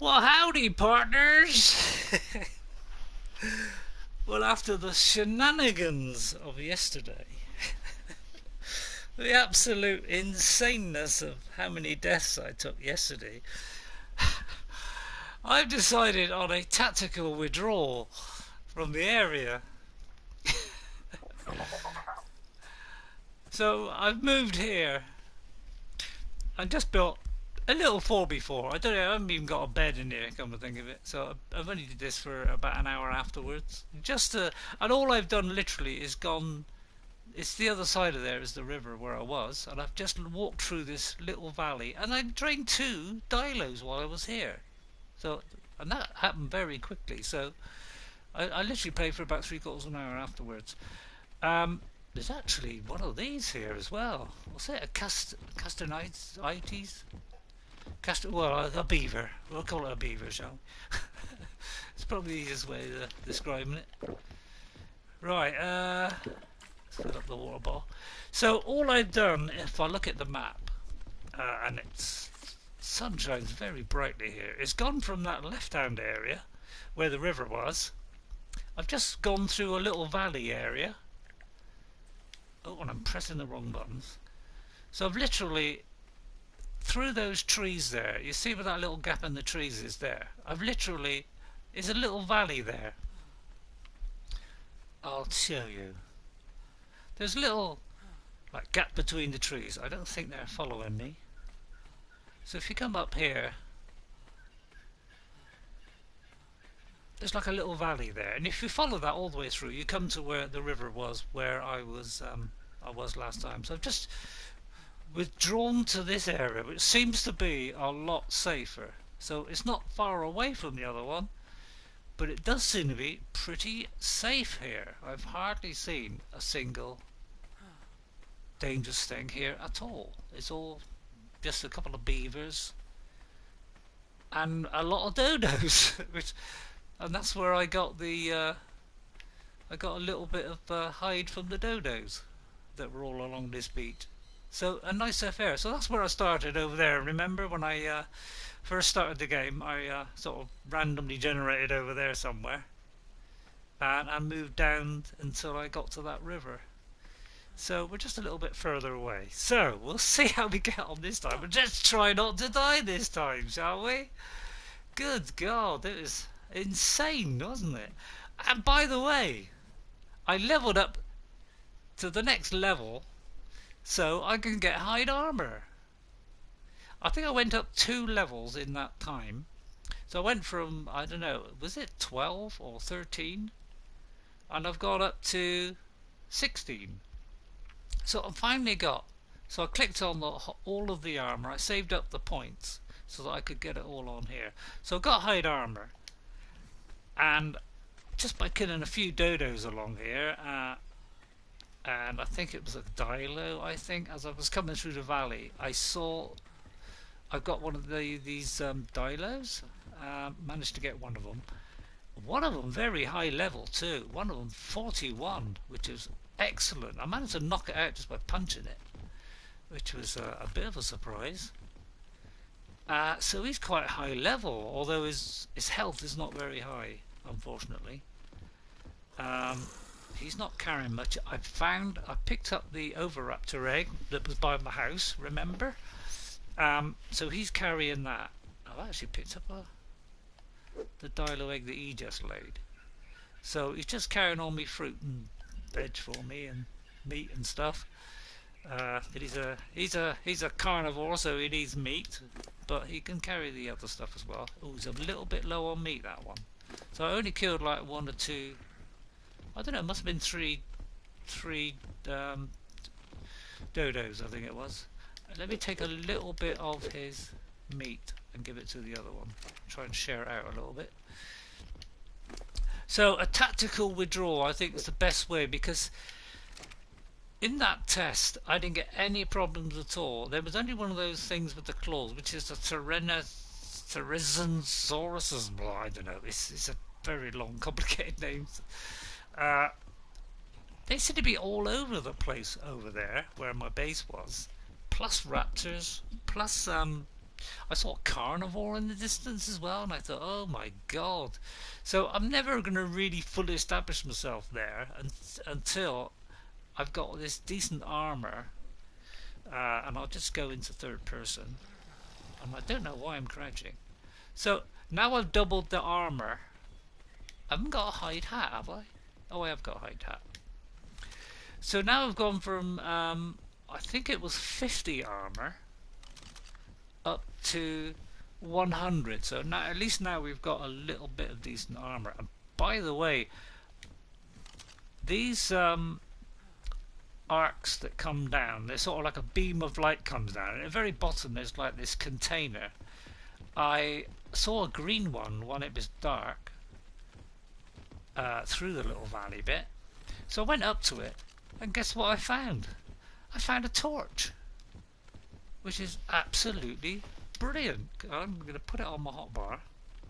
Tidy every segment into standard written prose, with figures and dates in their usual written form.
Well, howdy, partners! Well, after the shenanigans of yesterday, the absolute insaneness of how many deaths I took yesterday, I've decided on a tactical withdrawal from the area. So I've moved here. I just built a little 4x4. I don't know, I haven't even got a bed in here, come to think of it. So I've only did this for about an hour afterwards. And all I've done literally is gone. It's the other side of there is the river where I was, and I've just walked through this little valley, and I drained 2 dilos while I was here. So, and that happened very quickly. So I literally played for about 3/4 of an hour afterwards. There's actually one of these here as well. What's it? A castanites? Well, a beaver. We'll call it a beaver, shall we? It's probably the easiest way of describing it. Right, let's fill up the water bottle. So all I've done, if I look at the map, and it's sun shines very brightly here, it's gone from that left-hand area where the river was. I've just gone through a little valley area. Oh, and I'm pressing the wrong buttons. So I've literally through those trees there. You see where that little gap in the trees is there? There's a little valley there. I'll show you. There's a little gap between the trees. I don't think they're following me. So if you come up here, there's like a little valley there, and if you follow that all the way through, you come to where the river was, where I was last time. So I've just withdrawn to this area, which seems to be a lot safer. So it's not far away from the other one, but it does seem to be pretty safe here. I've hardly seen a single dangerous thing here at all. It's all just a couple of beavers and a lot of dodos, and that's where I got I got a little bit of hide from the dodos that were all along this beach. So a nice affair. So that's where I started over there. Remember when I first started the game, I sort of randomly generated over there somewhere, and I moved down until I got to that river. So we're just a little bit further away. So we'll see how we get on this time. But let's try not to die this time, shall we? Good God, it was insane, wasn't it? And by the way, I leveled up to the next level so I can get hide armor. I think I went up 2 levels in that time. So I went from, I don't know, was it 12 or 13? And I've got up to 16. So I finally got, so I clicked on all of the armor. I saved up the points so that I could get it all on here. So I got hide armor. And just by killing a few dodos along here, and I think it was a dilo, I think, as I was coming through the valley, I got one of these dilos, managed to get one of them. One of them very high level too, one of them 41, which is excellent. I managed to knock it out just by punching it, which was a bit of a surprise. So he's quite high level, although his health is not very high, unfortunately. He's not carrying much. I picked up the Oviraptor egg that was by my house, remember? So he's carrying that. I've actually picked up the dilo egg that he just laid. So he's just carrying all my fruit and veg for me and meat and stuff. He's a carnivore, so he needs meat, but he can carry the other stuff as well. Oh, he's a little bit low on meat, that one. So I only killed like 1 or 2. I don't know. It must have been three dodos, I think it was. Let me take a little bit of his meat and give it to the other one. Try and share it out a little bit. So a tactical withdrawal, I think, is the best way, because in that test I didn't get any problems at all. There was only one of those things with the claws, which is a Tyrannosaurus. Well, I don't know. It's a very long, complicated name. They seem to be all over the place over there where my base was. Plus raptors, plus I saw a carnivore in the distance as well, and I thought, oh my god. So I'm never going to really fully establish myself there until I've got this decent armor, and I'll just go into third person. And I don't know why I'm crouching. So now I've doubled the armor. I haven't got a hide hat, have I? Oh, I have got a hide hat. So now I've gone from, I think it was 50 armor up to 100. So now, at least now we've got a little bit of decent armor. And by the way, these arcs that come down, they're sort of like a beam of light comes down. And at the very bottom there's like this container. I saw a green one when it was dark through the little valley bit. So I went up to it, and guess what I found? I found a torch, which is absolutely brilliant. I'm going to put it on my hotbar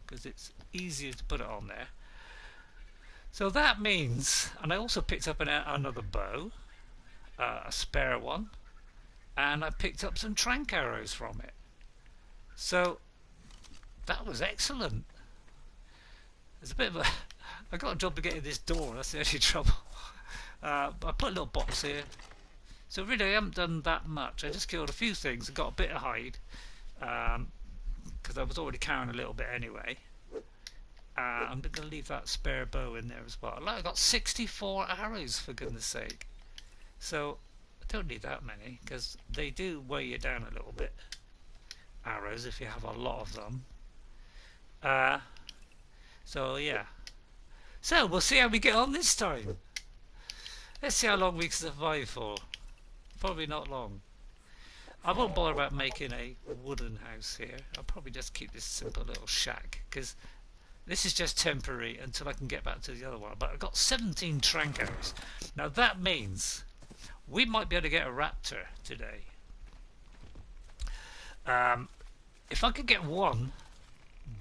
because it's easier to put it on there. So that means, and I also picked up another bow, a spare one, and I picked up some trank arrows from it. So that was excellent. There's a bit of a I got a job to get in this door, that's the only trouble. I put a little box here. So really I haven't done that much. I just killed a few things and got a bit of hide, because I was already carrying a little bit anyway. I'm going to leave that spare bow in there as well. I got 64 arrows, for goodness sake. So I don't need that many because they do weigh you down a little bit, arrows, if you have a lot of them. So yeah. So we'll see how we get on this time. Let's see how long we can survive for. Probably not long. I won't bother about making a wooden house here. I'll probably just keep this simple little shack because this is just temporary until I can get back to the other one. But I've got 17 trank arrows. Now that means we might be able to get a raptor today. If I could get one,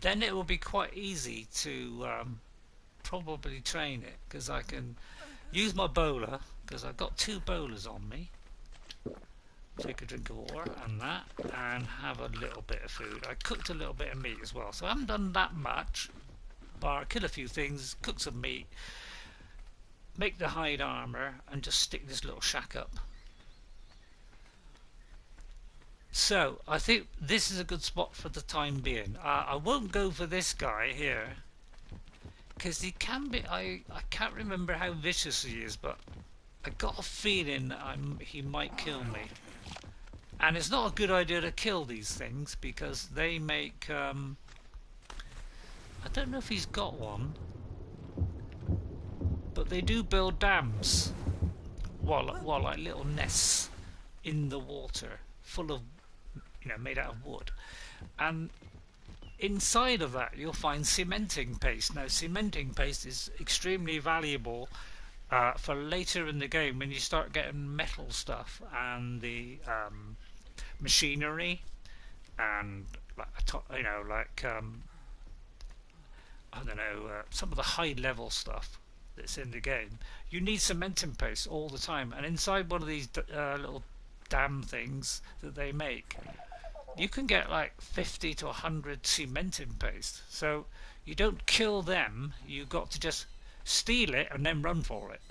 then it will be quite easy to probably train it, because I can use my bowler, because I've got 2 bowlers on me. Take a drink of water and that, and have a little bit of food. I cooked a little bit of meat as well, so I haven't done that much, but kill a few things, cook some meat, make the hide armor, and just stick this little shack up. So I think this is a good spot for the time being. I won't go for this guy here because he can be, I can't remember how vicious he is, but I got a feeling he might kill me. And it's not a good idea to kill these things because they make I don't know if he's got one, but they do build dams, well like little nests in the water full of, made out of wood, and inside of that you'll find cementing paste. Now cementing paste is extremely valuable for later in the game when you start getting metal stuff and the machinery and I don't know, some of the high level stuff that's in the game. You need cementing paste all the time, and inside one of these little dam things that they make, you can get like 50 to 100 cementing paste. So you don't kill them, you've got to just steal it and then run for it.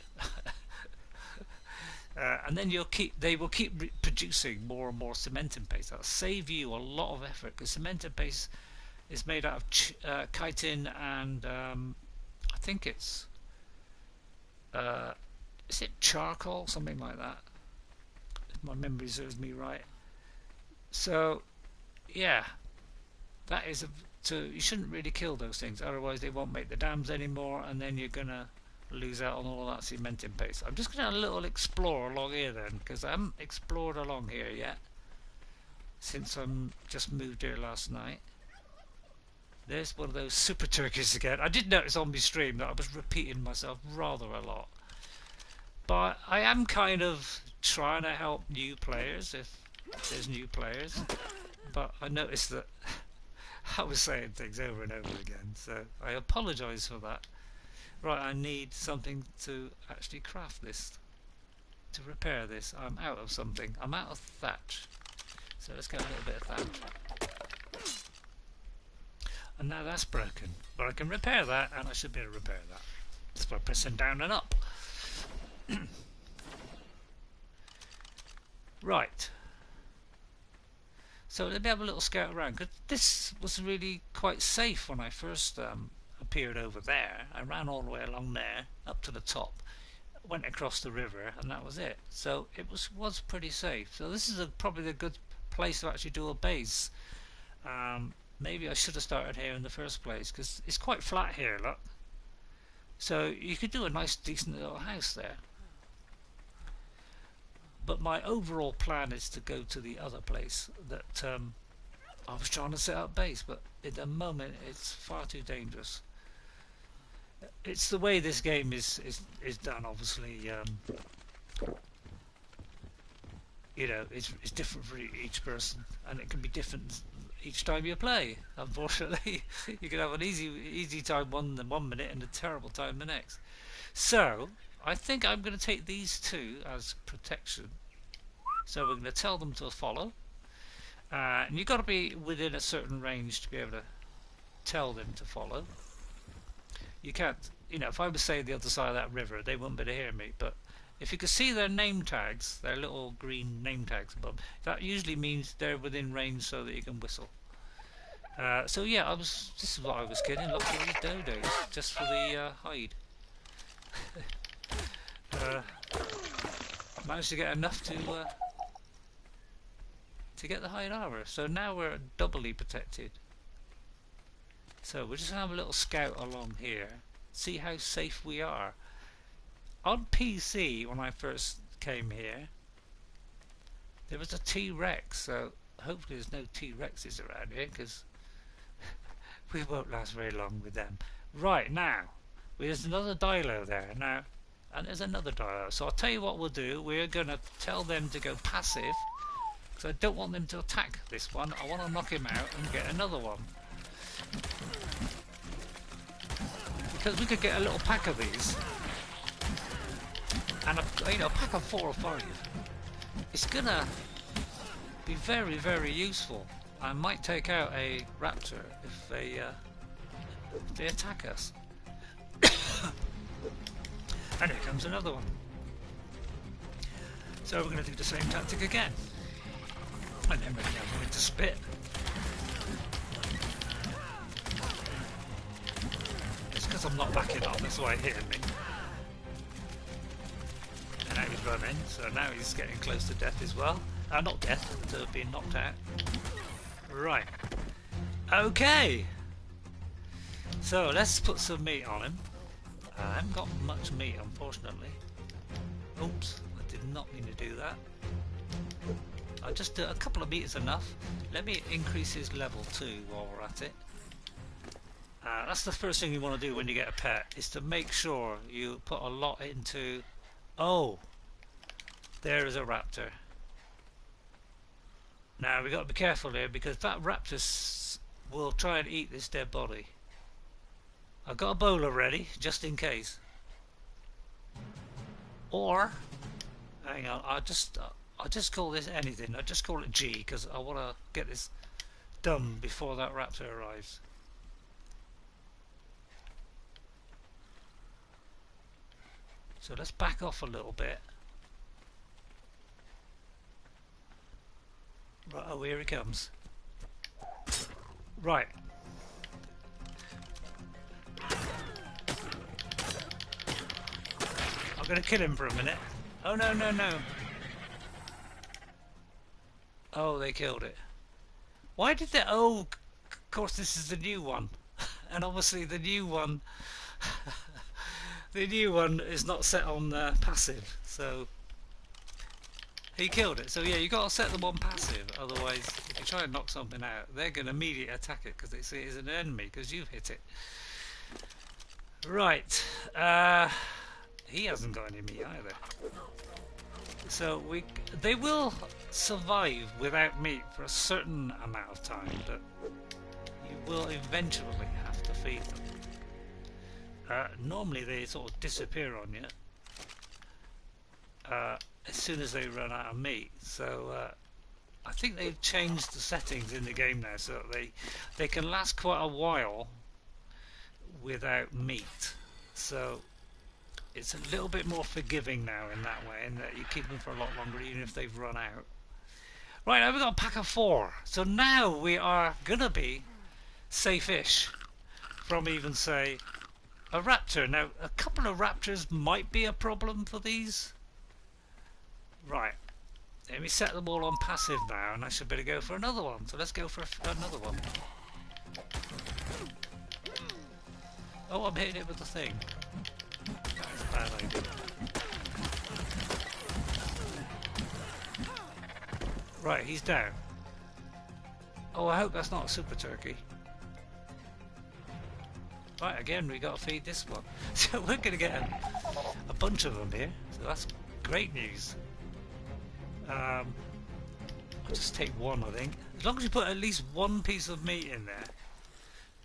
And then they will keep producing more and more cementing paste. That'll save you a lot of effort, because cementing paste is made out of chitin and I think it's is it charcoal, something like that, if my memory serves me right. So yeah, that is so you shouldn't really kill those things, otherwise they won't make the dams anymore, and then you're gonna lose out on all that cementing paste. I'm just gonna have a little explore along here then, because I haven't explored along here yet since I'm just moved here last night. There's one of those super turkeys again. I did notice on my stream that I was repeating myself rather a lot, but I am kind of trying to help new players if there's new players, but I noticed that I was saying things over and over again, so I apologise for that. Right, I need something to actually craft this, to repair this. I'm out of something. I'm out of thatch, so let's get a little bit of thatch. And now that's broken. But I can repair that, and I should be able to repair that. Just by pressing down and up. Right. So let me have a little scout around, because this was really quite safe when I first appeared over there. I ran all the way along there, up to the top, went across the river, and that was it. So it was pretty safe. So this is probably a good place to actually do a base. Maybe I should have started here in the first place, because it's quite flat here, look. So you could do a nice decent little house there. But my overall plan is to go to the other place that I was trying to set up base, but at the moment it's far too dangerous. It's the way this game is done, obviously. You know, it's different for each person, and it can be different each time you play. Unfortunately, you can have an easy time one minute and a terrible time the next. So I think I'm going to take these two as protection. So we're going to tell them to follow. And you've got to be within a certain range to be able to tell them to follow. You can't, you know, if I was saying the other side of that river, they wouldn't be able to hear me. But if you could see their name tags, their little green name tags above, that usually means they're within range so that you can whistle. So yeah, this is what I was getting. Lots of these dodos just for the hide. Managed to get enough to get the hide armor. So now we're doubly protected. So we're just gonna have a little scout along here, see how safe we are. On PC, when I first came here, there was a T-Rex. So hopefully there's no T-Rexes around here, because we won't last very long with them. Right, now there's another dilo there now, and there's another dilo. So I'll tell you what we'll do. We're going to tell them to go passive, because I don't want them to attack this one. I want to knock him out and get another one, because we could get a little pack of these, and a pack of 4 or 5. It's gonna be very, very useful. I might take out a raptor if they attack us. And here comes another one. So we're going to do the same tactic again. And then we're going to spit. It's because I'm not backing up, that's why he's hitting me. And now he's running, so now he's getting close to death as well. Not death, to being knocked out. Right. Okay. So let's put some meat on him. I haven't got much meat, unfortunately. Oops, I did not mean to do that. I'll just do a couple of meat is enough. Let me increase his level too while we're at it. That's the first thing you want to do when you get a pet, is to make sure you put a lot into... Oh! There is a raptor. Now we've got to be careful here, because that raptor will try and eat this dead body. I've got a bowler ready, just in case. Or, hang on, I'll just call this anything. I'll just call it G, because I want to get this done before that raptor arrives. So let's back off a little bit. Right, oh, here he comes. Right. I'm going to kill him for a minute. Oh, no, no, no. Oh, they killed it. Why did they... Oh, of course, this is the new one. And obviously the new one... the new one is not set on passive, so... He killed it. So yeah, you got to set them on passive, otherwise if you try and knock something out, they're going to immediately attack it because they see it as an enemy because you've hit it. Right, he hasn't got any meat either. So they will survive without meat for a certain amount of time, but you will eventually have to feed them. Normally they sort of disappear on you as soon as they run out of meat, so I think they've changed the settings in the game now so that they can last quite a while without meat. So it's a little bit more forgiving now in that way, and that you keep them for a lot longer even if they've run out. Right, now we've got a pack of 4. So now we are gonna be safe-ish from even, say, a raptor. Now, a couple of raptors might be a problem for these. Right, let me set them all on passive now, and I should better go for another one. So let's go for another one. Oh, I'm hitting it with the thing. That's a bad idea. Right, he's down. Oh, I hope that's not a super turkey. Right, again, we got to feed this one. So we're going to get a bunch of them here. So that's great news. I'll just take one, I think. As long as you put at least one piece of meat in there,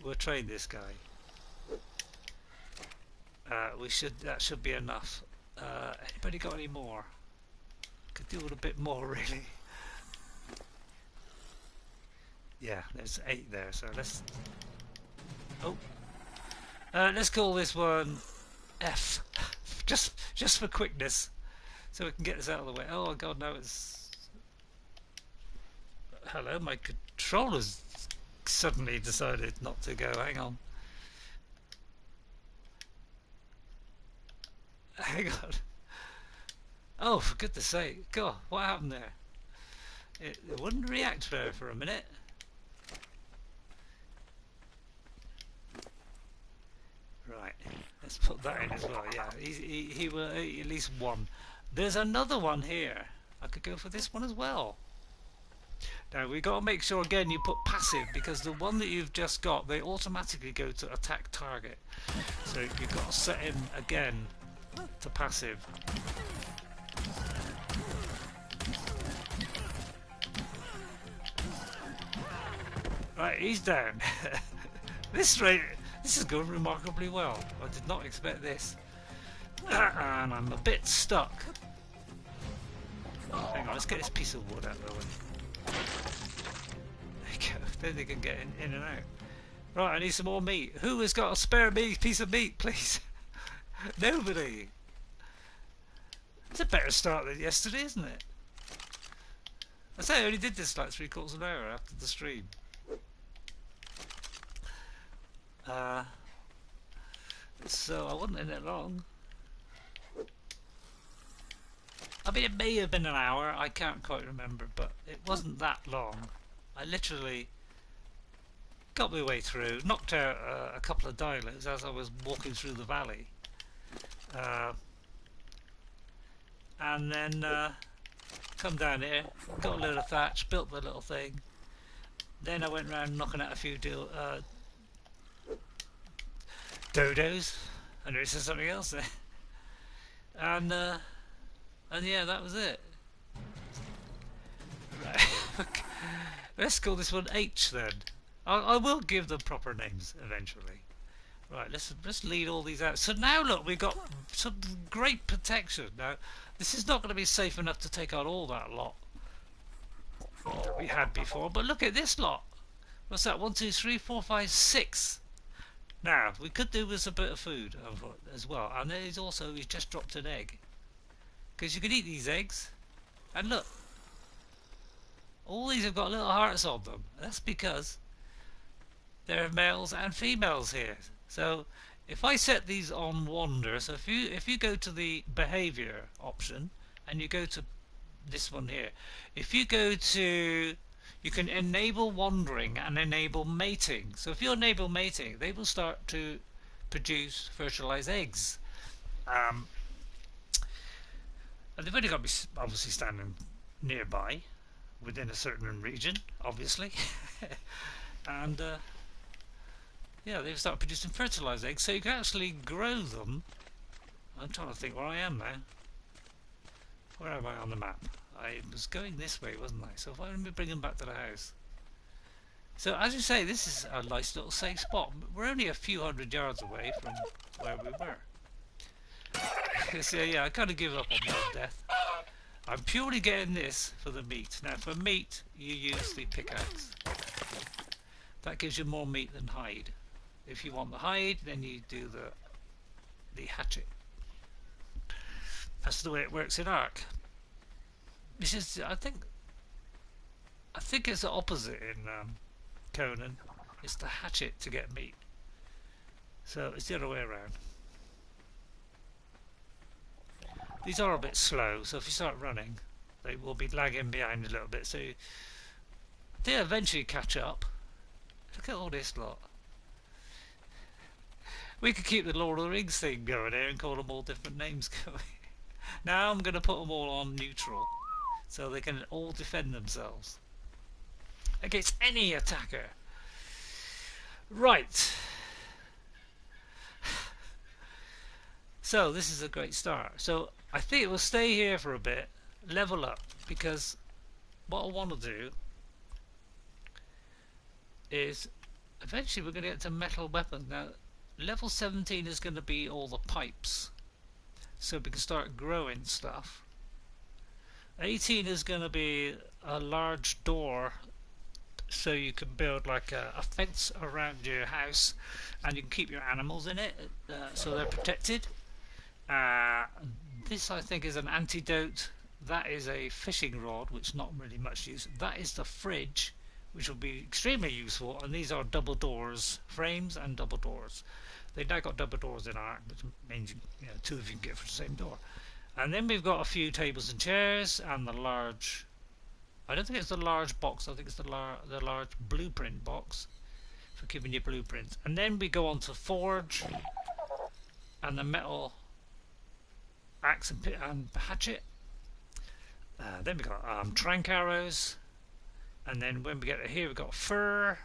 we'll trade this guy. That should be enough. Anybody got any more? Could do with a bit more, really. Yeah, there's 8 there, so let's... Oh! Let's call this one F. just for quickness. So we can get this out of the way. Oh god, no, it's... Hello, my controller's suddenly decided not to go. Hang on. Hang on. Oh, for goodness sake. God, what happened there? It wouldn't react there for a minute. Right, let's put that in as well. Yeah, he will eat at least one. There's another one here. I could go for this one as well. Now we've got to make sure again you put passive, because the one that you've just got, they automatically go to attack target. So you've got to set him again to passive. Right, he's down. This is going remarkably well. I did not expect this. And I'm a bit stuck. Hang on, let's get this piece of wood out of the way. There you go. Then they can get in and out. Right, I need some more meat. Who has got a spare piece of meat, please? Nobody. It's a better start than yesterday, isn't it? I say I only did this like 3/4 of an hour after the stream. So I wasn't in it long. I mean, it may have been an hour, I can't quite remember, but it wasn't that long. I literally got my way through, knocked out a couple of dialos as I was walking through the valley. And then come down here, got a load of thatch, built the little thing. Then I went around knocking out a few dodos. I knew it said something else there. And yeah, that was it. Right. Okay. Let's call this one H then. I will give them proper names eventually. Right, let's lead all these out. So now look, we've got some great protection. Now, this is not going to be safe enough to take out all that lot that we had before, but look at this lot. What's that? 1, 2, 3, 4, 5, 6. Now, we could do with a bit of food as well. And he's just dropped an egg. Because you can eat these eggs. And look. All these have got little hearts on them. That's because there are males and females here. So, if I set these on wander, so if you go to the behavior option, and you go to this one here. If you go to... You can enable wandering and enable mating. So if you enable mating, they will start to produce fertilized eggs. And they've only got to be obviously standing nearby, within a certain region, obviously. And yeah, they start producing fertilized eggs. So you can actually grow them. I'm trying to think where I am now. Where am I on the map? I was going this way, wasn't I? So if I let me bring them back to the house. So as you say, this is a nice little safe spot. We're only a few 100 yards away from where we were. So yeah, I kind of give up on the death. I'm purely getting this for the meat. Now for meat you use the pickaxe. That gives you more meat than hide. If you want the hide, then you do the hatchet. That's the way it works in Ark. This is, I think it's the opposite in Conan. It's the hatchet to get meat. So it's the other way around. These are a bit slow, so if you start running, they will be lagging behind a little bit. So they eventually catch up. Look at all this lot. We could keep the Lord of the Rings thing going here and call them all different names going. Now I'm going to put them all on neutral, so they can all defend themselves against any attacker. Right. So this is a great start. So I think it will stay here for a bit, level up, because what I want to do is eventually we're going to get to metal weapons. Now level 17 is going to be all the pipes, so we can start growing stuff. 18 is going to be a large door, so you can build like a fence around your house and you can keep your animals in it, so they're protected. This I think is an antidote. That is a fishing rod, which not really much use. That is the fridge, which will be extremely useful, and these are double doors, frames and double doors. They've now got double doors in Ark, which means two of you can get for the same door. And then we've got a few tables and chairs and the large, I don't think it's the large box, I think it's the large blueprint box for keeping your blueprints. And then we go on to forge and the metal axe and hatchet. Then we got trank arrows, and then when we get to here we got fur,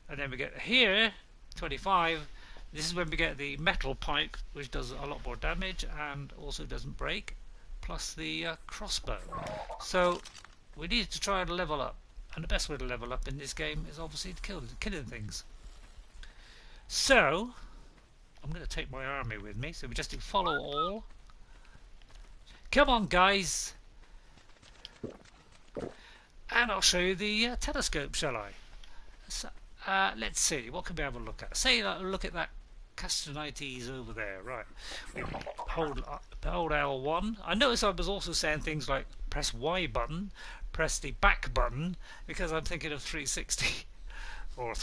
and then we get to here 25. This is when we get the metal pike, which does a lot more damage and also doesn't break, plus the crossbow. So we need to try and level up, and the best way to level up in this game is obviously killing things. So I'm going to take my army with me, so we just do follow all. Come on guys, and I'll show you the telescope, shall I? So, let's see, what can we have a look at? Say look at that Castanites over there, right? Hold L1. I noticed I was also saying things like press Y button, press the back button, because I'm thinking of 360 or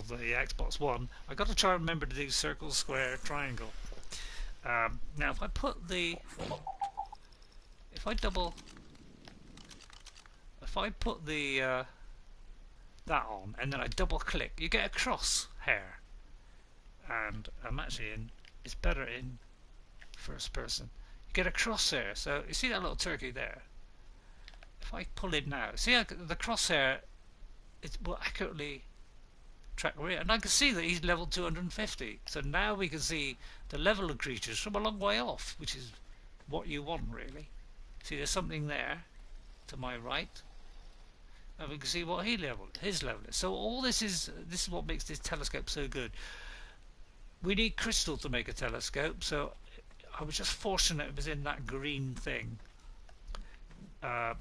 the Xbox One. I got to try and remember to do circle, square, triangle. Now if I put the that on and then I double click, you get a cross hair, and I'm actually it's better in first person. You get a crosshair, so you see that little turkey there. If I pull it now, see how the crosshair, it will accurately track where, and I can see that he's level 250. So now we can see the level of creatures from a long way off, which is what you want really. See, there's something there to my right, and we can see what his level is. So all this is what makes this telescope so good. We need crystal to make a telescope, so I was just fortunate it was in that green thing,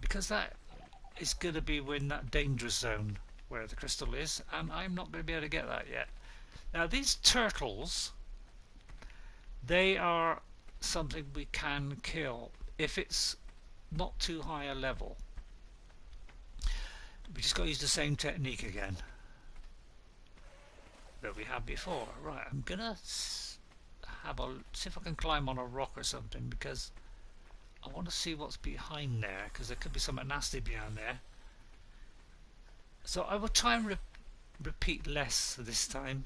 because that is going to be in that dangerous zone where the crystal is, and I'm not going to be able to get that yet. Now these turtles, they are something we can kill if it's not too high a level. We just got to use the same technique again that we had before. Right, I'm gonna see if I can climb on a rock or something, because I want to see what's behind there, because there could be something nasty behind there. So I will try and repeat less this time.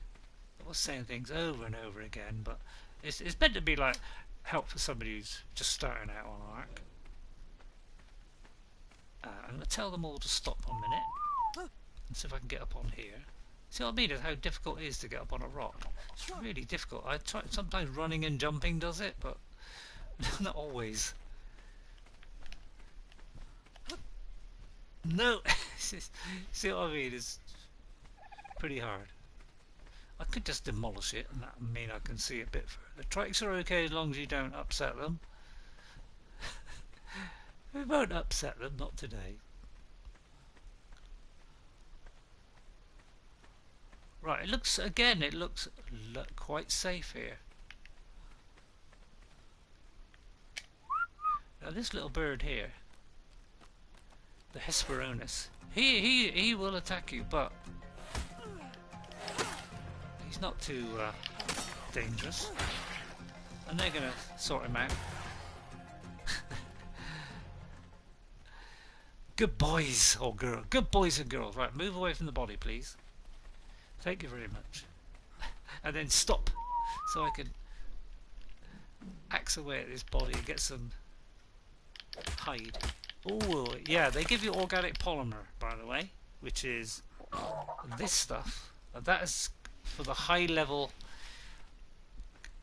I was saying things over and over again, but it's meant to be like help for somebody who's just starting out on Ark. I'm going to tell them all to stop a minute and see if I can get up on here. See what I mean? Is how difficult it is to get up on a rock. It's really difficult. I try, sometimes running and jumping does it, but not always. No, see what I mean? It's pretty hard. I could just demolish it, and that would mean I can see a bit further. Trikes are okay as long as you don't upset them. We won't upset them, not today. Right, it looks, again, it looks quite safe here. Now this little bird here, the Hesperornis, he will attack you, but he's not too dangerous. And they're going to sort him out. Good boys or girls. Good boys and girls. Right, move away from the body, please. Thank you very much. And then stop, so I can axe away at this body and get some hide. Oh, yeah, they give you organic polymer, by the way, which is this stuff. And that is for the high level,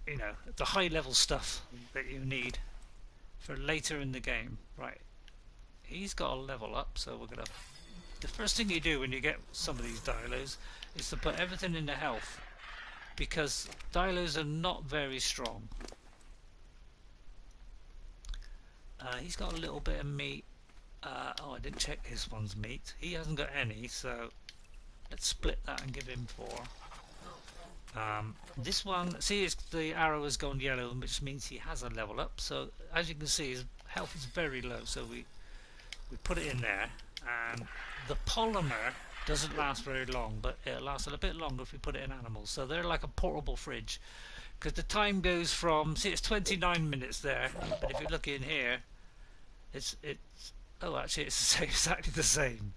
you know, the high level stuff that you need for later in the game. Right. He's got a level up, so we're gonna. The first thing you do when you get some of these dialos is to put everything into health, because dialos are not very strong. He's got a little bit of meat. Oh, I didn't check this one's meat. He hasn't got any, so let's split that and give him 4. This one, see, it's, the arrow has gone yellow, which means he has a level up. So as you can see, his health is very low. So we put it in there, and the polymer doesn't last very long, but it'll last a bit longer if we put it in animals. So they're like a portable fridge, because the time goes from, see, it's 29 minutes there, but if you look in here, it's oh, actually it's the same, exactly the same.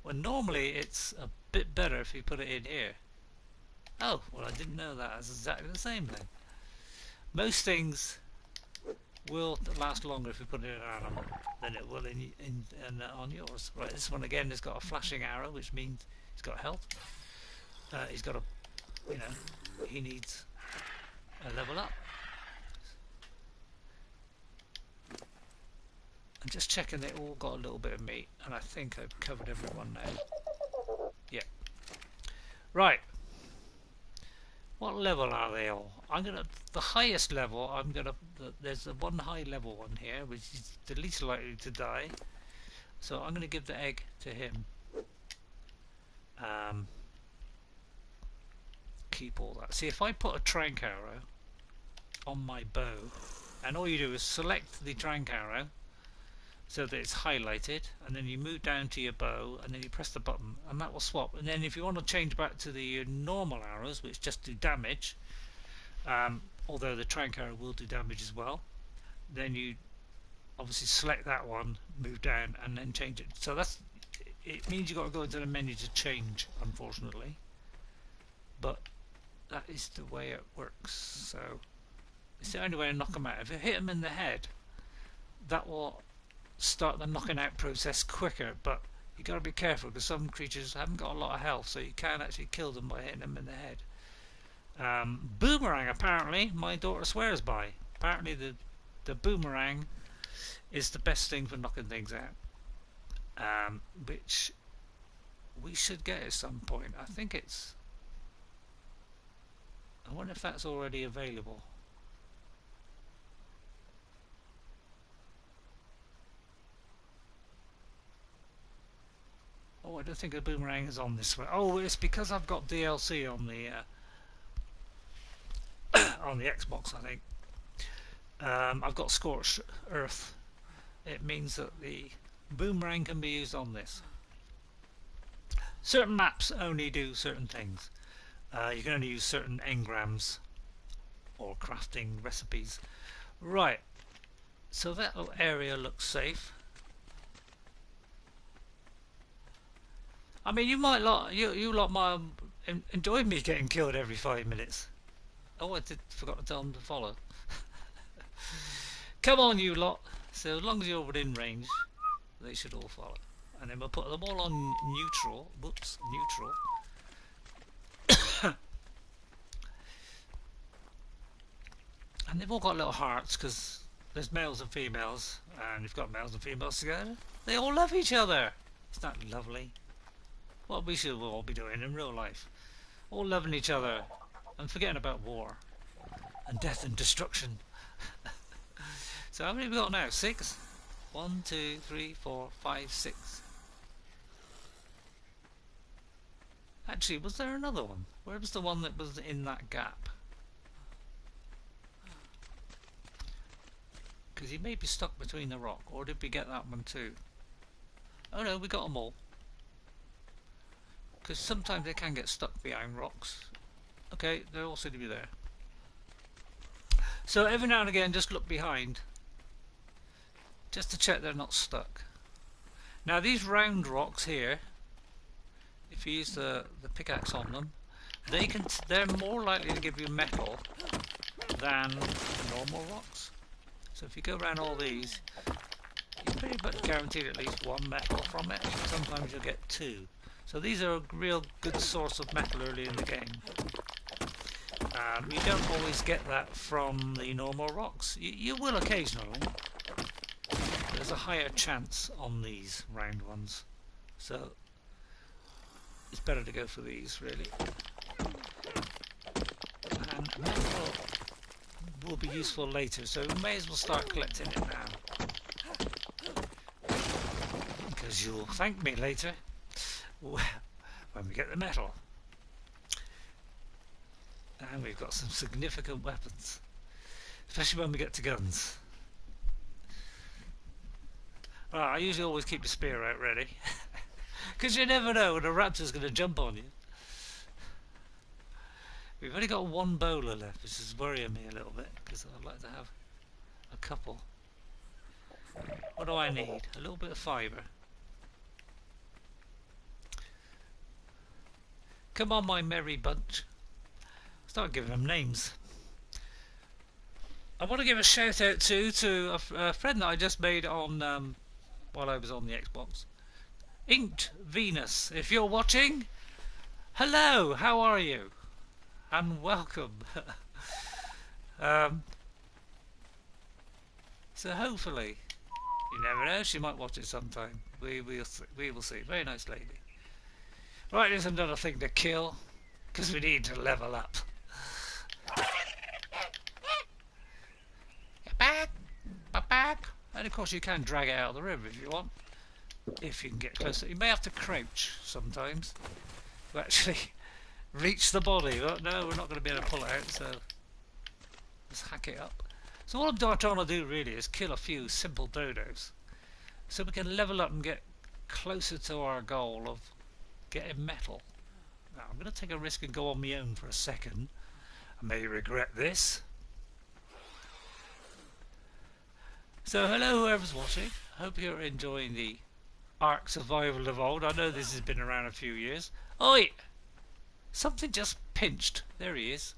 Well, normally it's a bit better if you put it in here. Oh, well, I didn't know that. It's exactly the same then. Most things will last longer if you put it in an animal than it will on yours. Right, this one again has got a flashing arrow, which means he's got health. He's got a, you know, he needs a level up. I'm just checking they all got a little bit of meat, and I think I've covered everyone now. Yeah. Right. What level are they all? The highest level, there's the one high level one here, which is the least likely to die. So I'm gonna give the egg to him. Keep all that. See, if I put a trank arrow on my bow, and all you do is select the trank arrow so that it's highlighted, and then you move down to your bow, and then you press the button, and that will swap. And then if you want to change back to the normal arrows, which just do damage, although the trank arrow will do damage as well, then you obviously select that one, move down, and then change it. So it means you've got to go into the menu to change, unfortunately, but that is the way it works. So it's the only way to knock them out. If you hit them in the head, that will start the knocking out process quicker, but you got to be careful, because some creatures haven't got a lot of health, so you can actually kill them by hitting them in the head. Boomerang, apparently my daughter swears by. Apparently the boomerang is the best thing for knocking things out, which we should get at some point. I think it's, I wonder if that's already available. Oh, I don't think the boomerang is on this one. Oh, it's because I've got DLC on the on the Xbox, I think. I've got Scorched Earth. It means that the boomerang can be used on this. Certain maps only do certain things. You can only use certain engrams or crafting recipes. Right, so that little area looks safe. I mean, you lot might enjoy me getting killed every 5 minutes. Oh, I forgot to tell them to follow. Come on, you lot. So as long as you're within range, they should all follow. And then we'll put them all on neutral. Whoops, neutral. And they've all got little hearts, because there's males and females, and you've got males and females together. They all love each other. Isn't that lovely? What we should all be doing in real life. All loving each other and forgetting about war and death and destruction. So how many have we got now? 6? 1, 2, 3, 4, 5, 6. Actually, was there another one? Where was the one that was in that gap? Because he may be stuck between the rock. Or did we get that one too? Oh no, we got them all. Because sometimes they can get stuck behind rocks. Okay, they all seem to be there. So every now and again just look behind. Just to check they're not stuck. Now these round rocks here, if you use the pickaxe on them, they're more likely to give you metal than normal rocks. So if you go around all these, you're pretty much guaranteed at least one metal from it. Sometimes you'll get 2. So these are a real good source of metal early in the game. You don't always get that from the normal rocks. You will occasionally. There's a higher chance on these round ones. So it's better to go for these really. And metal will be useful later, so we may as well start collecting it now. Because you'll thank me later when we get the metal. And we've got some significant weapons, especially when we get to guns. Well, I usually always keep the spear out ready, because you never know when a raptor's going to jump on you. We've only got one bowler left, which is worrying me a little bit, because I'd like to have a couple. What do I need? A little bit of fibre. Come on, my merry bunch. Start giving them names. I want to give a shout out to a friend that I just made on while I was on the Xbox. Inked Venus. If you're watching, hello, how are you? And welcome. So hopefully, you never know, she might watch it sometime. We will see. Very nice lady. Right, here's another thing to kill, because we need to level up. Back. And of course you can drag it out of the river if you want, if you can get closer. You may have to crouch sometimes to actually reach the body. But no, we're not going to be able to pull it out, so let's hack it up. So all I'm trying to do really is kill a few simple dodos, so we can level up and get closer to our goal of getting metal. Now I'm going to take a risk and go on my own for a second. I may regret this. So hello whoever's watching, I hope you're enjoying the Ark Survival Evolved. I know this has been around a few years. Oi! Something just pinched. There he is.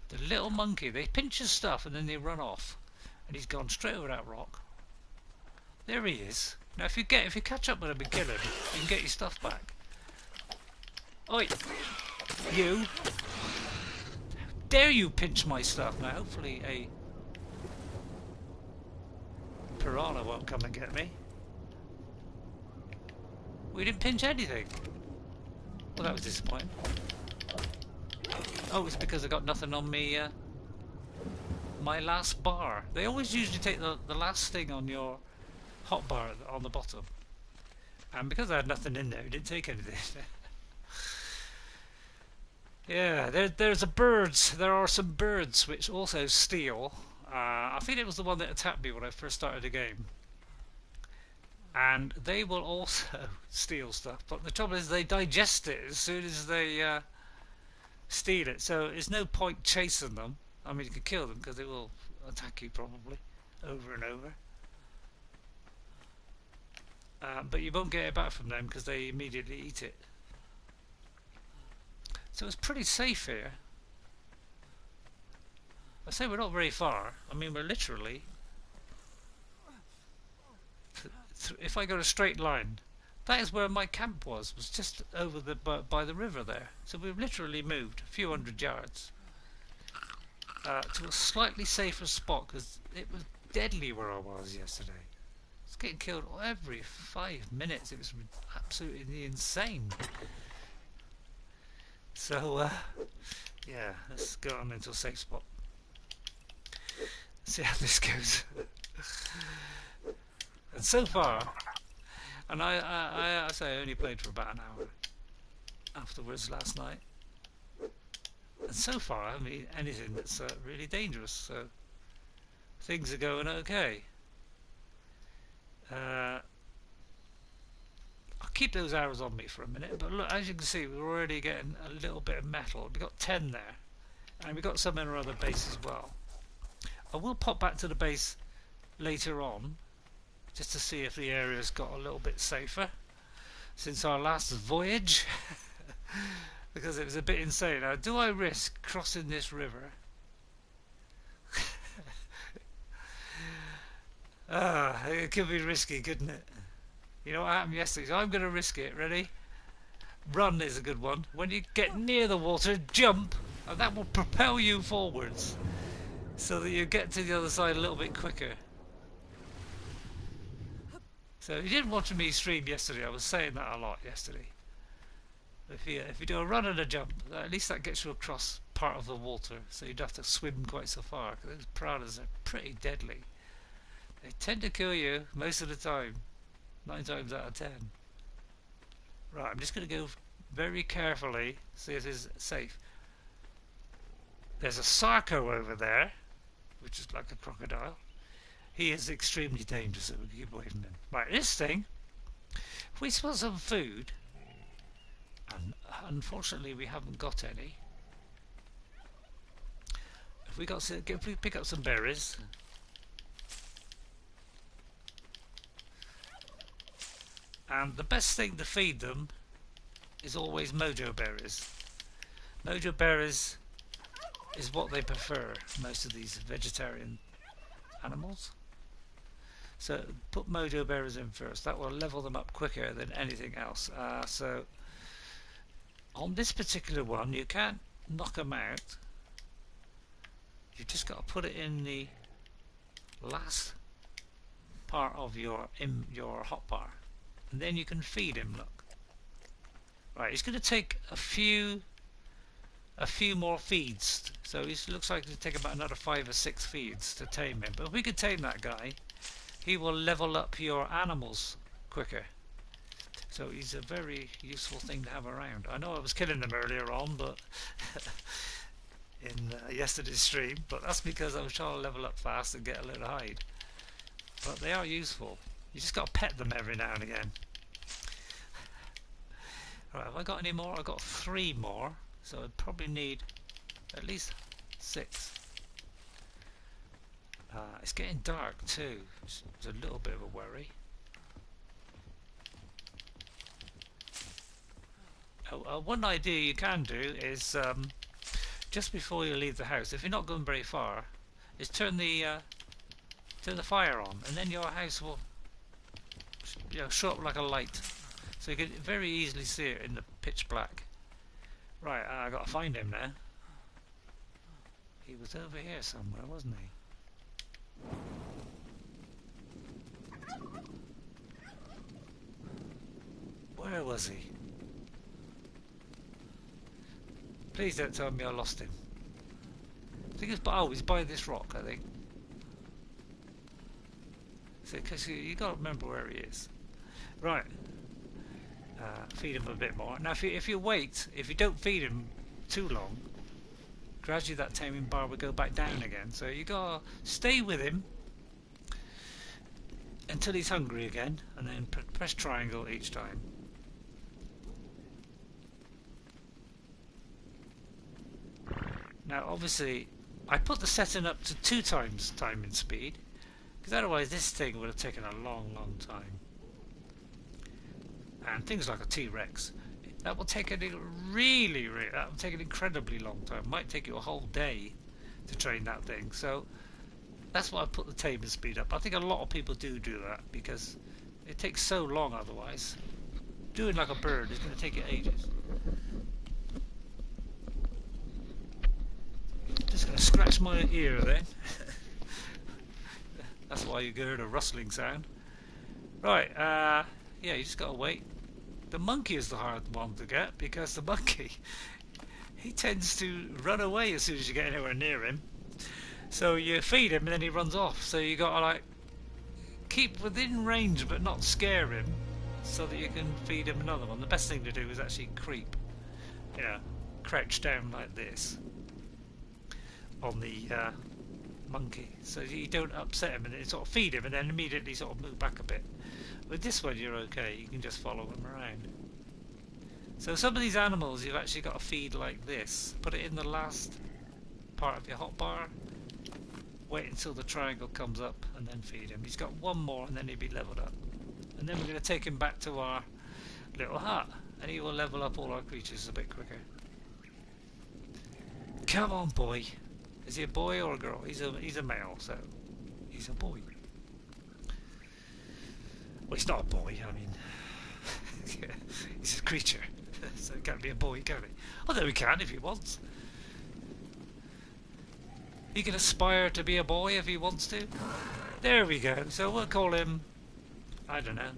The little monkey. They pinch his stuff and then they run off. And he's gone straight over that rock. There he is. Now if you catch up with him and kill him, you can get your stuff back. Oi! You! How dare you pinch my stuff? Now hopefully a piranha won't come and get me. We didn't pinch anything. Well, that was disappointing. Oh, it's because I got nothing on me. My last bar. They always usually take the last thing on your hotbar on the bottom. And because I had nothing in there, it didn't take anything. Yeah, there's a birds. There are some birds which also steal. I think it was the one that attacked me when I first started the game. And they will also steal stuff, but the trouble is they digest it as soon as they steal it. So there's no point chasing them. I mean, you can kill them because they will attack you probably over and over. But you won't get it back from them because they immediately eat it. So it's pretty safe here. I say we're not very far. I mean, we're literally, if I go a straight line, that is where my camp was just over by the river there. So we've literally moved a few hundred yards to a slightly safer spot, because it was deadly where I was yesterday. I was getting killed every 5 minutes. It was absolutely insane. So yeah, let's go on into a safe spot. See how this goes. And so far, and I say I only played for about an hour afterwards last night. And so far, I haven't been anything that's really dangerous. So things are going okay. I'll keep those arrows on me for a minute. But look, as you can see, we're already getting a little bit of metal. We've got 10 there. And we've got some in our other base as well. I will pop back to the base later on, just to see if the area's got a little bit safer since our last voyage. Because it was a bit insane. Now, do I risk crossing this river? It could be risky, couldn't it? You know what happened yesterday? So I'm going to risk it. Ready? Run is a good one. When you get near the water, jump, and that will propel you forwards so that you get to the other side a little bit quicker. So if you didn't watch me stream yesterday, I was saying that a lot yesterday. If you do a run and a jump, at least that gets you across part of the water, so you don't have to swim quite so far, because those piranhas are pretty deadly. They tend to kill you most of the time, 9 times out of 10. Right, I'm just going to go very carefully, see if it's safe. There's a Sarco over there, which is like a crocodile. He is extremely dangerous, so we can keep away from him. Right, this thing, if we smell some food, and unfortunately we haven't got any. If we pick up some berries, and the best thing to feed them is always mojo berries. Mojo berries is what they prefer, most of these vegetarian animals. So put mojo berries in first. That will level them up quicker than anything else. So on this particular one, you can't knock them out. You just got to put it in the last part of your hotbar, and then you can feed him. Look, right. He's going to take a few more feeds. So it looks like it'll take about another 5 or 6 feeds to tame him. But if we could tame that guy, he will level up your animals quicker. So he's a very useful thing to have around. I know I was killing them earlier on, but in yesterday's stream, but that's because I was trying to level up fast and get a little hide. But they are useful. You just got to pet them every now and again. Right, have I got any more? I've got 3 more, so I'd probably need at least 6. It's getting dark too. It's a little bit of a worry. One idea you can do is just before you leave the house, if you're not going very far, is turn the fire on, and then your house will show up like a light, so you can very easily see it in the pitch black. Right, I got to find him now. He was over here somewhere, wasn't he? Where was he? Please don't tell me I lost him. I think he's by this rock, I think. So, because you got to remember where he is. Right. Feed him a bit more. Now, if you don't feed him too long, gradually that taming bar will go back down again. So you got to stay with him until he's hungry again, and then press triangle each time. Now obviously I put the setting up to 2 times time and speed, because otherwise this thing would have taken a long time. And things like a T-Rex, that will take that will take an incredibly long time. It might take you a whole day to train that thing. So that's why I put the taming speed up. I think a lot of people do that because it takes so long otherwise. Doing like a bird is going to take you ages. Just going to scratch my ear then. That's why you heard a rustling sound. Right, yeah, you just got to wait. The monkey is the hard one to get, because the monkey, he tends to run away as soon as you get anywhere near him. So you feed him and then he runs off. So you got to like keep within range but not scare him, so that you can feed him another one. The best thing to do is actually creep, crouch down like this on the monkey, so you don't upset him, and then sort of feed him and then immediately sort of move back a bit. With this one you're okay, you can just follow him around. So some of these animals you've actually got to feed like this. Put it in the last part of your hotbar, wait until the triangle comes up and then feed him. He's got one more and then he'll be leveled up. And then we're going to take him back to our little hut and he will level up all our creatures a bit quicker. Come on, boy. Is he a boy or a girl? He's a male, so he's a boy. Well, he's not a boy, I mean, he's a creature, so it can't be a boy, can he? Although he can if he wants. He can aspire to be a boy if he wants to. There we go. So we'll call him, I don't know.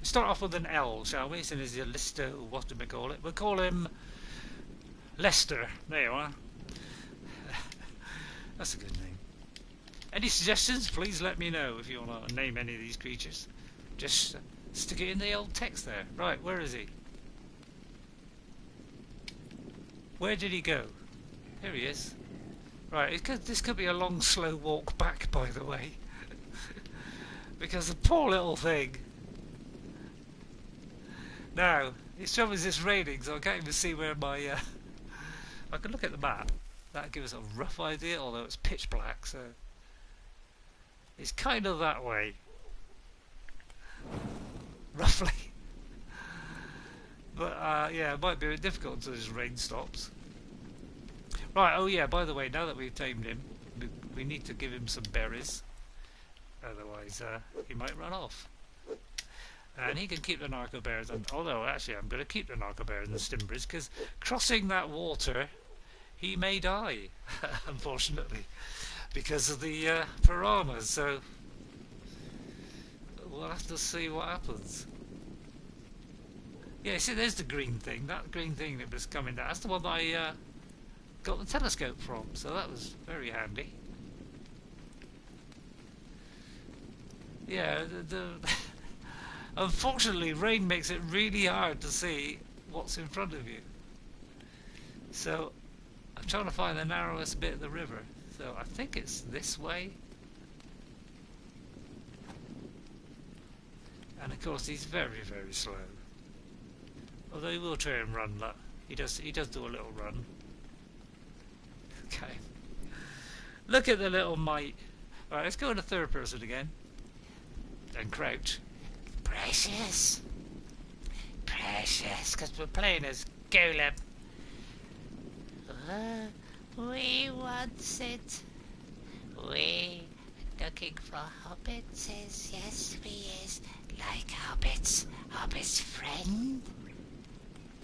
Start off with an L, shall we? Since he's a Lister, what do we call it? We'll call him Lester. There you are. That's a good name. Any suggestions? Please let me know if you want to name any of these creatures. Just stick it in the old text there. Right, where is he? Where did he go? Here he is. Right, this could be a long, slow walk back, by the way. Because the poor little thing. Now, it's trouble is it's raining, so I can't even see where my... I can look at the map. That'll give us a rough idea, although it's pitch black, so... It's kind of that way. Roughly. But, yeah, it might be a bit difficult until this rain stops. Right, oh yeah, by the way, now that we've tamed him, we need to give him some berries. Otherwise, he might run off. And he can keep the narco bears, and although actually I'm going to keep the narco bears and the stimbers, because crossing that water, he may die, unfortunately, because of the piranhas, so we'll have to see what happens. Yeah, see, there's the green thing, that green thing that was coming down, that's the one that I got the telescope from, so that was very handy. Yeah, unfortunately rain makes it really hard to see what's in front of you. So I'm trying to find the narrowest bit of the river. So I think it's this way. And of course he's very, very slow. Although he will try and run, look. He does do a little run. Okay. Look at the little mite. Alright, let's go into third person again. And crouch. Precious. Precious, because we're playing as Golem. We want it. We looking for hobbits, yes we is. Like hobbits. Hobbit's friend.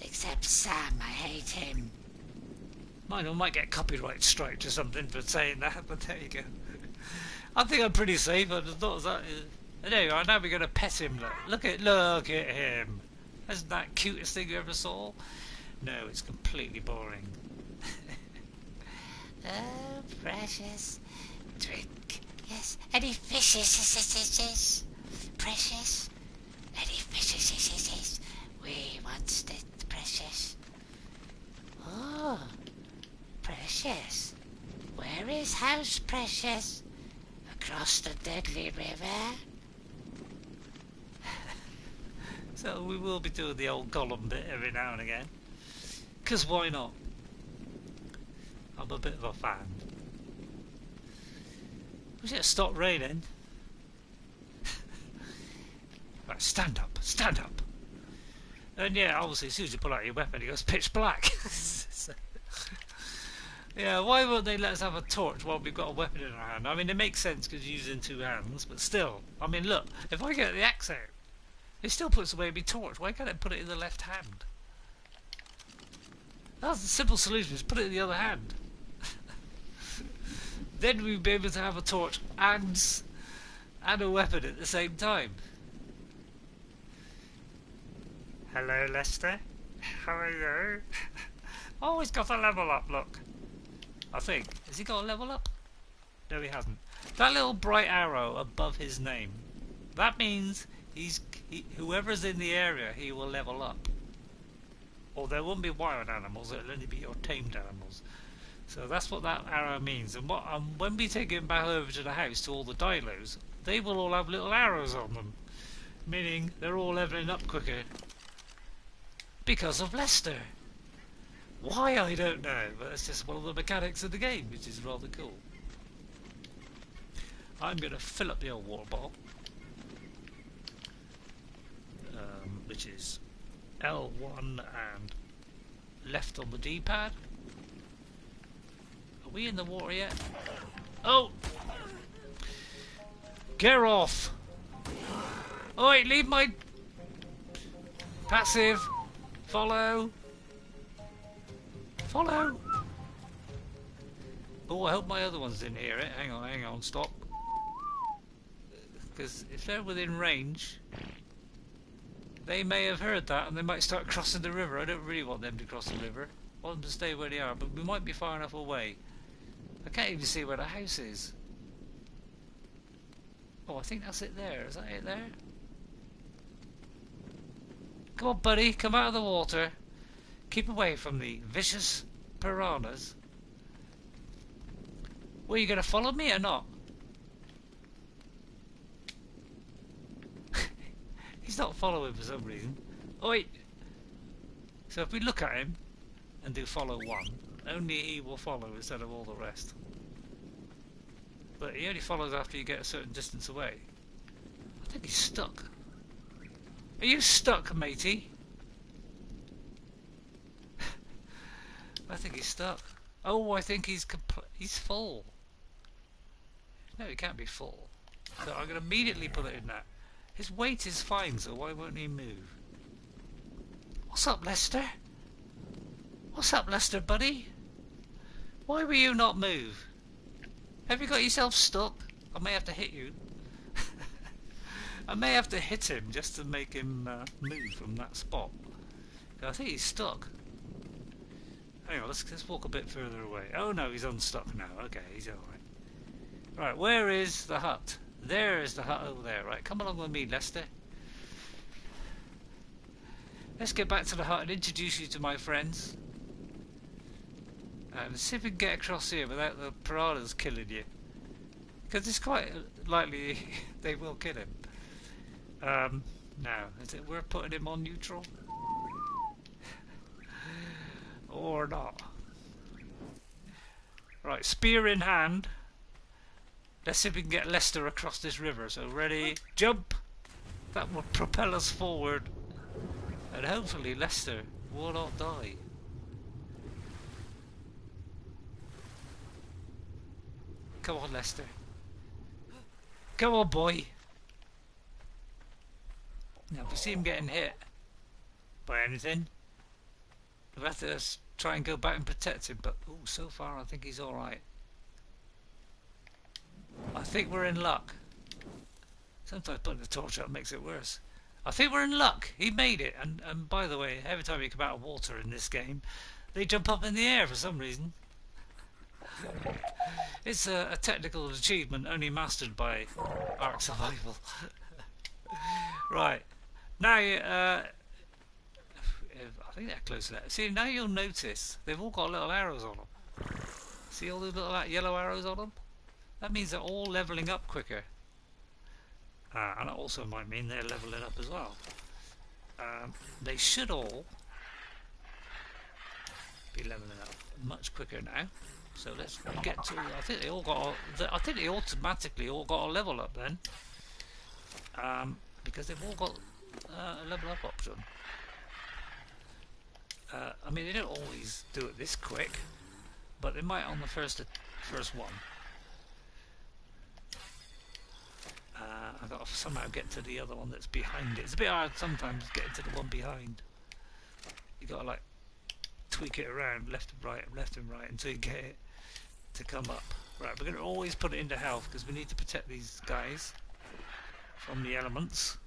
Except Sam, I hate him. Mine might get copyright striked or something for saying that, but there you go. I think I'm pretty safe. I just thought that. There you are. Now we're going to pet him. Look at him. Isn't that cutest thing you ever saw? No, it's completely boring. Oh, precious. Drink. Yes. Any fishes? Precious. Any fishes? We want it, precious. Oh, precious. Where is house, precious? Across the deadly river? So we will be doing the old Gollum bit every now and again. Because why not? I'm a bit of a fan. Was it stop raining? Right, stand up. And yeah, obviously as soon as you pull out your weapon it goes pitch black. So, yeah, why won't they let us have a torch while we've got a weapon in our hand? I mean, it makes sense because you're using two hands, but still. I mean, look, if I get the axe out, it still puts away my torch. Why can't it put it in the left hand? That's the simple solution, is put it in the other hand. Then we'd be able to have a torch and a weapon at the same time. Hello, Lester. How are you? Oh, he's got a level up, look. I think. Has he got a level up? No, he hasn't. That little bright arrow above his name. That means whoever's in the area, he will level up. Or there won't be wild animals, it'll only be your tamed animals. So that's what that arrow means. And when we take him back over to the house, to all the dilos, they will all have little arrows on them. Meaning they're all leveling up quicker. Because of Lester. Why, I don't know, but it's just one of the mechanics of the game, which is rather cool. I'm going to fill up the old water bottle. Which is L1 and left on the D-pad. Are we in the water yet? Oh! Get off! Oi, leave my... Passive! Follow! Follow! Oh, I hope my other ones didn't hear it. Hang on, stop. Because if they're within range, they may have heard that and they might start crossing the river. I don't really want them to cross the river. I want them to stay where they are, but we might be far enough away. I can't even see where the house is. Oh, I think that's it there. Is that it there? Come on, buddy. Come out of the water. Keep away from the vicious piranhas. Well, you going to follow me or not? He's not following for some reason. Oi! So if we look at him and do follow one, only he will follow instead of all the rest. But he only follows after you get a certain distance away. I think he's stuck. Are you stuck, matey? I think he's stuck. Oh, I think he's full. No, he can't be full. So I'm going to immediately put it in that. His weight is fine, so why won't he move? What's up, Lester? What's up, Lester, buddy? Why will you not move? Have you got yourself stuck? I may have to hit you. I may have to hit him just to make him move from that spot. I think he's stuck. Hang on, let's walk a bit further away. Oh no, he's unstuck now. Okay, he's alright. Right, where is the hut? There is the hut over there. Right, come along with me, Lester. Let's get back to the hut and introduce you to my friends. And see if we can get across here without the piranhas killing you. Because it's quite likely they will kill him. Now, is it worth putting him on neutral? Or not? Right, spear in hand. Let's see if we can get Lester across this river. So ready, jump! That will propel us forward. And hopefully Lester will not die. Come on, Lester. Come on, boy. Now, if we see him getting hit by anything, we'll have to try and go back and protect him. But, oh, so far I think he's alright. I think we're in luck. Sometimes putting the torch up makes it worse. I think we're in luck. He made it. And by the way, every time you come out of water in this game, they jump up in the air for some reason. It's a technical achievement only mastered by Ark Survival. Right. Now, I think they're close to that. See, now you'll notice they've all got little arrows on them. See all those little yellow arrows on them? That means they're all levelling up quicker. And it also might mean they're levelling up as well. They should all be levelling up much quicker now. So let's get to. I think they all got. I think they automatically all got a level up then, because they've all got a level up option. I mean, they don't always do it this quick, but they might on the first one. I've got to somehow get to the other one that's behind it. It's a bit hard sometimes getting to the one behind. You got to like tweak it around left and right until you get it to come up. Right, we're going to always put it into health because we need to protect these guys from the elements.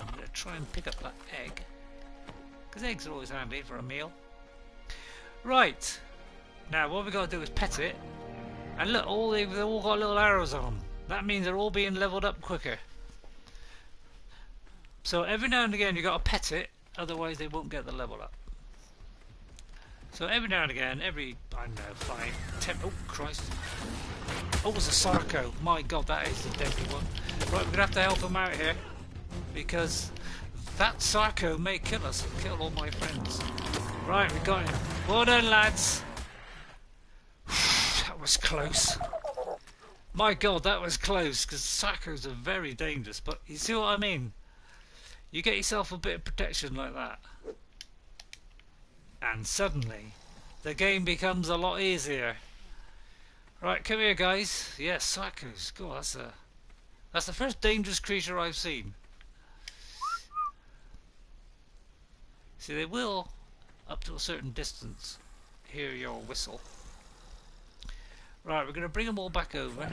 I'm going to try and pick up that egg because eggs are always handy for a meal. Right, now what we've got to do is pet it And look, they've all got little arrows on them. That means they're all being leveled up quicker. So every now and again you got to pet it, otherwise they won't get the level up. So every now and again, I don't know, 5, 10, oh Christ. Oh, it's a Sarco. My God, that is a deadly one. Right, we're going to have to help him out here, because that Sarco may kill us, kill all my friends. Right, we got him. Well done, lads. That was close. My God, that was close, because Sarcos are very dangerous, but you see what I mean? You get yourself a bit of protection like that, and suddenly the game becomes a lot easier. Right, come here, guys. Yes, Sarcos. God, that's the first dangerous creature I've seen. See, they will, up to a certain distance, hear your whistle. Right, we're going to bring them all back over.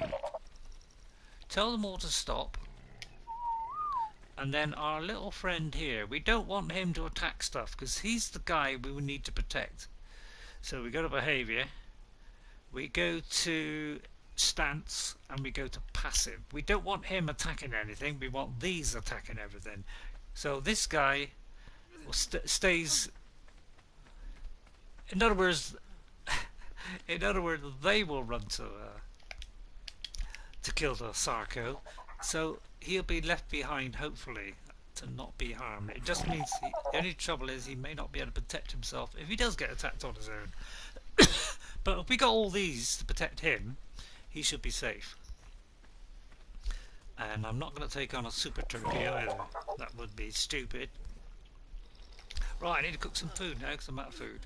Tell them all to stop. And then our little friend here, we don't want him to attack stuff, because he's the guy we would need to protect. So we go to behaviour, we go to stance, and we go to passive. We don't want him attacking anything, we want these attacking everything. So this guy stays, in other words, they will run to kill the Sarco. So he'll be left behind, hopefully, to not be harmed. It just means the only trouble is he may not be able to protect himself if he does get attacked on his own. But if we got all these to protect him, he should be safe. And I'm not going to take on a super turkey either. That would be stupid. Right, I need to cook some food now because I'm out of food.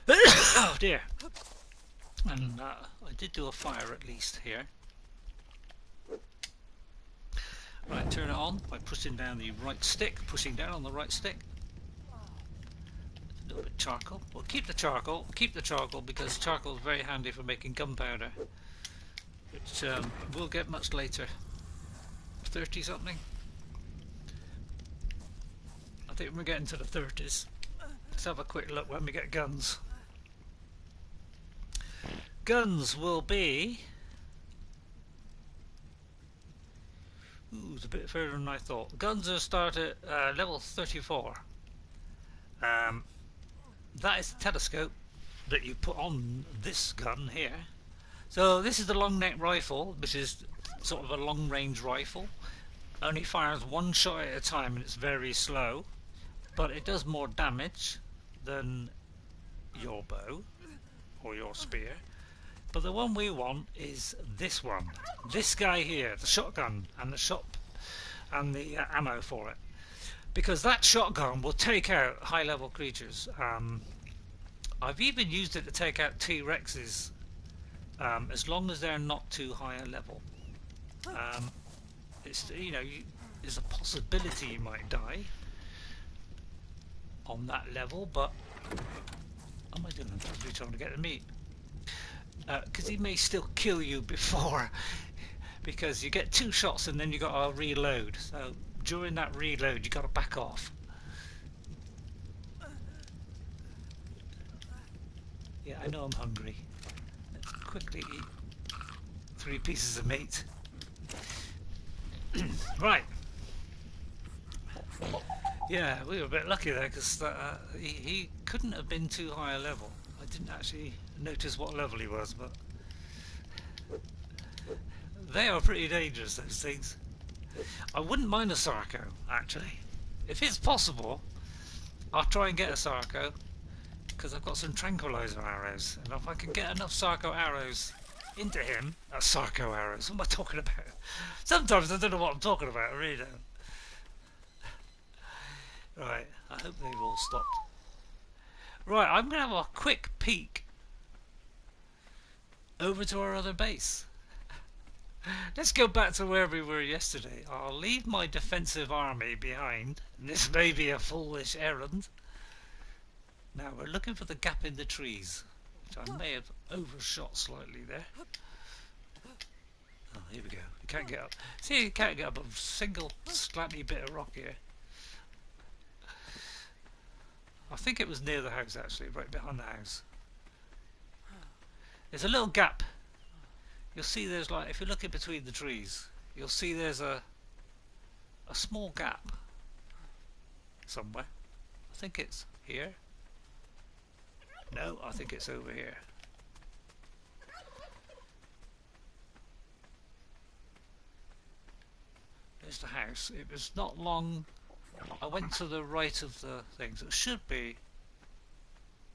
Oh dear. And I did do a fire at least here. Right, turn it on by pushing down the right stick, pushing down on the right stick. A little bit of charcoal. We'll keep the charcoal because charcoal is very handy for making gunpowder, which we'll get much later. 30 something. I think we're getting to the 30s. Let's have a quick look when we get guns. Guns will be... Ooh, it's a bit further than I thought. Guns are start at level 34. That is the telescope that you put on this gun here. So this is the long neck rifle, which is sort of a long range rifle. Only fires one shot at a time and it's very slow, but it does more damage than your bow or your spear. But the one we want is this one, this guy here, the shotgun and the and the ammo for it, because that shotgun will take out high level creatures. I've even used it to take out T-Rexes, as long as they're not too high a level. It's, you know, there's a possibility you might die on that level, but what am I doing? I'm probably trying to get the meat. Because he may still kill you before, because you get 2 shots and then you got to reload. So during that reload, you got to back off. Yeah, I know I'm hungry. Let's quickly eat 3 pieces of meat. Right. Yeah, we were a bit lucky there because he couldn't have been too high a level. I didn't actually notice what level he was, but they are pretty dangerous, those things. I wouldn't mind a Sarco, actually. If it's possible, I'll try and get a Sarco, because I've got some tranquilizer arrows, and if I can get enough Sarco arrows into him, Sarco arrows, what am I talking about? Sometimes I don't know what I'm talking about, I really don't. Right, I hope they've all stopped. Right, I'm going to have a quick peek over to our other base. Let's go back to where we were yesterday. I'll leave my defensive army behind. This may be a foolish errand. Now we're looking for the gap in the trees, which I may have overshot slightly there. Oh, here we go. You can't get up. See, you can't get up a single slanty bit of rock here. I think it was near the house, actually, right behind the house. There's a little gap. You'll see there's like, if you look in between the trees, you'll see there's a small gap somewhere. I think it's here. No, I think it's over here. There's the house. It was not long. I went to the right of the things. It should be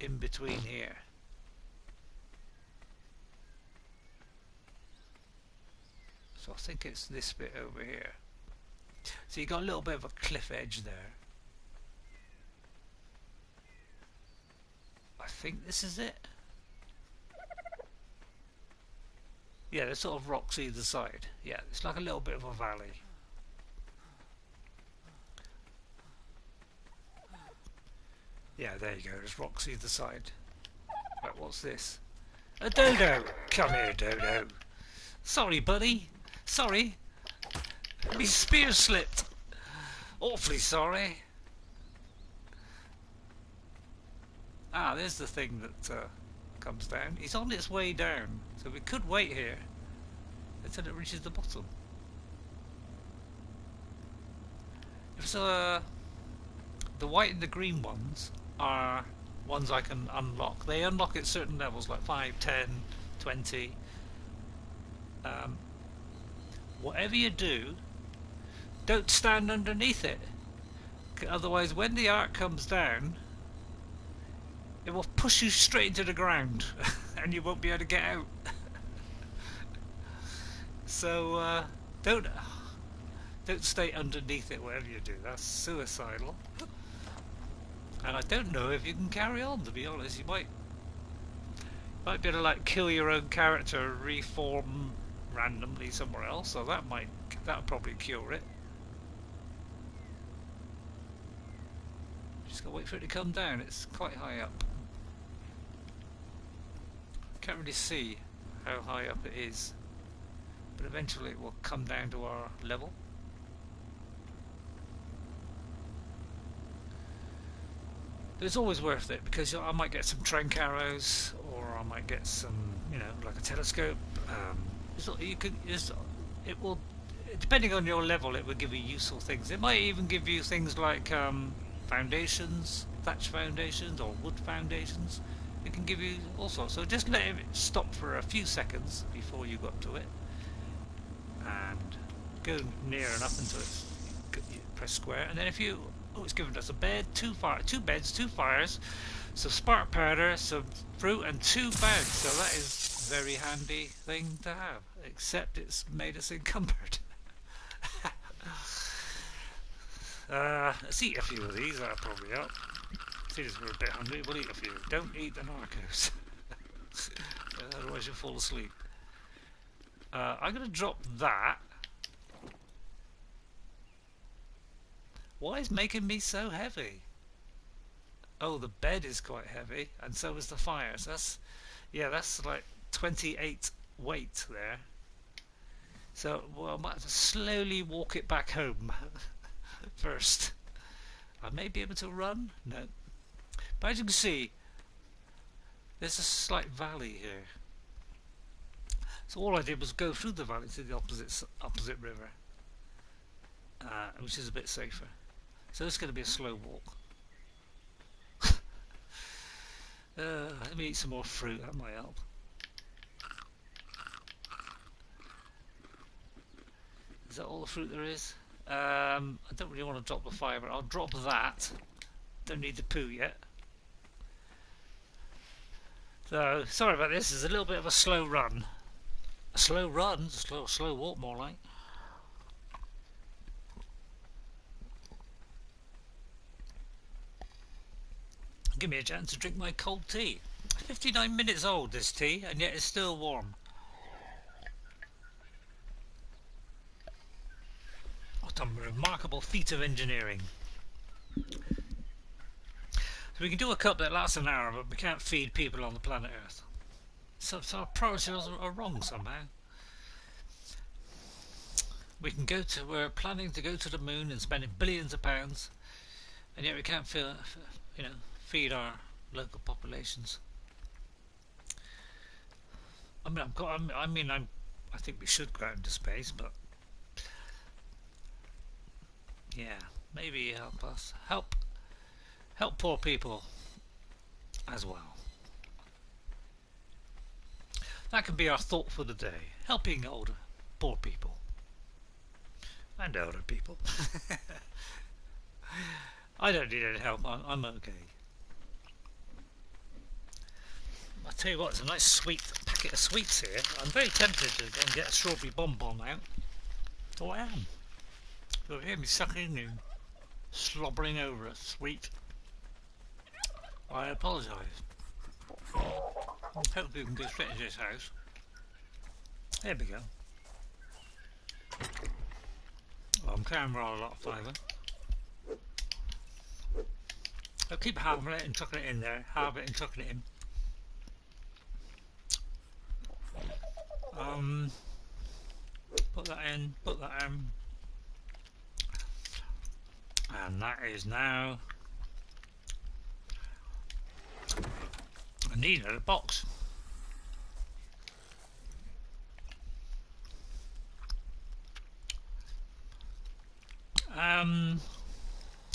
in between here. So I think it's this bit over here. So you got a little bit of a cliff edge there. I think this is it. Yeah, there's sort of rocks either side. Yeah, it's like a little bit of a valley. Yeah, there you go, there's rocks either side. Right, what's this? A dodo! Come here, dodo. Sorry, buddy. Sorry. Me spear slipped. Awfully sorry. Ah, there's the thing that comes down. He's on its way down, so we could wait here until it reaches the bottom. So, the white and the green ones are ones I can unlock. They unlock at certain levels, like 5, 10, 20. Whatever you do, don't stand underneath it. Otherwise, when the ark comes down, it will push you straight into the ground and you won't be able to get out. So don't stay underneath it, whatever you do. That's suicidal. And I don't know if you can carry on, to be honest. You might be able to like kill your own character, reform randomly somewhere else, so that'll probably cure it. Just gotta wait for it to come down. It's quite high up. Can't really see how high up it is, but eventually it will come down to our level. But it's always worth it, because I might get some trank arrows, or I might get some, like a telescope. It will, depending on your level, it will give you useful things. It might even give you things like foundations, thatch foundations, or wood foundations. It can give you all sorts. So just let it stop for a few seconds before you got to it, and go near enough until you press square. And then if you, it's given us a bed, two beds, 2 fires, some spark powder, some fruit, and 2 bags. So that is a very handy thing to have. Except it's made us encumbered. Let's eat a few of these. That'll probably help. See, as we're a bit hungry, we'll eat a few. Don't eat the narcos. Otherwise you'll fall asleep. I'm going to drop that. Why is making me so heavy? Oh, the bed is quite heavy, and so is the fires. That's like 28 weight there. So, well, I might have to slowly walk it back home first. I may be able to run. No. But as you can see, there's a slight valley here. So all I did was go through the valley to the opposite river, which is a bit safer. So it's going to be a slow walk. Let me eat some more fruit, that might help. Is that all the fruit there is? I don't really want to drop the fibre. I'll drop that. Don't need the poo yet. So, sorry about this. It's a little bit of a slow run. A slow run? Slow walk, more like. Give me a chance to drink my cold tea. 59 minutes old, this tea, and yet it's still warm. I've done a remarkable feat of engineering. So we can do a cup that lasts an hour, but we can't feed people on the planet Earth. So our priorities are wrong somehow. We're planning to go to the moon and spending billions of pounds, and yet we can't feed our local populations. I mean, I think we should go out into space, but yeah, maybe help us, help poor people as well. That can be our thought for the day: helping older, poor people, and elder people. I don't need any help. I'm okay. I tell you what, it's a nice sweet packet of sweets here. I'm very tempted to go and get a strawberry bonbon out. Oh, I am. You'll hear me sucking and slobbering over a sweet. I apologise. Hopefully we can go straight into this house. There we go. Well, I'm carrying rather a lot of fibre. I'll keep halving it and chucking it in there, halve it and chucking it in. Put that in, put that in. And that is now... I need a box.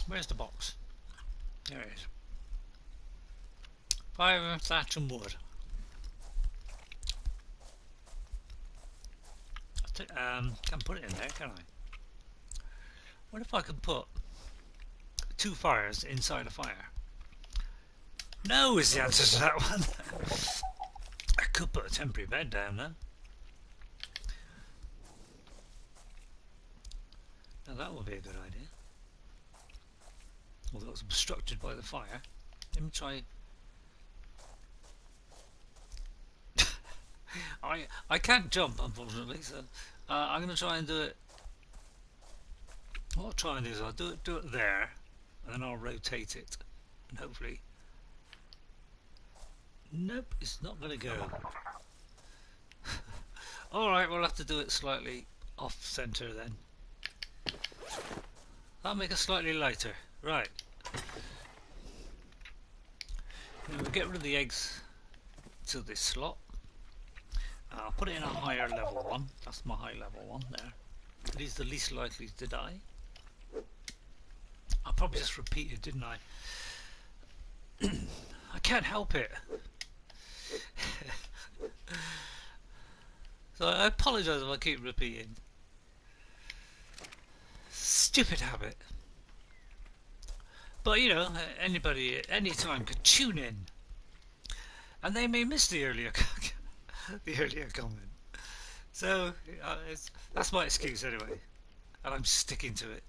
Where's the box? There it is. Fibre, thatch and wood. Can't put it in there, can I? What if I could put 2 fires inside a fire? No is the answer to that one. I could put a temporary bed down there. Now that would be a good idea. Although it's obstructed by the fire. Let me try. I can't jump, unfortunately, so I'm going to try and do it. What I'll try and do is I'll do it there, and then I'll rotate it, and hopefully. Nope, it's not going to go. Alright, we'll have to do it slightly off centre then. That'll make it slightly lighter. Right. Now we'll get rid of the eggs to this slot. I'll put it in a higher level one. That's my high level one there. It is the least likely to die. I probably just repeated, didn't I? I can't help it. So I apologise if I keep repeating. Stupid habit. But you know, anybody at any time could tune in, and they may miss the earlier comment. So that's my excuse anyway, and I'm sticking to it.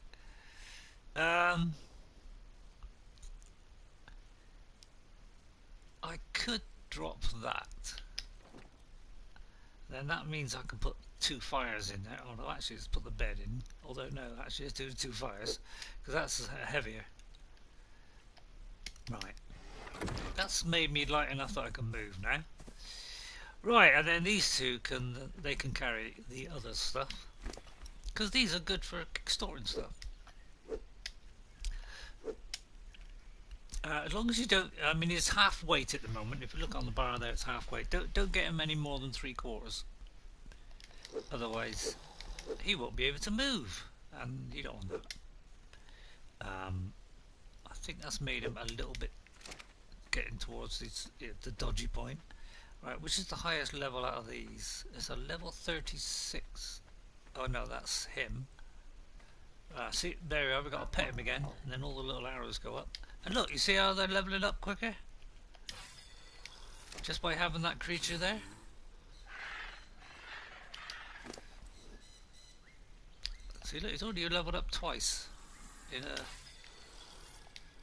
I could drop that. Then that means I can put 2 fires in there. Oh no, actually let's put the bed in. Although no, actually let's do 2 fires, because that's heavier. Right. That's made me light enough that I can move now. Right, and then these 2 can carry the other stuff, because these are good for storing stuff. As long as you don't, I mean, it's half weight at the moment. If you look on the bar there, it's half weight. Don't get him any more than 3/4. Otherwise, he won't be able to move, and you don't want that. I think that's made him a little bit getting towards the dodgy point. Right, which is the highest level out of these? It's a level 36. Oh no, that's him. See, there we are. We've got to pet him again, and then all the little arrows go up. And look, you see how they're levelling up quicker? Just by having that creature there. See, look, it's already leveled up twice.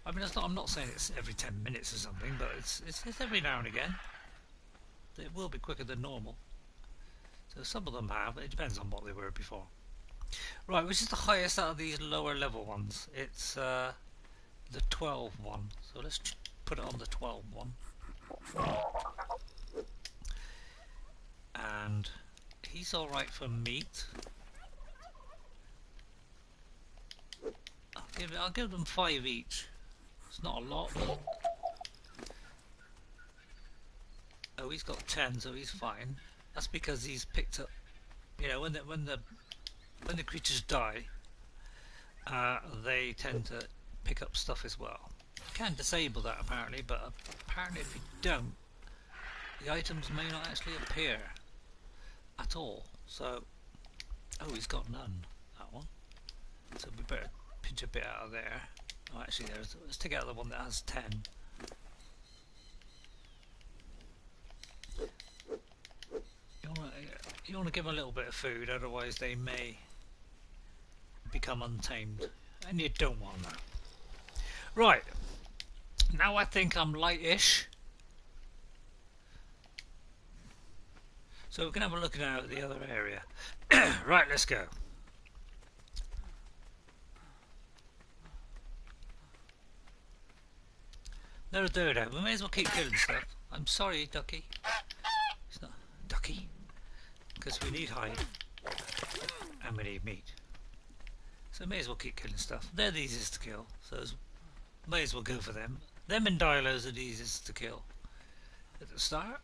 I mean, I'm not saying it's every 10 minutes or something, but it's every now and again. It will be quicker than normal. So some of them have, it depends on what they were before. Right, which is the highest out of these lower level ones? It's the 12 one. So let's put it on the 12 one. And he's alright for meat. I'll give them 5 each. It's not a lot, but... Oh, he's got 10, so he's fine. That's because he's picked up. You know, when the creatures die, they tend to pick up stuff as well. You can disable that apparently, but apparently if you don't, the items may not actually appear at all. So, oh, he's got none. That one. So we better pinch a bit out of there. Oh, actually, let's take out the one that has 10. You want to give them a little bit of food, otherwise they may become untamed, and you don't want that. Right, now I think I'm light-ish, so we can have a look now at the other area. Right, let's go. They're a dodo. We may as well keep killing stuff. I'm sorry, Ducky. It's not Ducky, because we need hide and we need meat. So may as well keep killing stuff. They're the easiest to kill, so may as well go for them. Them and Dilos are the easiest to kill at the start.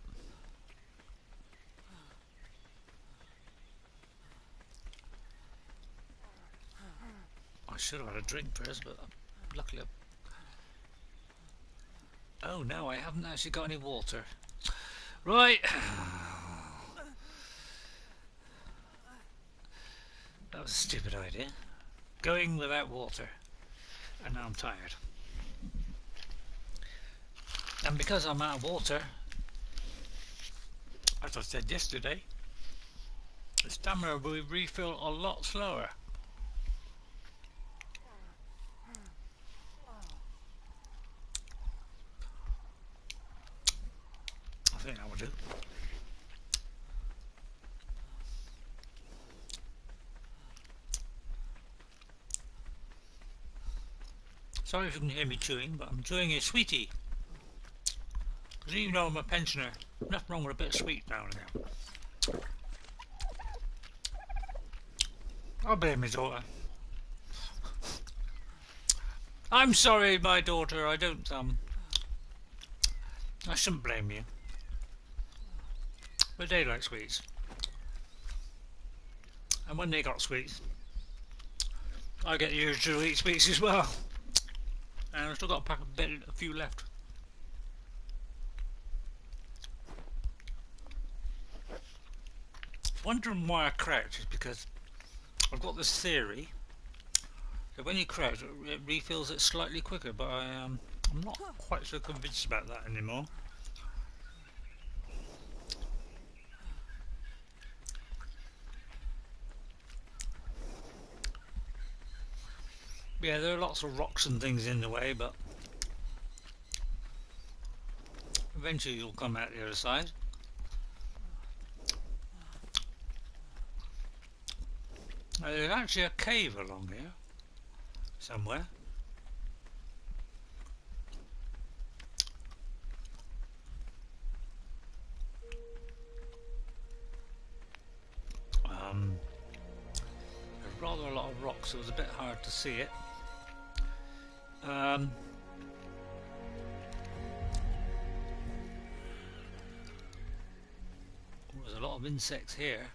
I should have had a drink first, but luckily oh no, I haven't actually got any water. Right. That was a stupid idea. Going without water. And now I'm tired. And because I'm out of water, as I said yesterday, the stamina will refill a lot slower. I think that will do. Sorry if you can hear me chewing, but I'm chewing a sweetie. Because even though I'm a pensioner, nothing wrong with a bit of sweet now and again. I blame my daughter. I'm sorry, my daughter, I don't, I shouldn't blame you. But they like sweets. And when they got sweets, I get the urge to eat sweets as well. And I've still got a few left. Wondering why I crouch is because I've got this theory that when you crouch it refills it slightly quicker, but I'm not quite so convinced about that anymore. Yeah, there are lots of rocks and things in the way, but eventually you'll come out the other side. There's actually a cave along here somewhere. There's rather a lot of rocks, so it was a bit hard to see it. There's a lot of insects here.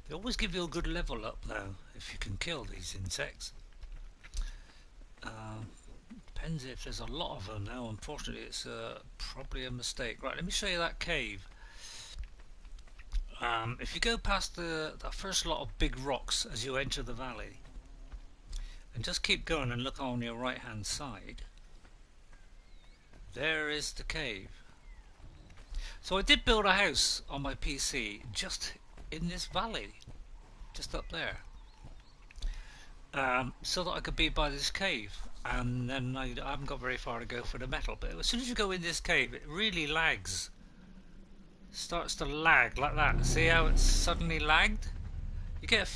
They always give you a good level up though, if you can kill these insects. Depends if there's a lot of them now. Unfortunately, it's probably a mistake. Right, let me show you that cave. If you go past that first lot of big rocks as you enter the valley, and just keep going and look on your right hand side, there is the cave. So I did build a house on my PC just in this valley, just up there, so that I could be by this cave, and then I haven't got very far to go for the metal, but as soon as you go in this cave it really lags, starts to lag like that. See how it's suddenly lagged? You get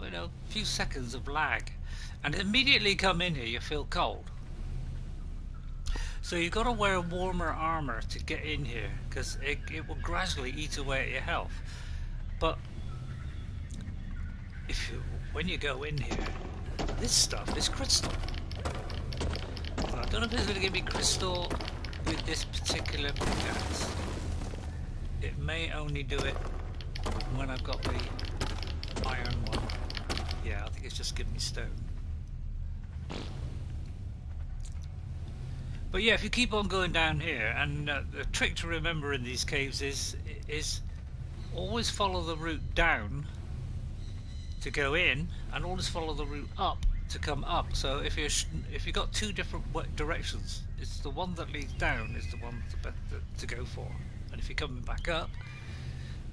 a few seconds of lag, and immediately come in here you feel cold. So you've got to wear warmer armour to get in here, because it will gradually eat away at your health. But when you go in here, this stuff is crystal. I don't know if it's going to give me crystal with this particular pickaxe. It may only do it when I've got the iron one. Yeah, I think it's just giving me stone. But yeah, if you keep on going down here, and the trick to remember in these caves is always follow the route down to go in, and always follow the route up to come up. So if you've got two different directions, it's the one that leads down is the one to go for. And if you're coming back up,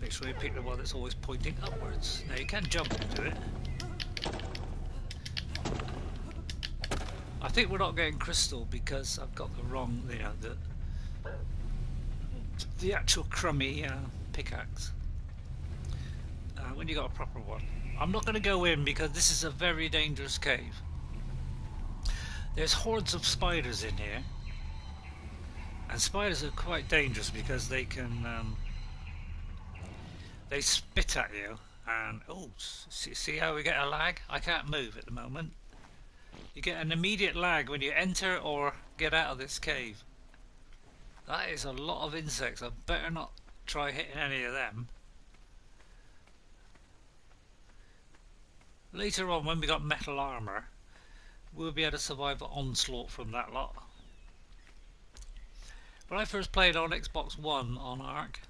make sure you pick the one that's always pointing upwards. Now you can jump into it. I think we're not getting crystal because I've got the wrong, the actual crummy pickaxe. When you got a proper one. I'm not going to go in because this is a very dangerous cave. There's hordes of spiders in here, and spiders are quite dangerous because they can they spit at you. And oh, see how we get a lag? I can't move at the moment. You get an immediate lag when you enter or get out of this cave. That is a lot of insects. I better not try hitting any of them. Later on, when we got metal armour, we'll be able to survive the onslaught from that lot. When I first played on Xbox One on Ark,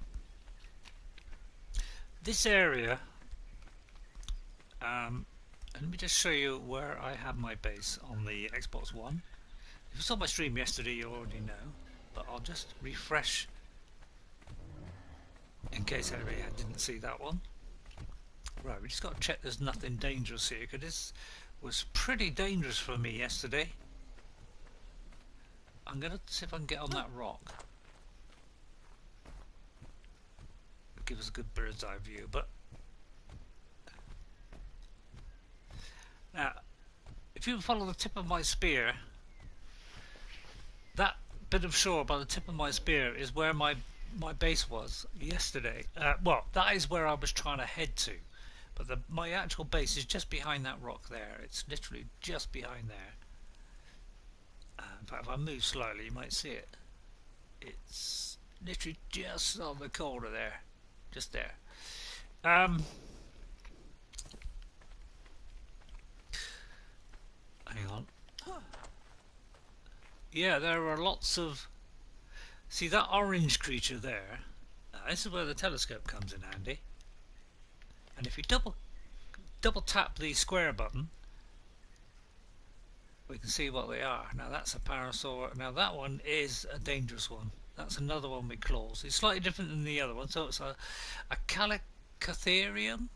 this area, let me just show you where I have my base on the Xbox One. If you saw my stream yesterday, you already know, but I'll just refresh in case anybody didn't see that one. Right, we just got to check there's nothing dangerous here, because this was pretty dangerous for me yesterday. I'm going to see if I can get on that rock. It'll give us a good bird's eye view, but now, if you follow the tip of my spear, that bit of shore by the tip of my spear is where my base was yesterday. Well, that is where I was trying to head to. But my actual base is just behind that rock there. It's literally just behind there. In fact, if I move slightly, you might see it. It's literally just on the corner there. Just there. Hang on. Yeah, there are lots of... See that orange creature there? This is where the telescope comes in handy. And if you double tap the square button, we can see what they are. Now that's a parasaur. Now that one is a dangerous one. That's another one with claws. It's slightly different than the other one. So it's a Calicotherium.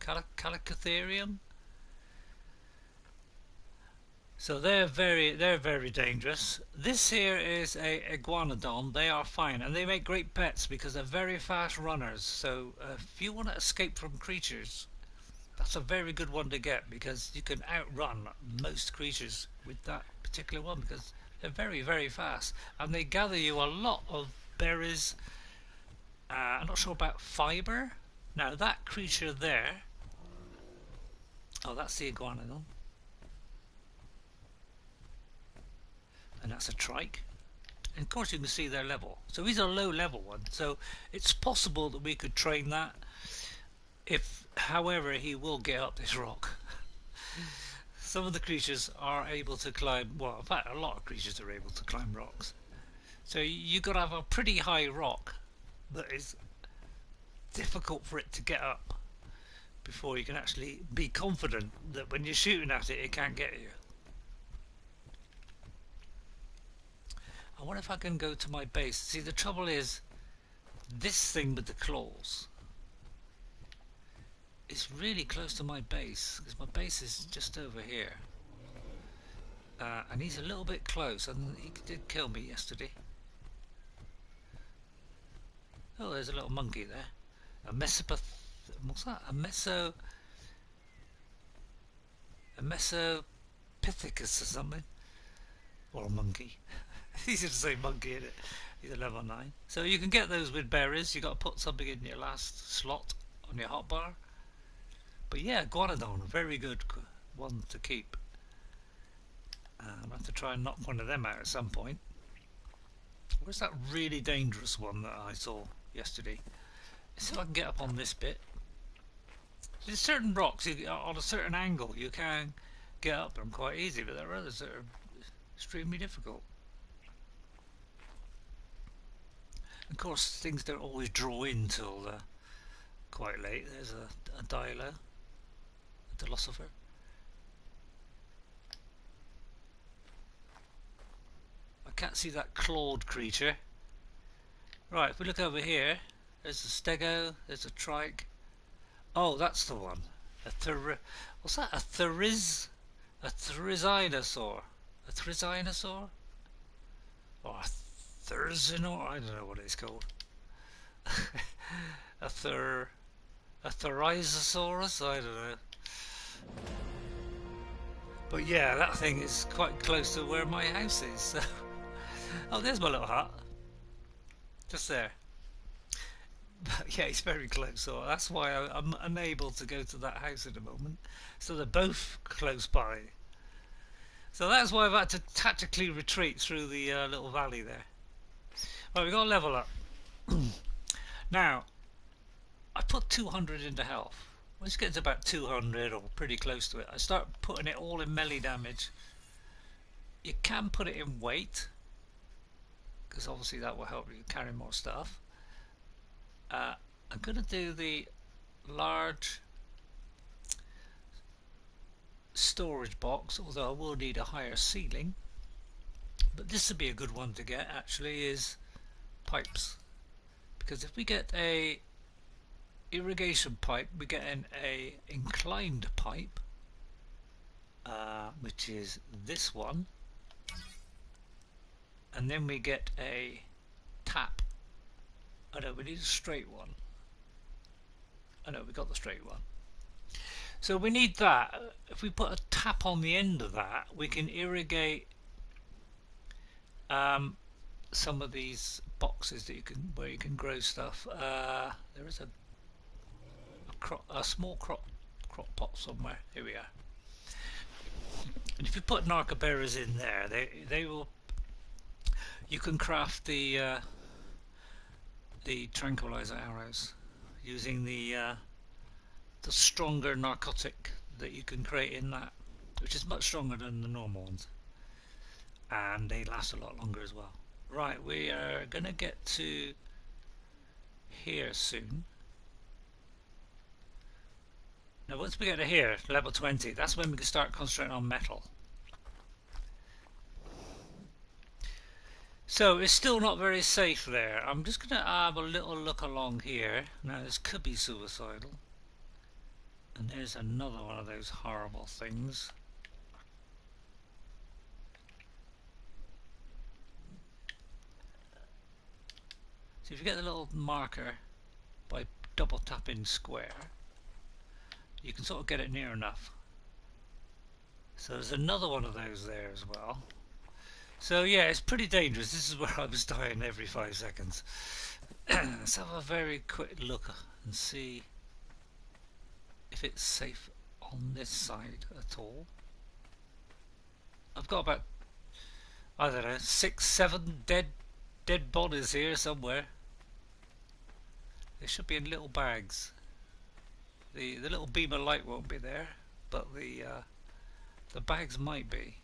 Calicotherium. So they're very dangerous. This here is a iguanodon. They are fine, and they make great pets because they're very fast runners. So if you want to escape from creatures, that's a very good one to get, because you can outrun most creatures with that particular one because they're very fast, and they gather you a lot of berries. I'm not sure about fibre. Now that creature there, oh, that's the iguanodon. And that's a trike. And of course you can see their level. So he's a low level one. So it's possible that we could train that. If, however, he will get up this rock. Some of the creatures are able to climb, well, in fact, a lot of creatures are able to climb rocks. So you've got to have a pretty high rock that is difficult for it to get up before you can actually be confident that when you're shooting at it, it can't get you. I wonder if I can go to my base. See, the trouble is, this thing with the claws is really close to my base, because my base is just over here. And he's a little bit close, and he did kill me yesterday. Oh, there's a little monkey there. A what's that? A Mesopithecus or something. Or a monkey. Easy to say monkey, isn't it? He's a level 9. So you can get those with berries. You've got to put something in your last slot on your hotbar. But yeah, Iguanodon, a very good one to keep. I'll have to try and knock one of them out at some point. Where's that really dangerous one that I saw yesterday? See if I can get up on this bit. There's certain rocks on a certain angle you can get up them quite easy, but there are others that are extremely difficult. Of course, things don't always draw in till quite late. There's a dialer, a philosopher. I can't see that clawed creature. Right, if we look over here, there's a stego, there's a trike. Oh, that's the one. What's that? A therizinosaur. A therizinosaur? Or a therizinosaur? I don't know what it's called. a ther... A Therizosaurus? I don't know. But yeah, that thing is quite close to where my house is. So. Oh, there's my little hut. Just there. But yeah, it's very close, so that's why I'm unable to go to that house at the moment. So they're both close by. So that's why I've had to tactically retreat through the little valley there. Right, we've got to level up. Now, I put 200 into health. Once you get to about 200 or pretty close to it, I start putting it all in melee damage. You can put it in weight, because obviously that will help you carry more stuff. I'm going to do the large storage box, although I will need a higher ceiling. But this would be a good one to get, actually, is pipes. Because if we get a irrigation pipe, we get an inclined pipe, which is this one. And then we get a tap. Oh no, we need a straight one. Oh no, we got the straight one. So we need that. If we put a tap on the end of that, we can irrigate some of these boxes that where you can grow stuff. There is a small crop pot somewhere. Here we are. And if you put narcobearers in there, they will. You can craft the tranquilizer arrows using the stronger narcotic that you can create in that, which is much stronger than the normal ones, and they last a lot longer as well. Right, we are gonna get to here soon. Now once we get to here, level 20, that's when we can start concentrating on metal. So it's still not very safe there. I'm just going to have a little look along here. Now this could be suicidal. And there's another one of those horrible things. So if you get the little marker by double tapping square, you can sort of get it near enough. So there's another one of those there as well. So yeah, it's pretty dangerous. This is where I was dying every 5 seconds. Let's have a very quick look and see if it's safe on this side at all. I've got about, I don't know, 6, 7 dead bodies here somewhere. They should be in little bags. The little beam of light won't be there, but the bags might be.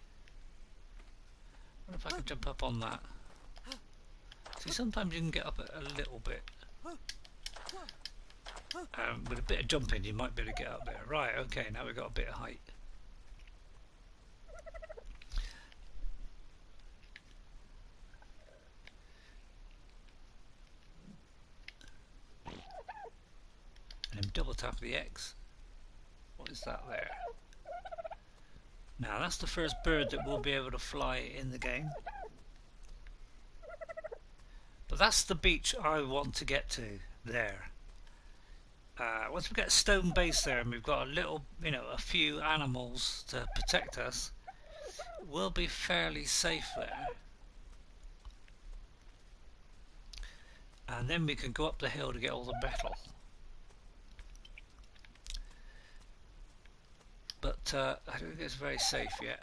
I wonder if I can jump up on that. See, sometimes you can get up a little bit. With a bit of jumping you might be able to get up there. Right, okay, now we've got a bit of height. And then double tap the X. What is that there? Now that's the first bird that will be able to fly in the game. But that's the beach I want to get to there. Once we get a stone base there and we've got a little, a few animals to protect us, we'll be fairly safe there. And then we can go up the hill to get all the metal. But I don't think it's very safe yet.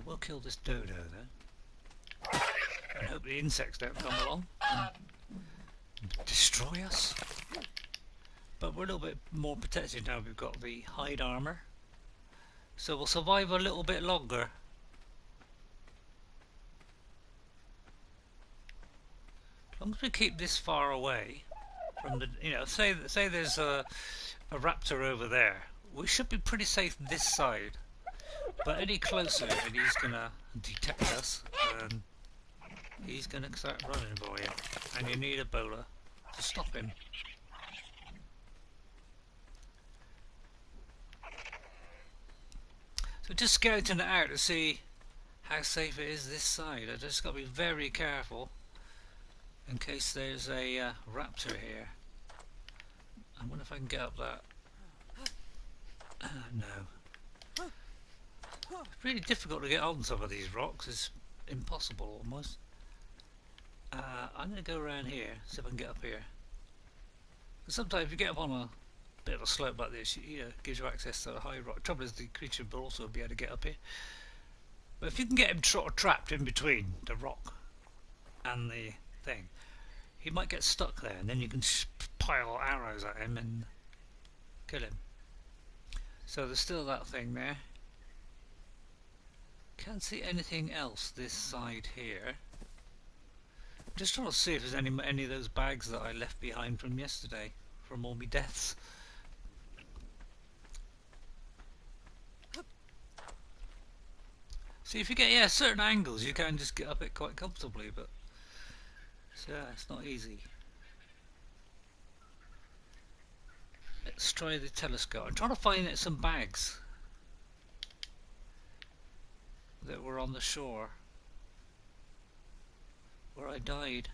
We'll kill this dodo then, and hope the insects don't come along and destroy us. But we're a little bit more protected now. We've got the hide armor, so we'll survive a little bit longer. As long as we keep this far away from the, say there's a raptor over there, we should be pretty safe this side. But any closer and he's gonna detect us, and he's gonna start running for you, and you need a bowler to stop him. So just scouting it out to see how safe it is this side. I just got to be very careful in case there's a raptor here. I wonder if I can get up that. No. It's really difficult to get on some of these rocks. It's impossible almost. I'm going to go around here, see if I can get up here. Sometimes if you get up on a bit of a slope like this, gives you access to a high rock. Trouble is the creature will also be able to get up here. But if you can get him sort of trapped in between the rock and the thing, he might get stuck there, and then you can pile arrows at him and kill him. So there's still that thing there. Can't see anything else this side here. Just trying to see if there's any of those bags that I left behind from yesterday, from all my deaths. See, if you get certain angles, you can just get up it quite comfortably, but it's not easy. Let's try the telescope. I'm trying to find some bags that were on the shore where I died.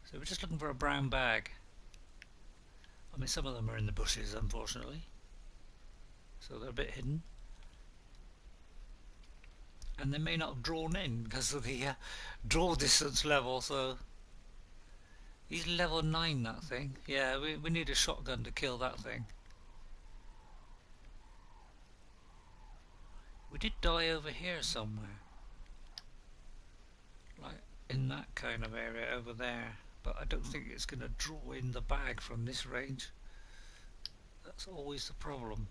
So we're just looking for a brown bag. I mean, some of them are in the bushes, unfortunately, so they're a bit hidden, and they may not have drawn in because of the draw distance level. So he's level 9, that thing. Yeah, we need a shotgun to kill that thing. We did die over here somewhere, like in that kind of area over there, but I don't think it's going to draw in the bag from this range. That's always the problem.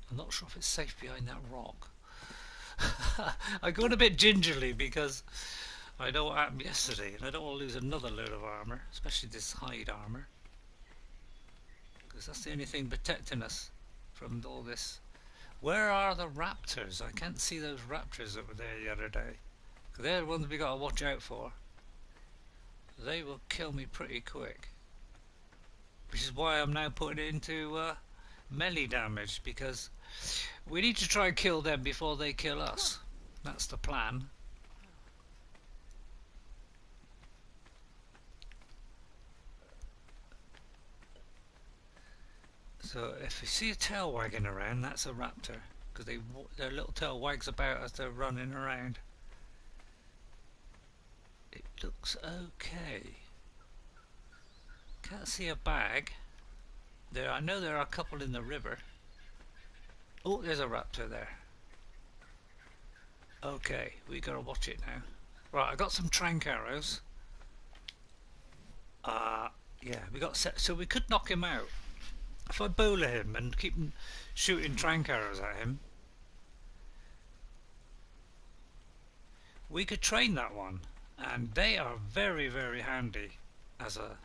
I'm not sure if it's safe behind that rock. I got a bit gingerly because I know what happened yesterday, and I don't want to lose another load of armour, especially this hide armour, because that's the only thing protecting us from all this. Where are the raptors? I can't see those raptors that were there the other day. They're the ones we got to watch out for. They will kill me pretty quick, which is why I'm now putting it into melee damage, because we need to try and kill them before they kill us. That's the plan. So if you see a tail wagging around, that's a raptor, because their little tail wags about as they're running around. It looks okay. Can't see a bag. I know there are a couple in the river. Oh, there's a raptor there. Okay, we gotta watch it now. Right, I got some trank arrows. Yeah, we got set, so we could knock him out. If I bowler him and keep shooting trank arrows at him, we could train that one, and they are very, very handy as a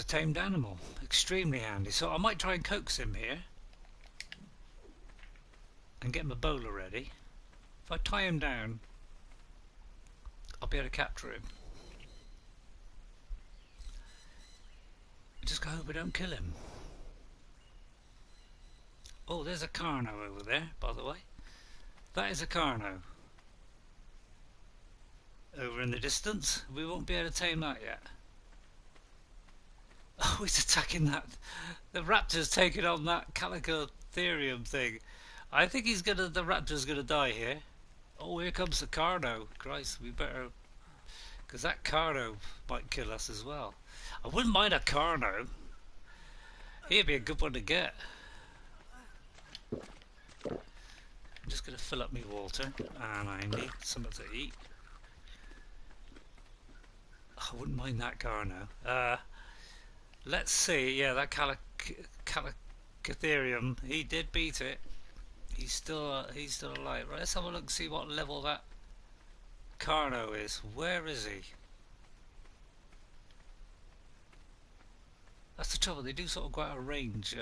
tamed animal. Extremely handy. So I might try and coax him here and get my bowler ready. If I tie him down, I'll be able to capture him. I just hope we don't kill him. Oh, there's a Carno over there, by the way. That is a Carno. Over in the distance. We won't be able to tame that yet. Oh, he's attacking that. The raptor's taking on that Calicotherium thing. I think the raptor's gonna die here. Oh, here comes the Carno. Christ, we better, because that Carno might kill us as well. I wouldn't mind a Carno. He'd be a good one to get. I'm just going to fill up my water, and I need something to eat. I wouldn't mind that car now. Let's see. Yeah, that Calicatherium, he did beat it. He's still alive. Right, let's have a look and see what level that Carno is. Where is he? That's the trouble. They do sort of go out of range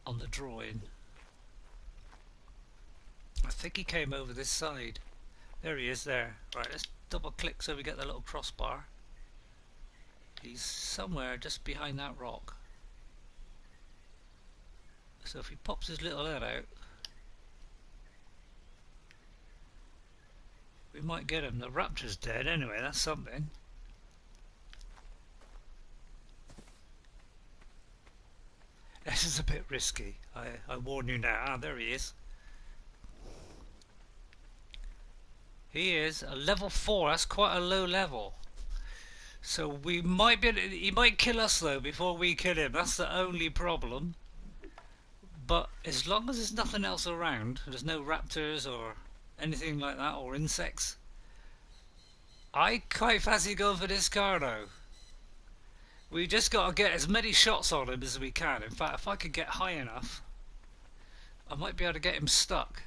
on the drawing. I think he came over this side. There he is there. Right, let's double click so we get the little crossbar. He's somewhere just behind that rock. So if he pops his little head out, we might get him. The raptor's dead anyway, that's something. This is a bit risky. I warn you now. Ah, there he is. He is a level 4. That's quite a low level. So we might be. He might kill us though before we kill him. That's the only problem. But as long as there's nothing else around, there's no raptors or anything like that, or insects, I quite fancy going for this Carno. We just got to get as many shots on him as we can. In fact, if I could get high enough, I might be able to get him stuck.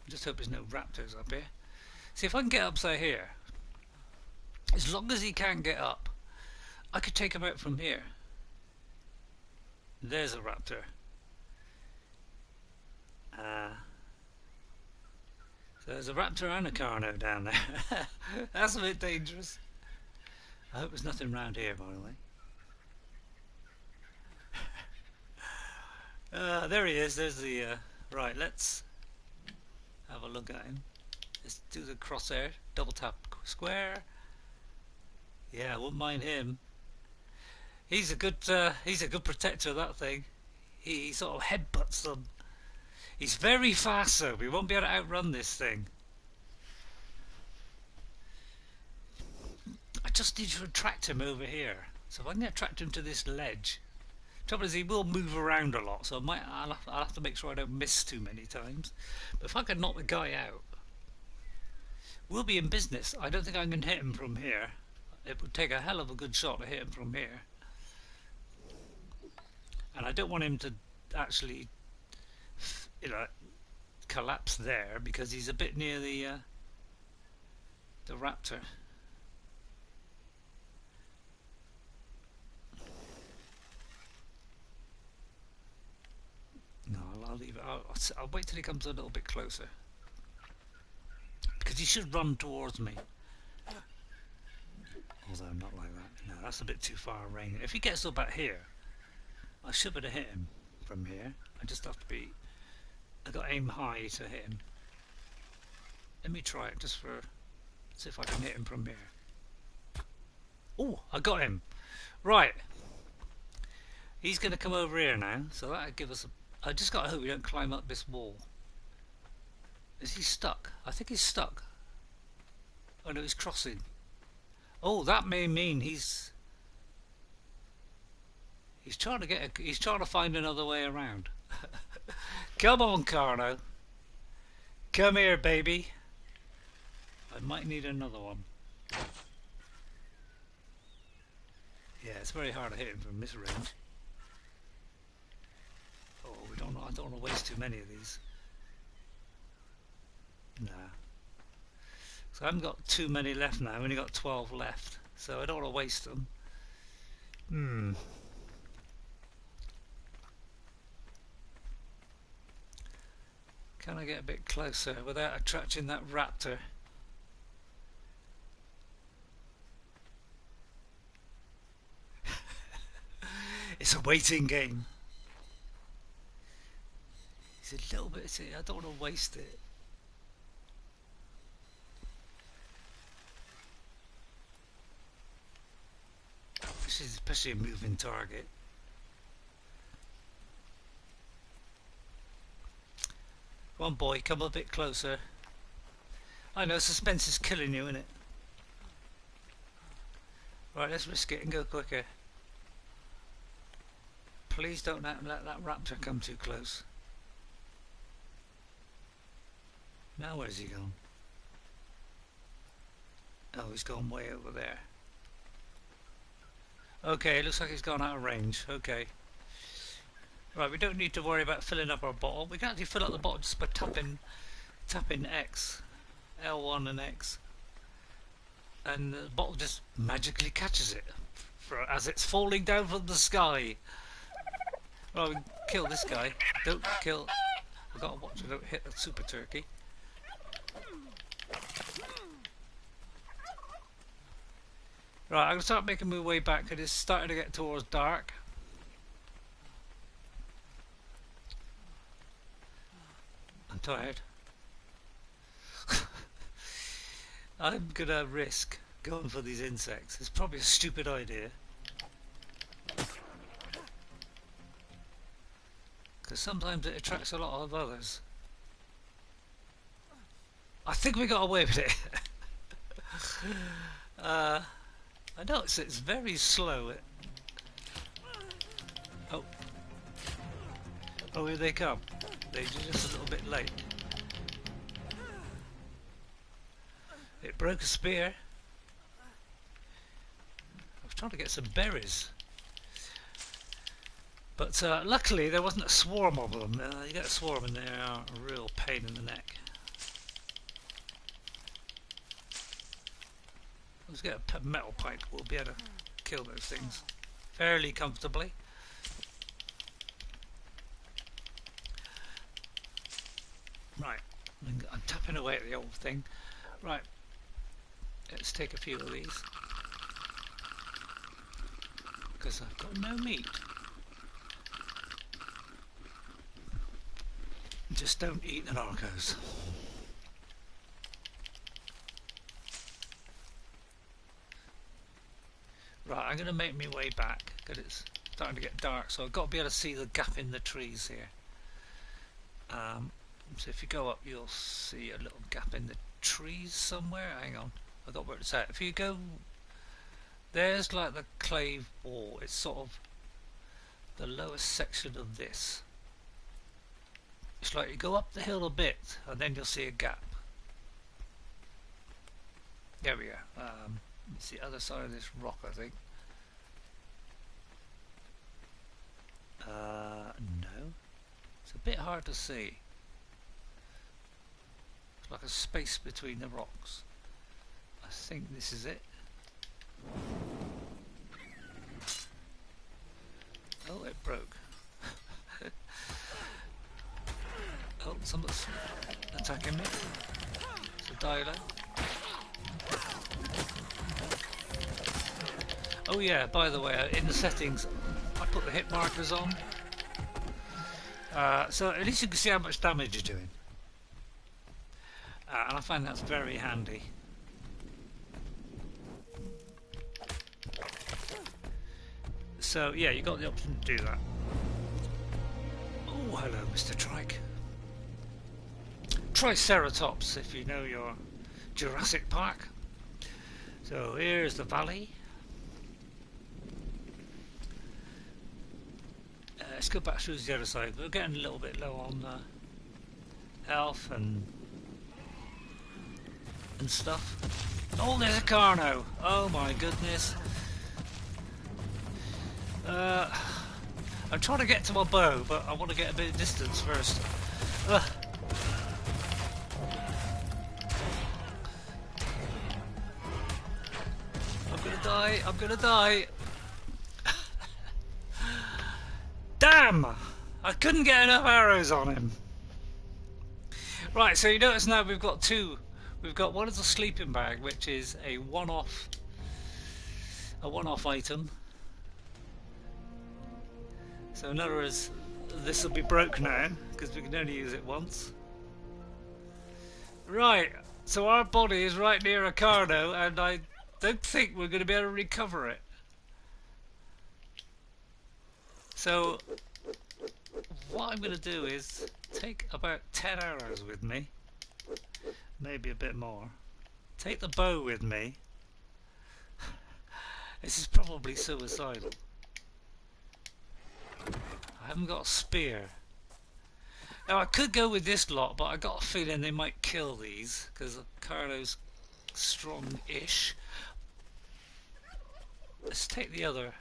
Just hope there's no raptors up here. See if I can get up, say here. As long as he can't get up, I could take him out from here. There's a raptor. So there's a raptor and a Carno down there. That's a bit dangerous. I hope there's nothing around here, by the way. There he is. There's the... right, let's have a look at him. Let's do the crosshair. Double tap square. Yeah, I wouldn't mind him. He's a good protector, that thing. He sort of headbutts them. He's very fast though. We won't be able to outrun this thing. I just need to attract him over here. So if I can attract him to this ledge. Trouble is he will move around a lot, so I'll have to make sure I don't miss too many times. But if I can knock the guy out, we'll be in business. I don't think I can hit him from here. It would take a hell of a good shot to hit him from here. And I don't want him to actually, collapse there because he's a bit near the raptor. No, I'll leave it. I'll wait till he comes a little bit closer because he should run towards me. Although I'm not like that. No, that's a bit too far range. If he gets up back here, I should be able to hit him from here. I just have to be... I've got to aim high to hit him. Let me try it just for... See if I can hit him from here. Oh, I got him. Right. He's going to come over here now. So that'll give us a... I just got to hope we don't climb up this wall. Is he stuck? I think he's stuck. Oh no, he's crossing. Oh, that may mean he's trying to he's trying to find another way around. Come on, Carno. Come here, baby. I might need another one. Yeah, it's very hard to hit him from this range. Oh, I don't want to waste too many of these. Nah. So I haven't got too many left now. I've only got 12 left. So I don't want to waste them. Can I get a bit closer without attracting that raptor? It's a waiting game. It's a little bit... I don't want to waste it. Especially a moving target. Come on, boy, come a bit closer. I know, suspense is killing you, isn't it? Right, let's risk it and go quicker. Please don't let that raptor come too close. Now where's he gone? Oh, he's gone way over there. Okay, it looks like he's gone out of range. Okay. Right, we don't need to worry about filling up our bottle. We can actually fill up the bottle just by tapping X, L1 and X, and the bottle just magically catches it as it's falling down from the sky. Well, we can kill this guy. Don't kill. I've got to watch I don't hit the super turkey. Right, I'm going to start making my way back because it's starting to get towards dark. I'm tired. I'm going to risk going for these insects. It's probably a stupid idea. Because sometimes it attracts a lot of others. I think we got away with it. I know it's very slow. Oh. Oh, here they come. They're just a little bit late. It broke a spear. I was trying to get some berries. But luckily there wasn't a swarm of them. You get a swarm and they are a real pain in the neck. Let's get a metal pipe. We'll be able to kill those things fairly comfortably. Right, I'm tapping away at the old thing. Right, let's take a few of these because I've got no meat. Just don't eat the narcos. Right, I'm going to make my way back because it's starting to get dark, so I've got to be able to see the gap in the trees here. So if you go up, you'll see a little gap in the trees somewhere. Hang on, I've got where it's at. If you go, there's like the clave wall. It's sort of the lowest section of this. It's like you go up the hill a bit, and then you'll see a gap. There we are. It's the other side of this rock, I think. No. It's a bit hard to see. It's like a space between the rocks. I think this is it. Oh, it broke. Oh, someone's attacking me. It's a dialer. Oh yeah, by the way, in the settings I put the hit markers on, so at least you can see how much damage you're doing, and I find that's very handy. So yeah, you got the option to do that. Oh, hello Mr. Trike. Triceratops, if you know your Jurassic Park. So here's the valley. Let's go back through the other side. We're getting a little bit low on health and stuff. Oh, there's a Carno! Oh my goodness! I'm trying to get to my bow, but I want to get a bit of distance first. I'm gonna die! I'm gonna die! Damn! I couldn't get enough arrows on him. Right, so you notice now we've got two. We've got one as a sleeping bag, which is a one-off item. So in other words, this will be broke now because we can only use it once. Right, so our body is right near a Carno, and I don't think we're going to be able to recover it. So what I'm going to do is take about 10 arrows with me, maybe a bit more, take the bow with me, This is probably suicidal. I haven't got a spear. Now I could go with this lot, but I got a feeling they might kill these because Carlo's strong-ish. Let's take the other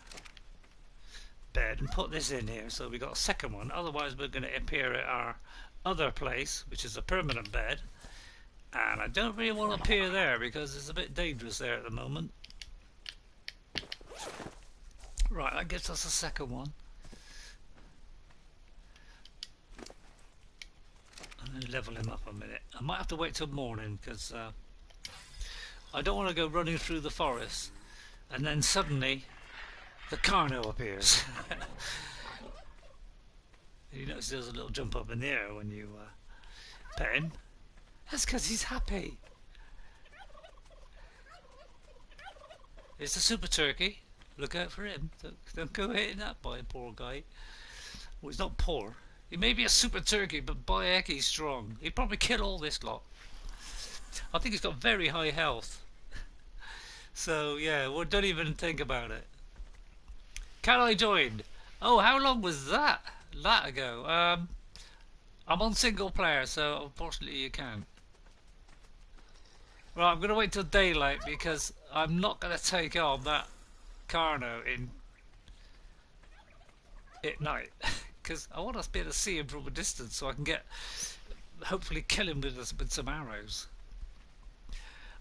bed and put this in here so we got a second one. Otherwise we're going to appear at our other place, which is a permanent bed, and I don't really want to appear there because it's a bit dangerous there at the moment. Right, that gives us a second one. I'm going to level him up a minute. I might have to wait till morning because I don't want to go running through the forest and then suddenly the Carno appears. You notice there's a little jump up in the air when you pet him. That's because he's happy. It's the super turkey. Look out for him. Don't go hitting that boy, poor guy. Well, he's not poor. He may be a super turkey, but by heck he's strong. He'd probably kill all this lot. I think he's got very high health. So yeah, well, don't even think about it. Can I join? Oh, how long was that? That ago. I'm on single player, so unfortunately you can't. Right, I'm going to wait till daylight because I'm not going to take on that Carno at night. Because I want to be able to see him from a distance so I can hopefully kill him with some arrows.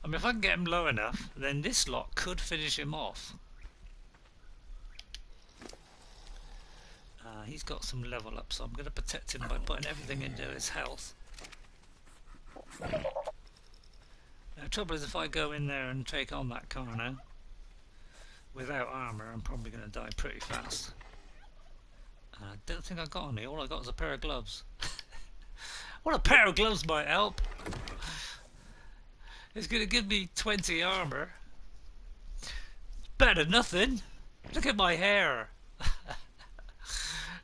I mean, if I can get him low enough, then this lot could finish him off. He's got some level up, so I'm going to protect him by putting everything into his health. Now, the trouble is if I go in there and take on that Carno without armour, I'm probably going to die pretty fast. I don't think I got any. All I got is a pair of gloves. Well, a pair of gloves might help. It's going to give me 20 armour. Better than nothing. Look at my hair.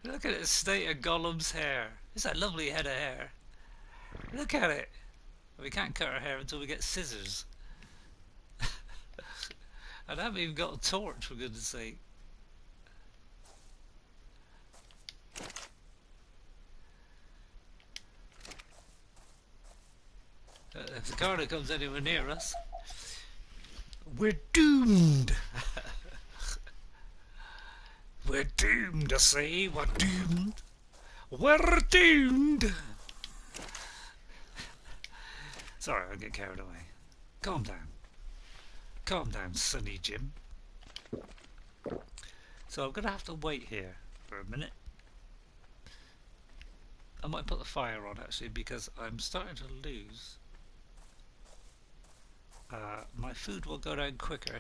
Look at the state of Gollum's hair. It's a lovely head of hair. Look at it. We can't cut our hair until we get scissors. And I haven't even got a torch, for goodness sake. If the Carno comes anywhere near us, we're doomed. We're doomed, I say. We're doomed. We're doomed. Sorry, I get carried away. Calm down. Calm down, Sonny Jim. So I'm going to have to wait here for a minute. I might put the fire on actually because I'm starting to lose. My food will go down quicker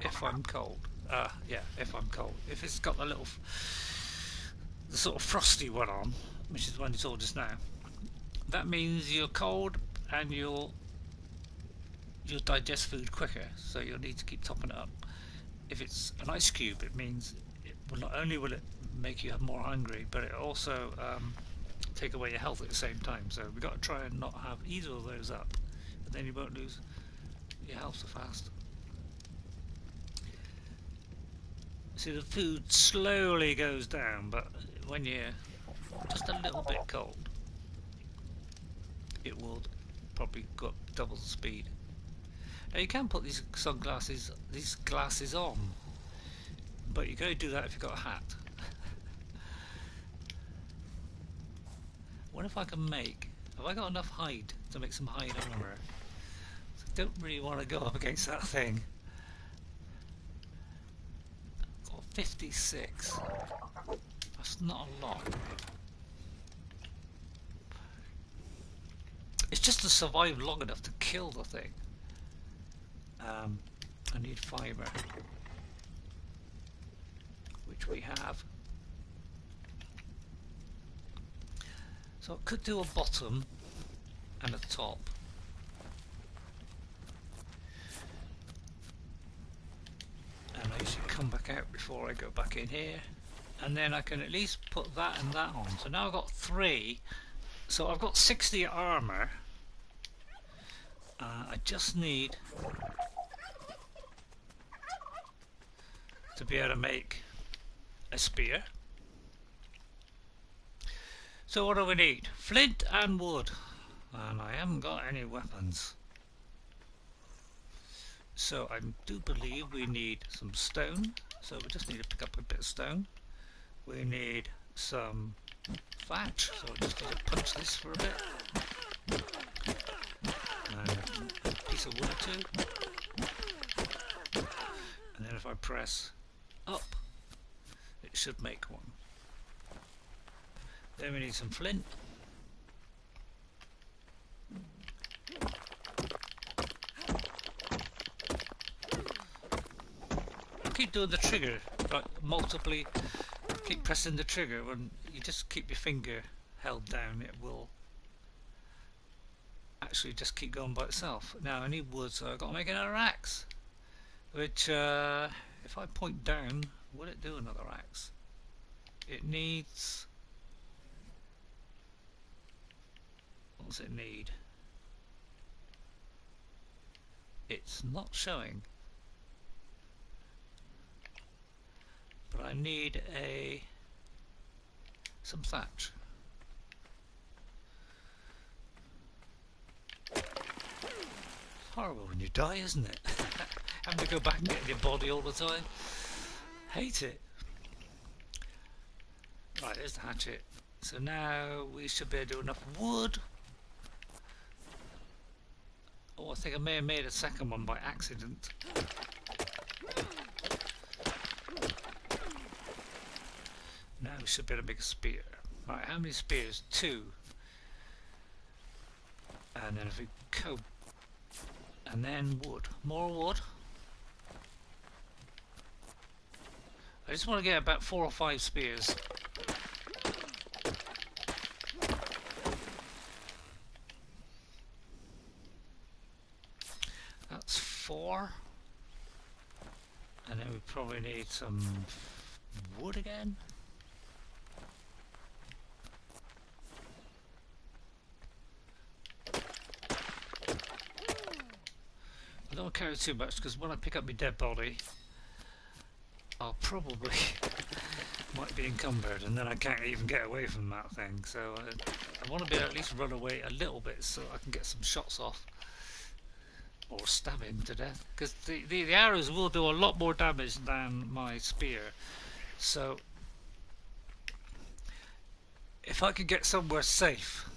if I'm cold. Yeah, if I'm cold. If it's got the sort of frosty one on, which is the one you saw just now, that means you're cold and you'll digest food quicker, so you'll need to keep topping it up. If it's an ice cube, it means not only will it make you more hungry, but it also take away your health at the same time. So we've got to try and not have either of those up, and then you won't lose your health so fast. See, the food slowly goes down, but when you're just a little bit cold, it will probably go up double the speed. Now you can put these glasses on, but you can only do that if you've got a hat. What if I can have I got enough hide to make some hide armour? So I don't really want to go up against that thing. Got 56. That's not a lot. It's just to survive long enough to kill the thing. I need fibre, which we have. So I could do a bottom and a top. And I should come back out before I go back in here. And then I can at least put that and that on. So now I've got 3. So I've got 60 armour. I just need to be able to make a spear. So what do we need? Flint and wood. And I haven't got any weapons. So I do believe we need some stone. So we just need to pick up a bit of stone. We need some thatch. So I just need to punch this for a bit. And a piece of wood or two. And then if I press up, it should make one. Then we need some flint. Keep doing the trigger, like multiply, keep pressing the trigger. When you just keep your finger held down, it will actually just keep going by itself. Now I need wood, so I've got to make another axe, which if I point down, will it do another axe? It needs, what does it need? It's not showing. But I need some thatch. It's horrible when you die, isn't it? Having to go back and get your body all the time. Hate it. Right, there's the hatchet. So now we should be able to do enough wood. Oh, I think I may have made a second one by accident. Now we should be able to make a spear. Right, how many spears? 2. And then if we go, and then wood. More wood. I just want to get about 4 or 5 spears. That's 4. And then we probably need some wood again. I don't carry too much because when I pick up my dead body, I'll probably might be encumbered, and then I can't even get away from that thing. So I want to be able to at least run away a little bit so I can get some shots off, or stab him to death. Because the arrows will do a lot more damage than my spear. So if I could get somewhere safe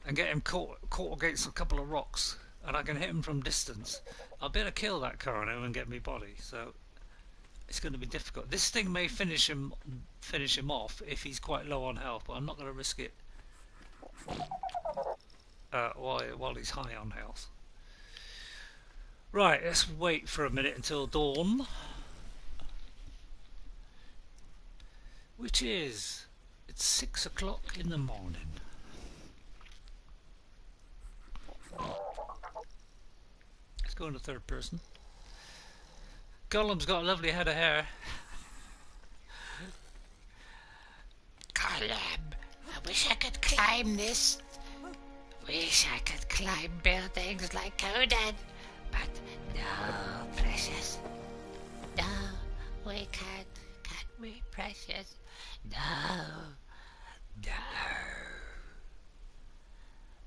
and get him caught against a couple of rocks, and I can hit him from distance, I'll be able to kill that Conan and get me body. So it's going to be difficult. This thing may finish him off if he's quite low on health, but I'm not going to risk it while he's high on health. Right, let's wait for a minute until dawn, which is, it's 6 o'clock in the morning. Let's go into third person. Gollum's got a lovely head of hair. Gollum, I wish I could climb this. Wish I could climb buildings like Conan. But no, precious. No, we can't. Can't we, precious? No. No.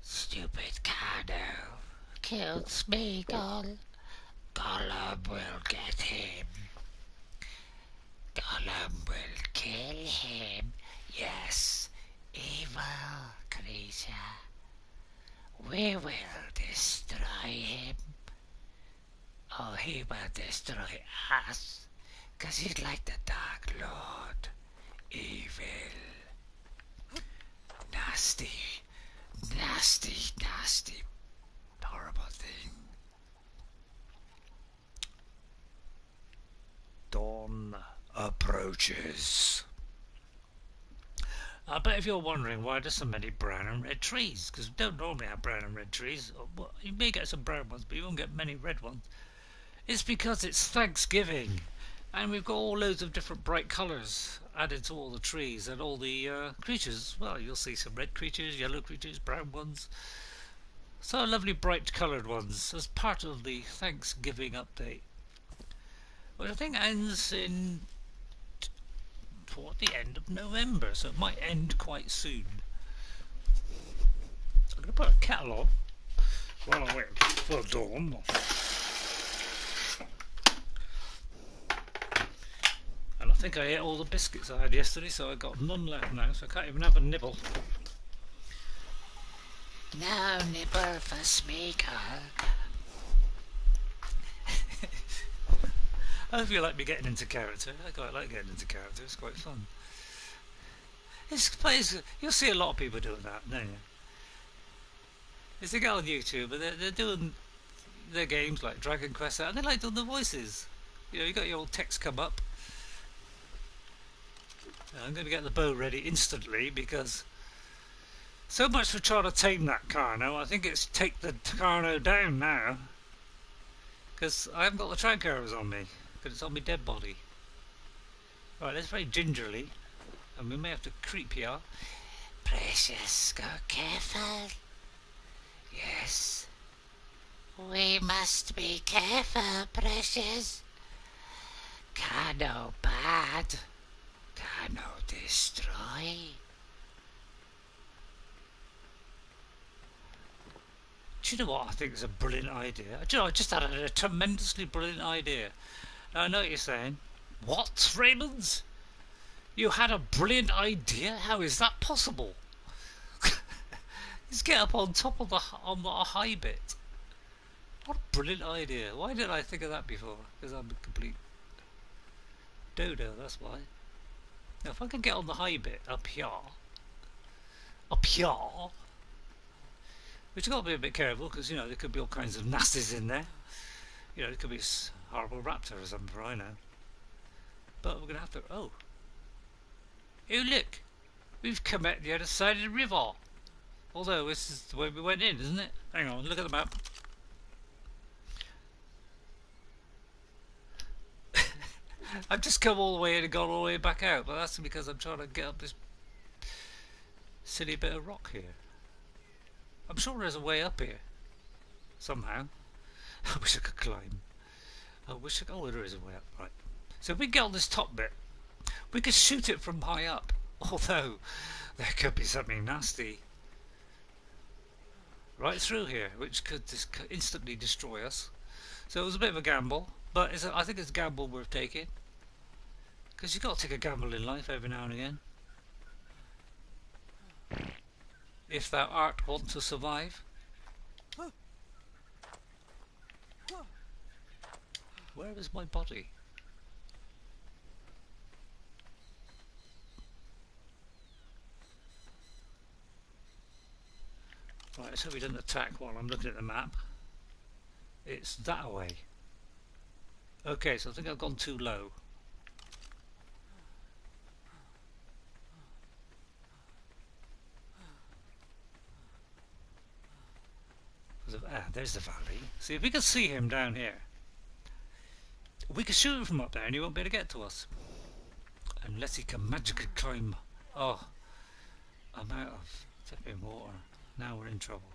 Stupid Conan killed Smeagol. Gollum will get him. Gollum will kill him. Yes, evil creature. We will destroy him. Oh, he will destroy us, 'cause he's like the Dark Lord. Evil. Nasty, nasty, nasty, horrible thing. Dawn approaches. I bet if you're wondering why there's so many brown and red trees, because we don't normally have brown and red trees. Well, you may get some brown ones, but you won't get many red ones. It's because it's Thanksgiving, and we've got all loads of different bright colours added to all the trees and all the creatures. Well, you'll see some red creatures, yellow creatures, brown ones. So lovely bright coloured ones as part of the Thanksgiving update. which I think ends in toward the end of November, so it might end quite soon. I'm going to put a kettle on while I wait for dawn. And I think I ate all the biscuits I had yesterday, so I've got none left now, so I can't even have a nibble. No nibble for Smeagol. I hope you like me getting into character. I quite like getting into character, it's quite fun. You'll see a lot of people doing that, don't you? It's a girl on YouTube, and they're doing their games like Dragon Quest out, and they like doing the voices. You know, you got your old text come up. I'm going to get the bow ready instantly because so much for trying to tame that Carno. I think it's take the Carno down now because I haven't got the track arrows on me because it's on my dead body. Right, let's very gingerly, and we may have to creep here. Precious, go careful. Yes. We must be careful, Precious. Cano bad. Cano destroy. Do you know what I think is a brilliant idea? Do you know, I just had a tremendously brilliant idea. Now, I know what you're saying. What, Raymond? You had a brilliant idea? How is that possible? Just get up on top of the high bit. What a brilliant idea. Why didn't I think of that before? Because I'm a complete dodo, that's why. Now if I can get on the high bit up here, which I've got to be a bit careful because, you know, there could be all kinds of nasties in there. You know, there could be a horrible raptor or something for I know. But we're going to have to... Oh, look. We've come out the other side of the river. Although this is the way we went in, isn't it? Hang on, look at the map. I've just come all the way in and gone all the way back out, but that's because I'm trying to get up this silly bit of rock here. I'm sure there's a way up here. Somehow. I wish I could climb. Oh, there is a way up, right. So if we get on this top bit, we could shoot it from high up. Although, there could be something nasty right through here, which could instantly destroy us. So it was a bit of a gamble, but I think it's a gamble worth taking. Because you've got to take a gamble in life every now and again. If thou art want to survive. Where is my body? Right, so we didn't attack while I'm looking at the map. It's that way. Okay, so I think I've gone too low. There's the valley. See, if we could see him down here, we could shoot him from up there and he won't be able to get to us. Unless he can magically climb. Oh, I'm out of flipping water. Now we're in trouble.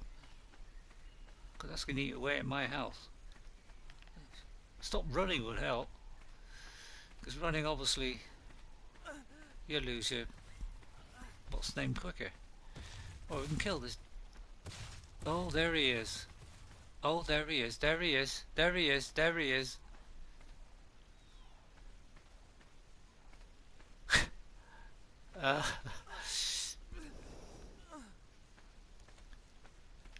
Because that's going to eat away at my health. Stop running would help. Because running, obviously, you lose your what's the name quicker. Oh, we can kill this. Oh, there he is. Oh, there he is. There he is. There he is. There he is.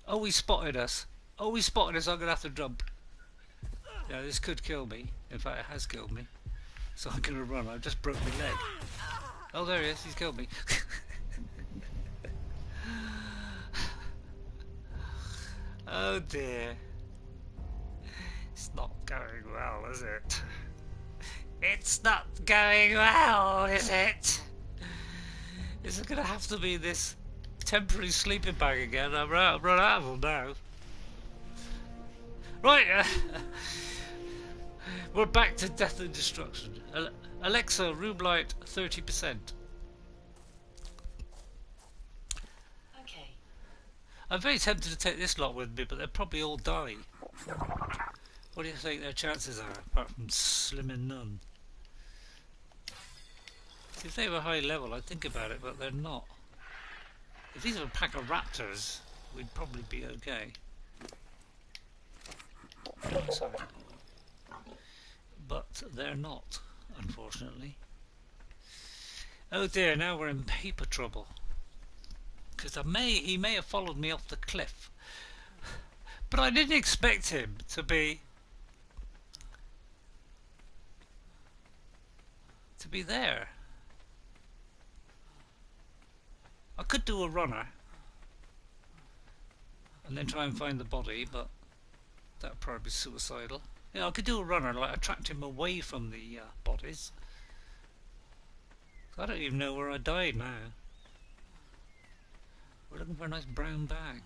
Oh, he spotted us. Oh, he spotted us. I'm going to have to jump. Yeah, this could kill me. In fact, it has killed me. So I'm going to run. I've just broke my leg. Oh, there he is. He's killed me. Oh dear. It's not going well, is it? It's not going well, is it? Is it going to have to be this temporary sleeping bag again? I've run out of them now. Right, we're back to death and destruction. Alexa, room light 30%. I'm very tempted to take this lot with me, but they'll probably all die. What do you think their chances are, apart from slim and none? If they were high level, I'd think about it, but they're not. If these were a pack of raptors, we'd probably be okay. Sorry. But they're not, unfortunately. Oh dear, now we're in paper trouble. Because he may have followed me off the cliff. But I didn't expect him to be there. I could do a runner and then try and find the body, but that would probably be suicidal. Yeah, I could do a runner, like attract him away from the bodies. So I don't even know where I died now. We're looking for a nice brown bag.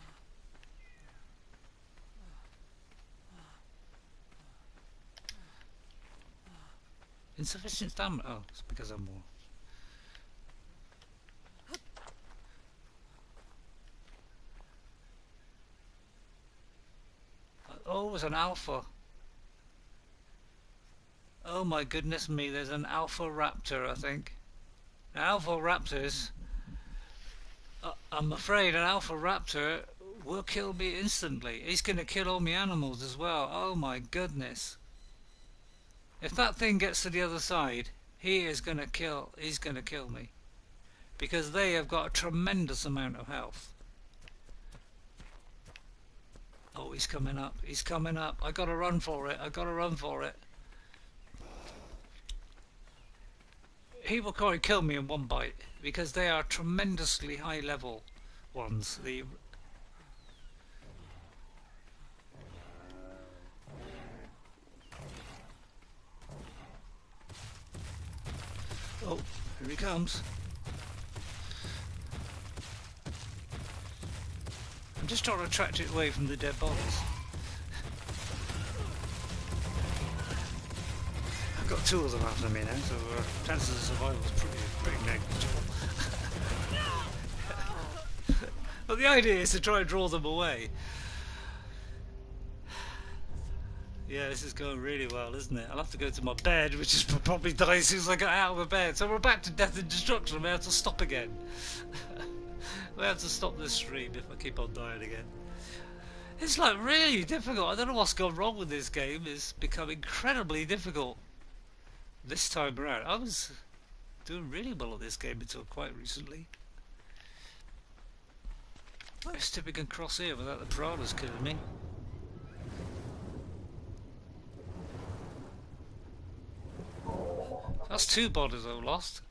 Insufficient stamina. Oh, it's because I'm more. Oh, it's an alpha. Oh my goodness me, there's an alpha raptor, I think. Now, alpha raptors, I'm afraid an alpha raptor will kill me instantly. He's going to kill all my animals as well. Oh my goodness. If that thing gets to the other side, he's going to kill me. Because they have got a tremendous amount of health. Oh, he's coming up. He's coming up. I gotta run for it. I gotta run for it. He will probably kill me in one bite because they are tremendously high level ones. Oh, here he comes. I'm just trying to attract it away from the dead bodies. I've got two of them after me now, so chances of survival is pretty negligible. But the idea is to try and draw them away. Yeah, this is going really well, isn't it? I'll have to go to my bed, which is probably die as soon as I get out of my bed. So we're back to death and destruction. I'm going to have to stop again. We have to stop this stream if I keep on dying again. It's like really difficult. I don't know what's gone wrong with this game. It's become incredibly difficult this time around. I was doing really well at this game until quite recently. Let's see if we can cross here without the piranhas killing me. That's two bodies I've lost.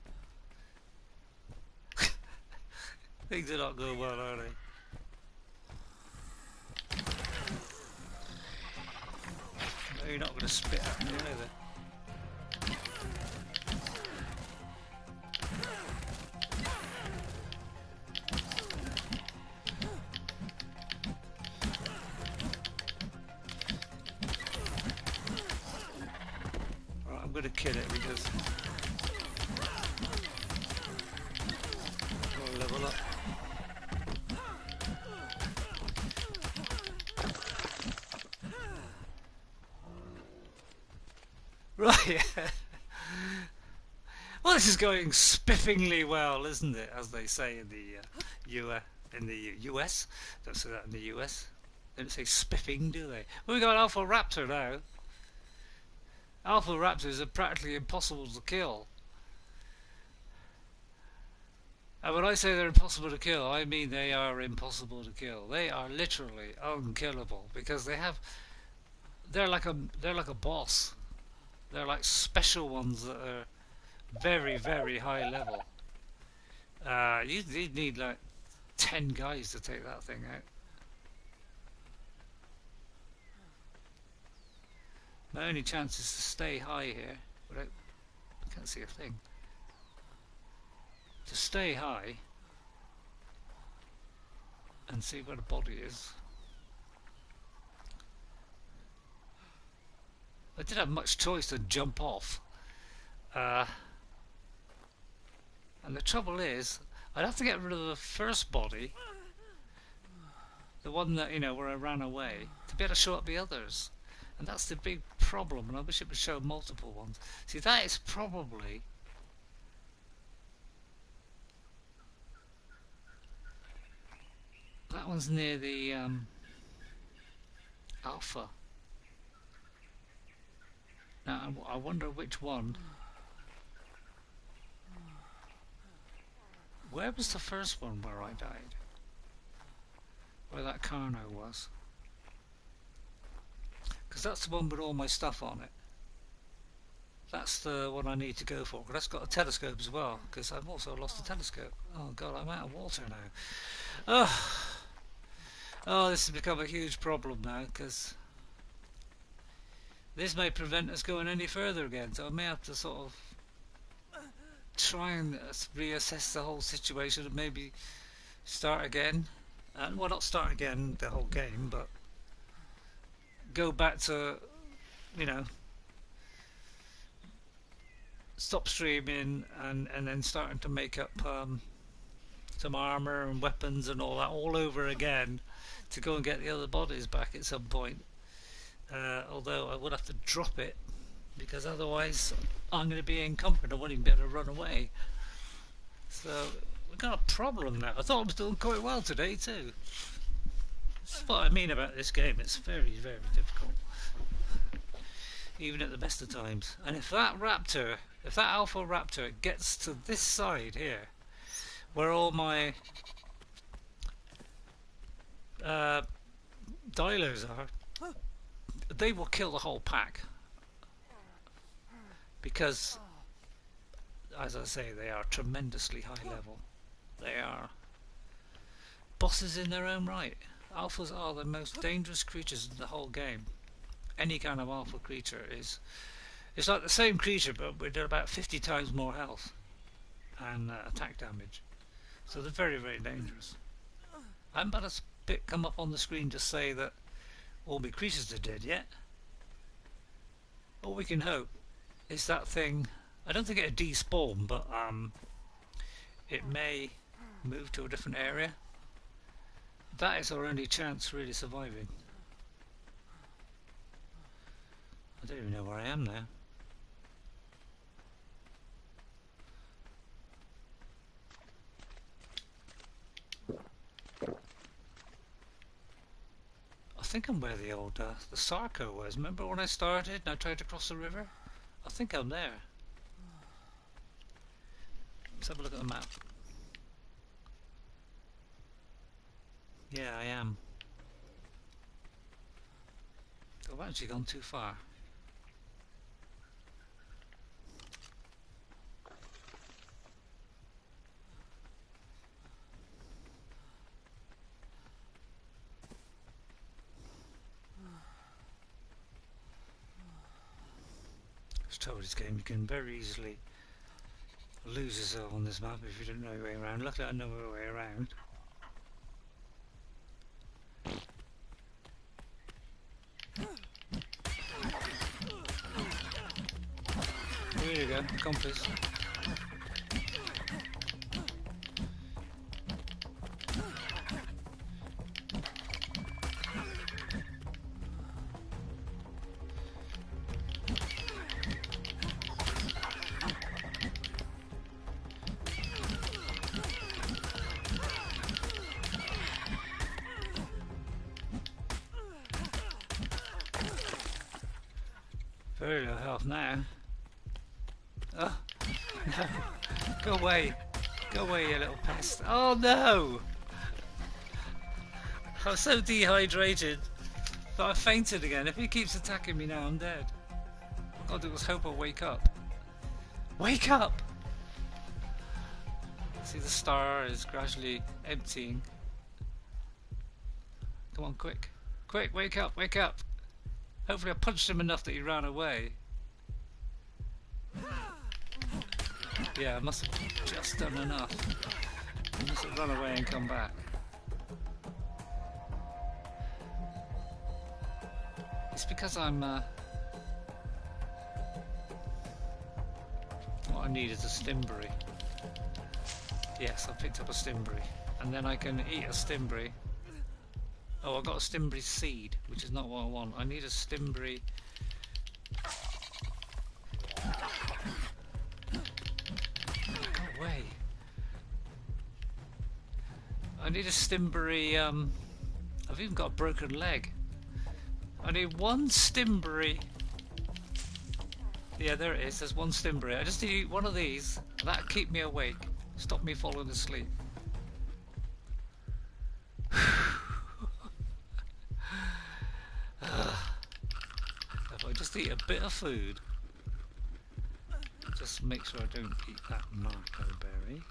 Things are not going well, are they? No, you're not going to spit at me either. Right, I'm going to kill it because I'll level up. Right. Well, this is going spiffingly well, isn't it? As they say in the US. Don't say that in the US. They don't say spiffing, do they? Well, we got Alpha Raptor now. Alpha Raptors are practically impossible to kill. And when I say they're impossible to kill, I mean they are impossible to kill. They are literally unkillable because they're like a boss. They're like special ones that are very, very high level. You need like 10 guys to take that thing out. My only chance is to stay high here. I can't see a thing. To stay high and see where the body is. I didn't have much choice to jump off. And the trouble is, I'd have to get rid of the first body, the one that, where I ran away, to be able to show up the others. And that's the big problem, and I wish it would show multiple ones. See, that is probably... that one's near the alpha. Now, I wonder which one. Where was the first one where I died? Where that Carno was? Because that's the one with all my stuff on it. That's the one I need to go for. But that's got a telescope as well, because I've also lost a telescope. Oh god, I'm out of water now. Oh, this has become a huge problem now, because this may prevent us going any further again. So I may have to sort of try and reassess the whole situation and maybe start again. Well, not start again the whole game, but go back to, you know, stop streaming and then starting to make up some armor and weapons and all that all over again to go and get the other bodies back at some point. Although I would have to drop it, because otherwise I'm going to be encumbered. I won't even be able to run away. So we've got a problem now. I thought I was doing quite well today too. That's what I mean about this game. It's very, very difficult, even at the best of times. And if that raptor, if that alpha raptor gets to this side here, where all my dilos are, they will kill the whole pack. Because, as I say, they are tremendously high level. They are bosses in their own right. Alphas are the most dangerous creatures in the whole game. Any kind of alpha creature is... it's like the same creature, but with about 50 times more health and attack damage. So they're very, very dangerous. I haven't had a bit come up on the screen to say that all my creatures are dead yet. All we can hope is that thing... I don't think it'll despawn, but it may move to a different area. That is our only chance really surviving. I don't even know where I am now. I think I'm where the old the Sarko was. Remember when I started and I tried to cross the river? I think I'm there. Let's have a look at the map. Yeah, I am. I've actually gone too far. As told this game, you can very easily lose yourself on this map if you don't know your way around. Luckily I know my way around. Here you go, compass. Very low health now. Oh, no. Go away. Go away, you little pest. Oh no! I'm so dehydrated that I fainted again. If he keeps attacking me now, I'm dead. All I do was hope I wake up. Wake up! See, the star is gradually emptying. Come on, quick. Quick, wake up, wake up! Hopefully I punched him enough that he ran away. Yeah, I must have just done enough. He must have run away and come back. It's because I'm... what I need is a stimberry. Yes, I picked up a stimberry. And then I can eat a stimberry. Oh, I got a stimberry seed, which is not what I want. I need a stimberry. Go away. I need a stimberry. I've even got a broken leg. I need one stimberry. Yeah, there it is. There's one stimberry. I just need one of these. That'll keep me awake. Stop me falling asleep. If I just eat a bit of food, just make sure I don't eat that marco berry.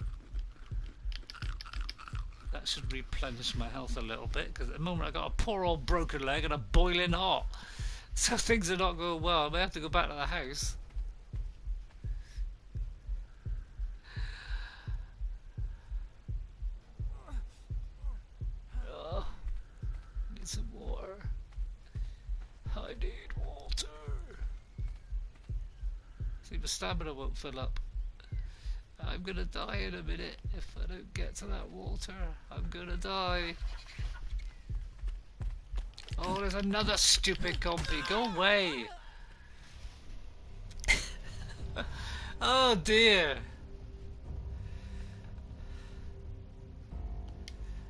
That should replenish my health a little bit, because at the moment I got a poor old broken leg and I'm boiling hot. So things are not going well. I may have to go back to the house. Oh, need some water. I need water. See, my stamina won't fill up. I'm gonna die in a minute if I don't get to that water. I'm gonna die. Oh, there's another stupid compy. Go away. Oh dear.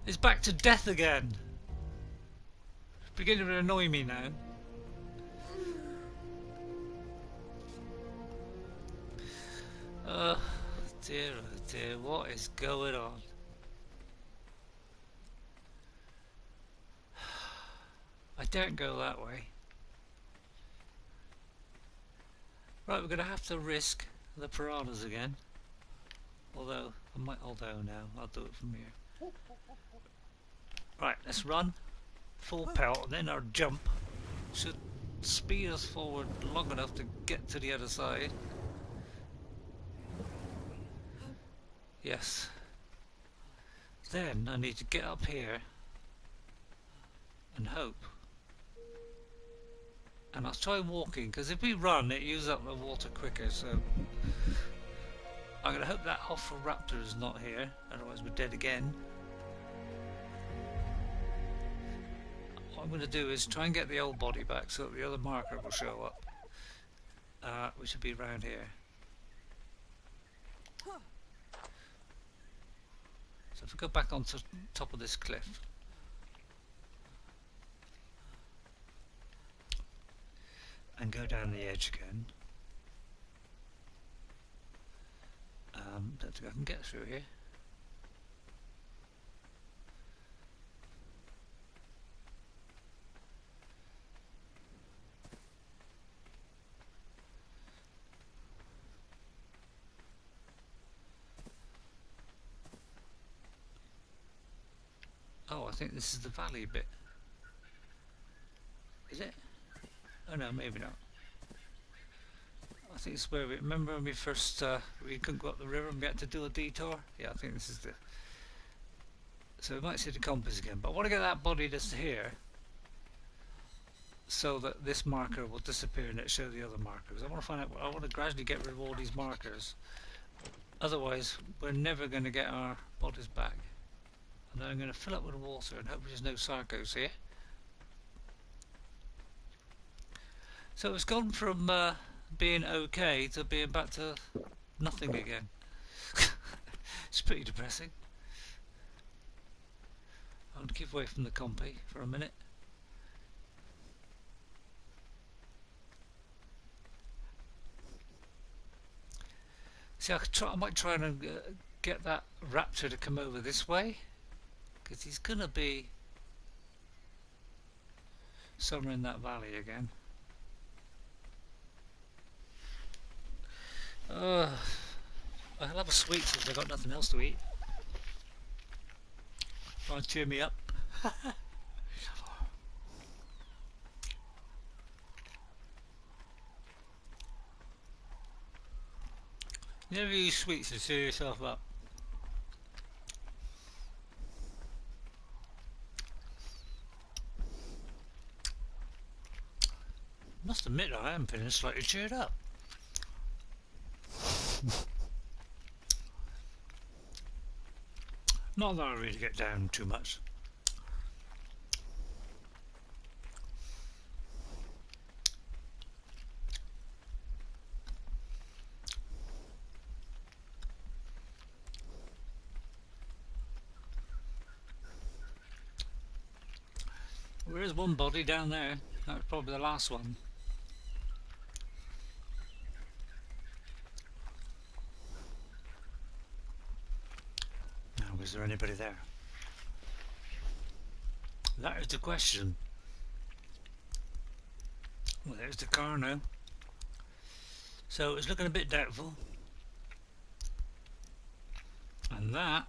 It's back to death again. It's beginning to annoy me now. Oh dear, what is going on? I don't go that way. Right, we're going to have to risk the piranhas again. Although, no, I'll do it from here. Right, let's run. Full pelt, and then our jump should speed us forward long enough to get to the other side. Yes. Then I need to get up here and hope. And I'll try walking, because if we run it uses up the water quicker, so I'm going to hope that awful raptor is not here, otherwise we're dead again. What I'm going to do is try and get the old body back so that the other marker will show up. We should be around here. So if we go back onto the top of this cliff. And go down the edge again. Don't think I can get through here. Oh, I think this is the valley bit. Is it? Oh no, maybe not. I think it's where we remember when we first we couldn't go up the river and we had to do a detour. Yeah, I think this is the. So we might see the compass again, but I want to get that body that's here, so that this marker will disappear and it show the other markers. I want to find out. I want to gradually get rid of all these markers. Otherwise, we're never going to get our bodies back. And then I'm going to fill up with water and hope there's no sarcos here. So it's gone from being okay to being back to nothing again. It's pretty depressing. I'm going to keep away from the compy for a minute. See, I might try and get that raptor to come over this way, because he's going to be somewhere in that valley again. I'll have a sweet since I've got nothing else to eat. Try and cheer me up. You never use sweets to cheer yourself up. Must admit I am feeling slightly cheered up. Not that I really get down too much. There is one body down there. That was probably the last one. Now, is there anybody there? That is the question. Well, there's the car now. So it's looking a bit doubtful. And that,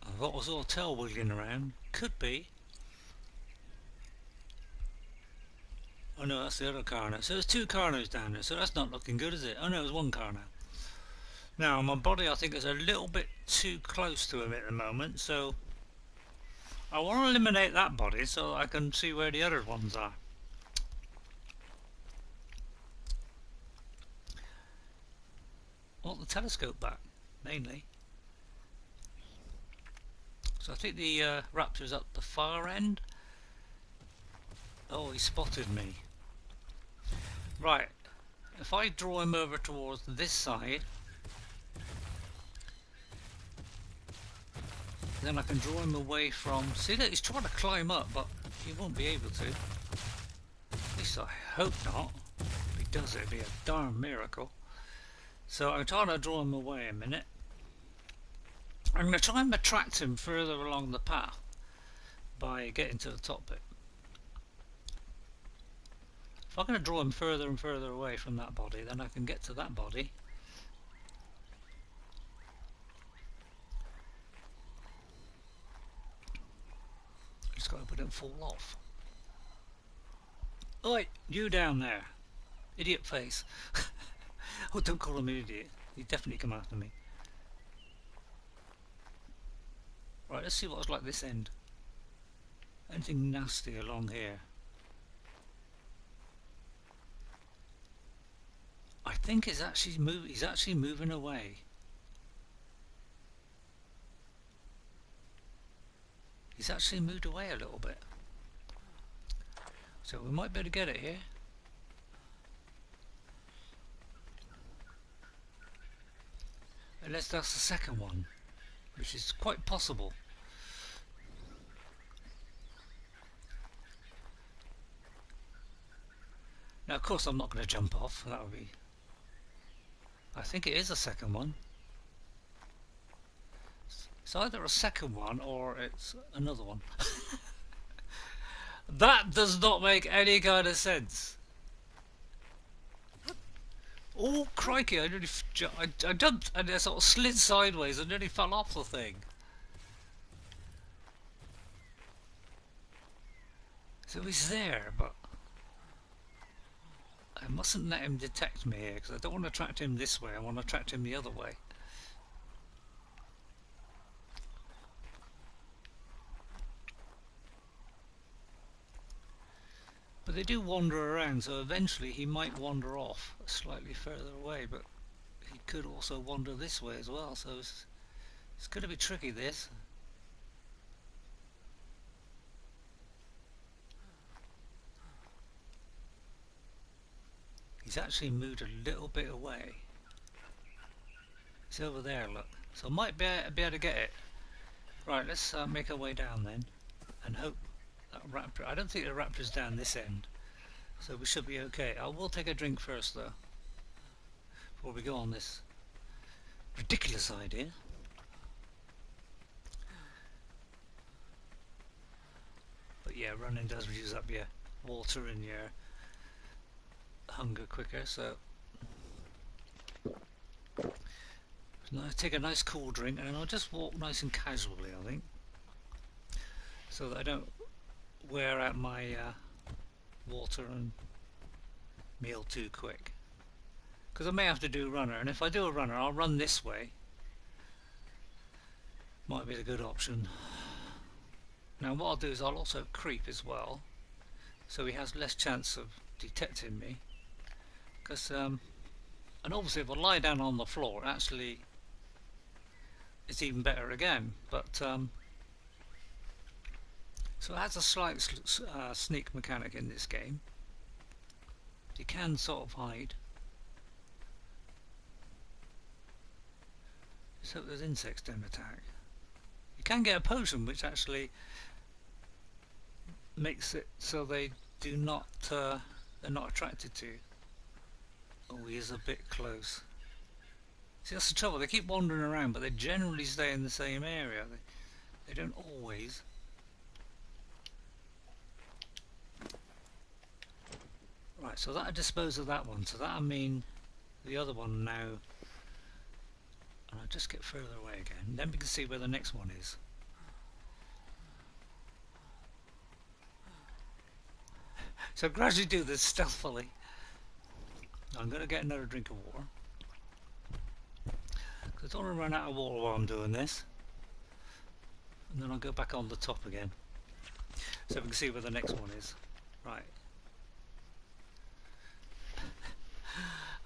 of what was all tail wiggling around, could be. Oh no, that's the other car now. So there's two Carnos down there, so that's not looking good, is it? Oh no, there's one car now. Now, my body, I think, is a little bit too close to him at the moment, so I want to eliminate that body so I can see where the other ones are. I want the telescope back, mainly. So I think the raptor's up the far end. Oh, he spotted me. Right, if I draw him over towards this side, then I can draw him away from... See, look, he's trying to climb up, but he won't be able to. At least I hope not. If he does, it'd be a darn miracle. So I'm trying to draw him away a minute. I'm going to try and attract him further along the path by getting to the top bit. If I'm going to draw him further and further away from that body, then I can get to that body. Just got to hope I don't fall off. Oi, you down there. Idiot face. Oh, don't call him an idiot. He'd definitely come after me. Right, let's see what it's like this end. Anything nasty along here? I think it's actually he's actually moving away. He's actually moved away a little bit. So we might be able to get it here. Unless that's the second one, which is quite possible. Now, of course, I'm not going to jump off. That would be... I think it is a second one. It's either a second one or it's another one. That does not make any kind of sense. Oh crikey! I nearly I jumped and I sort of slid sideways and nearly fell off the thing. So he's there, but I mustn't let him detect me here because I don't want to attract him this way. I want to attract him the other way. But they do wander around, so eventually he might wander off slightly further away, but he could also wander this way as well, so it's going to be tricky, this. He's actually moved a little bit away. It's over there, look. So I might be able to get it. Right, let's make our way down then, and hope that raptor... I don't think the raptor's down this end, so we should be okay. I will take a drink first though, before we go on this ridiculous idea. But yeah, running does use up your water and your hunger quicker, so now take a nice cool drink and I'll just walk nice and casually, I think, so that I don't wear out my water and meal too quick, because I may have to do a runner, and if I do a runner I'll run this way. Might be a good option. Now what I'll do is I'll also creep as well, so he has less chance of detecting me, because and obviously if I lie down on the floor actually it's even better again, but so it has a slight sneak mechanic in this game. You can sort of hide. Just hope those insects don't attack. You can get a potion which actually makes it so they do not, they're not attracted to you. Oh, he is a bit close. See, that's the trouble. They keep wandering around, but they generally stay in the same area. They don't always. Right, so that'll dispose of that one. So that'll mean the other one now. And I'll just get further away again. Then we can see where the next one is. So gradually do this stealthily. I'm going to get another drink of water. Because I don't want to run out of water while I'm doing this. And then I'll go back on the top again. So we can see where the next one is. Right.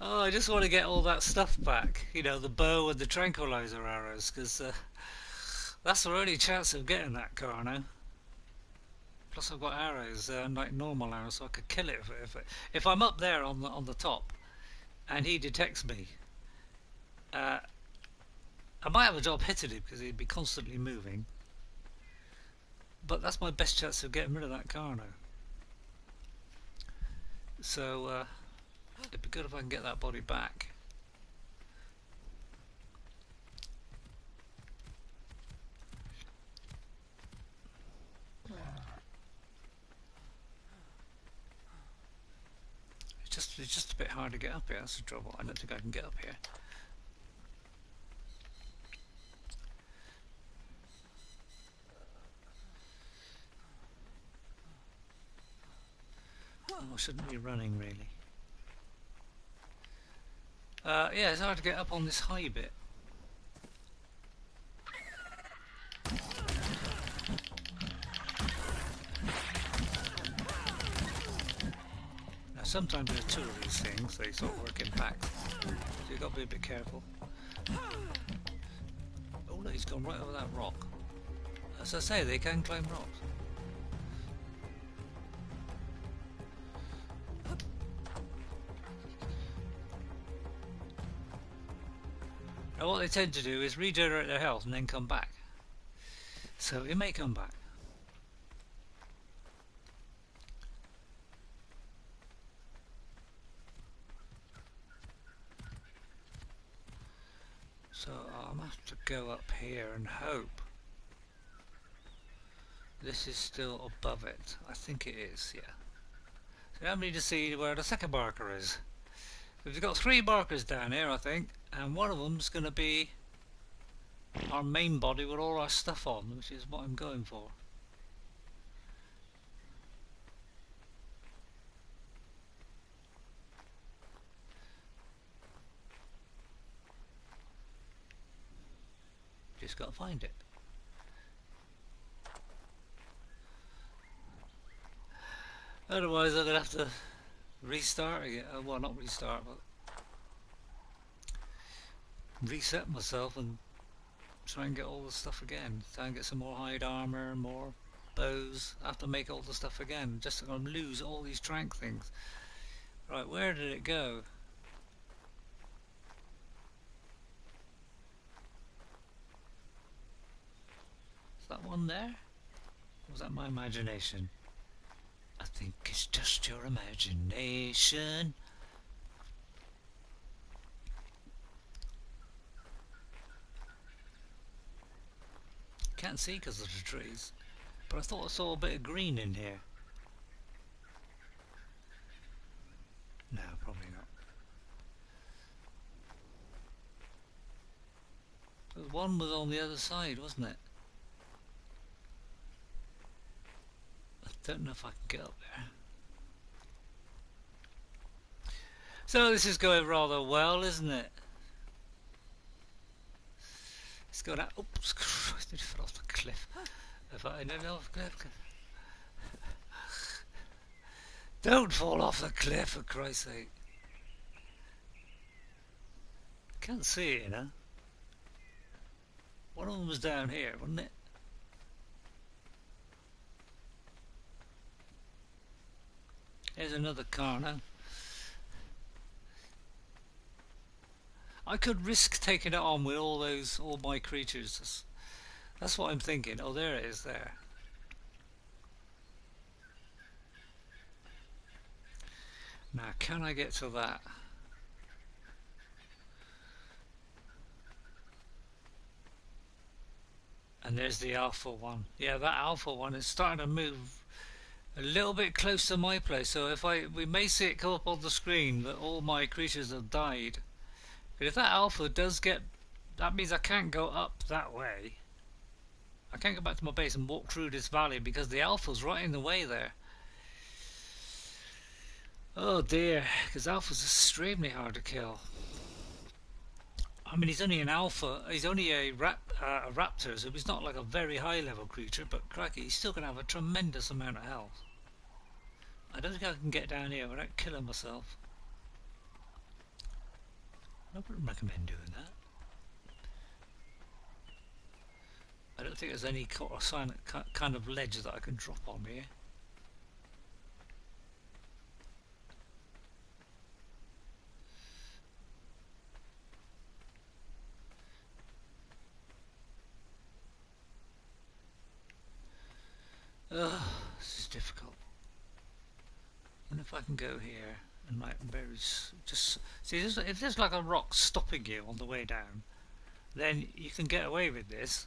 Oh, I just want to get all that stuff back. You know, the bow and the tranquilizer arrows. Because that's our only chance of getting that car now. Plus I've got arrows, like normal arrows, so I could kill it if I'm up there on the top, and he detects me. I might have a job hitting him because he'd be constantly moving. But that's my best chance of getting rid of that car now. So it'd be good if I can get that body back. It's just a bit hard to get up here, that's the trouble. I don't think I can get up here. Oh, I shouldn't be running really. Yeah, it's hard to get up on this high bit. Now sometimes there are two of these things, they sort of work in packs, so you've got to be a bit careful. Oh look, he's gone right over that rock. As I say, they can climb rocks. Now what they tend to do is regenerate their health and then come back. So it may come back. So I'll have to go up here and hope this is still above it. I think it is, yeah. So now we need to see where the second marker is. We've got 3 markers down here, I think, and one of them's going to be our main body with all our stuff on, which is what I'm going for. Just got to find it. Otherwise I'm going to have to restart again. Well, not restart, but reset myself and try and get all the stuff again. Try and get some more hide armor, more bows. I have to make all the stuff again. Just going to lose all these trank things. Right, where did it go? Is that one there? Or was that my imagination? I think it's just your imagination. Can't see because of the trees, but I thought I saw a bit of green in here. No, probably not. The one was on the other side, wasn't it? I don't know if I can get up there. So this is going rather well, isn't it? It's going out. Oops, Christ, I fell off the cliff. If I ended off the cliff. Don't fall off the cliff, for Christ's sake. Can't see it, you know. One of them was down here, wasn't it? Here's another car now. I could risk taking it on with all my creatures. That's what I'm thinking. Oh, there it is there. Now, can I get to that? And there's the alpha one. Yeah, that alpha one is starting to move a little bit close to my place. So if we may see it come up on the screen that all my creatures have died. But if that alpha does get, that means I can't go up that way. I can't go back to my base and walk through this valley because the alpha's right in the way there. Oh dear, because alpha's extremely hard to kill. I mean, he's only an alpha, he's only a raptor, so he's not like a very high level creature, but crikey, he's still going to have a tremendous amount of health. I don't think I can get down here without killing myself. I wouldn't recommend doing that. I don't think there's any kind of ledge that I can drop on here. Ugh, this is difficult. I wonder if I can go here and like just see if there's like a rock stopping you on the way down, then you can get away with this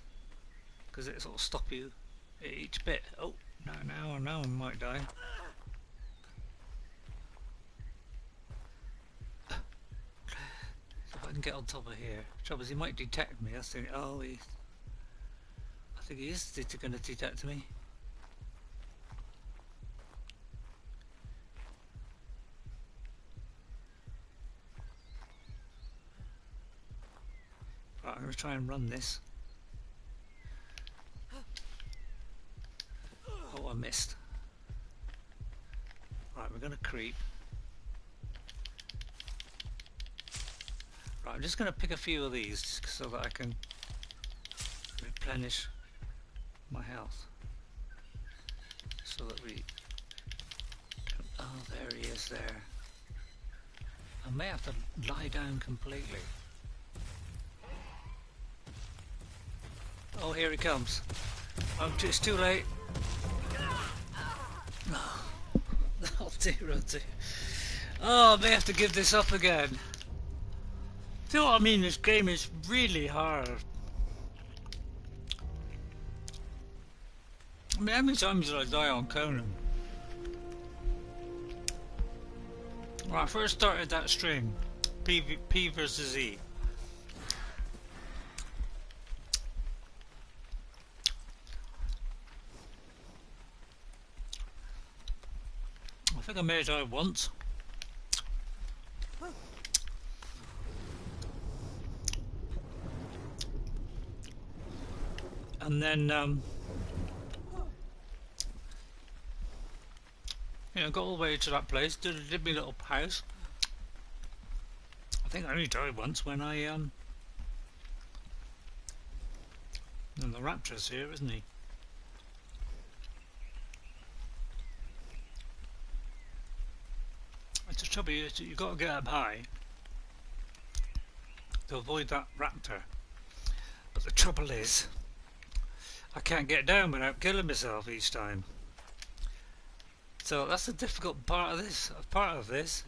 because it sort of stop you at each bit. Oh, now I might die. So if I can get on top of here, trouble is he might detect me. I think I think he is going to detect me. Right, I'm going to try and run this. Oh, I missed. Right, we're going to creep. Right, I'm just going to pick a few of these so that I can replenish my health. So that we... Oh, there he is there. I may have to lie down completely. Oh, here he comes. It's too late. Oh dear, oh dear. Oh, I may have to give this up again. Do you know what I mean? This game is really hard. I mean, how many times did I die on Conan? When I first started that stream, P versus E. I think I may have died once. And then, you know, got all the way to that place, did my little house. I think I only died once when I, and the raptor's here, isn't he? It's the trouble, you've got to get up high to avoid that raptor. But the trouble is, I can't get down without killing myself each time. So that's the difficult part of this.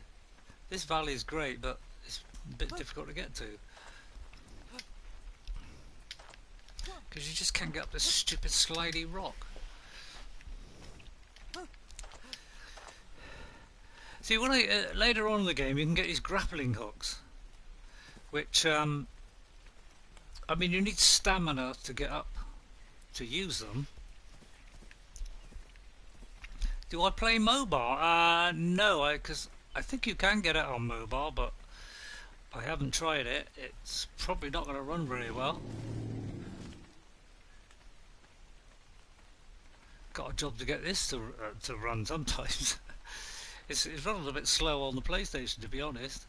This valley is great, but it's a bit difficult to get to. Because you just can't get up this stupid slidey rock. See, when later on in the game you can get these grappling hooks, which I mean, you need stamina to get up to use them. Do I play mobile? No, because I think you can get it on mobile, but I haven't tried it. It's probably not going to run very well. Got a job to get this to run sometimes. It's running a bit slow on the PlayStation, to be honest.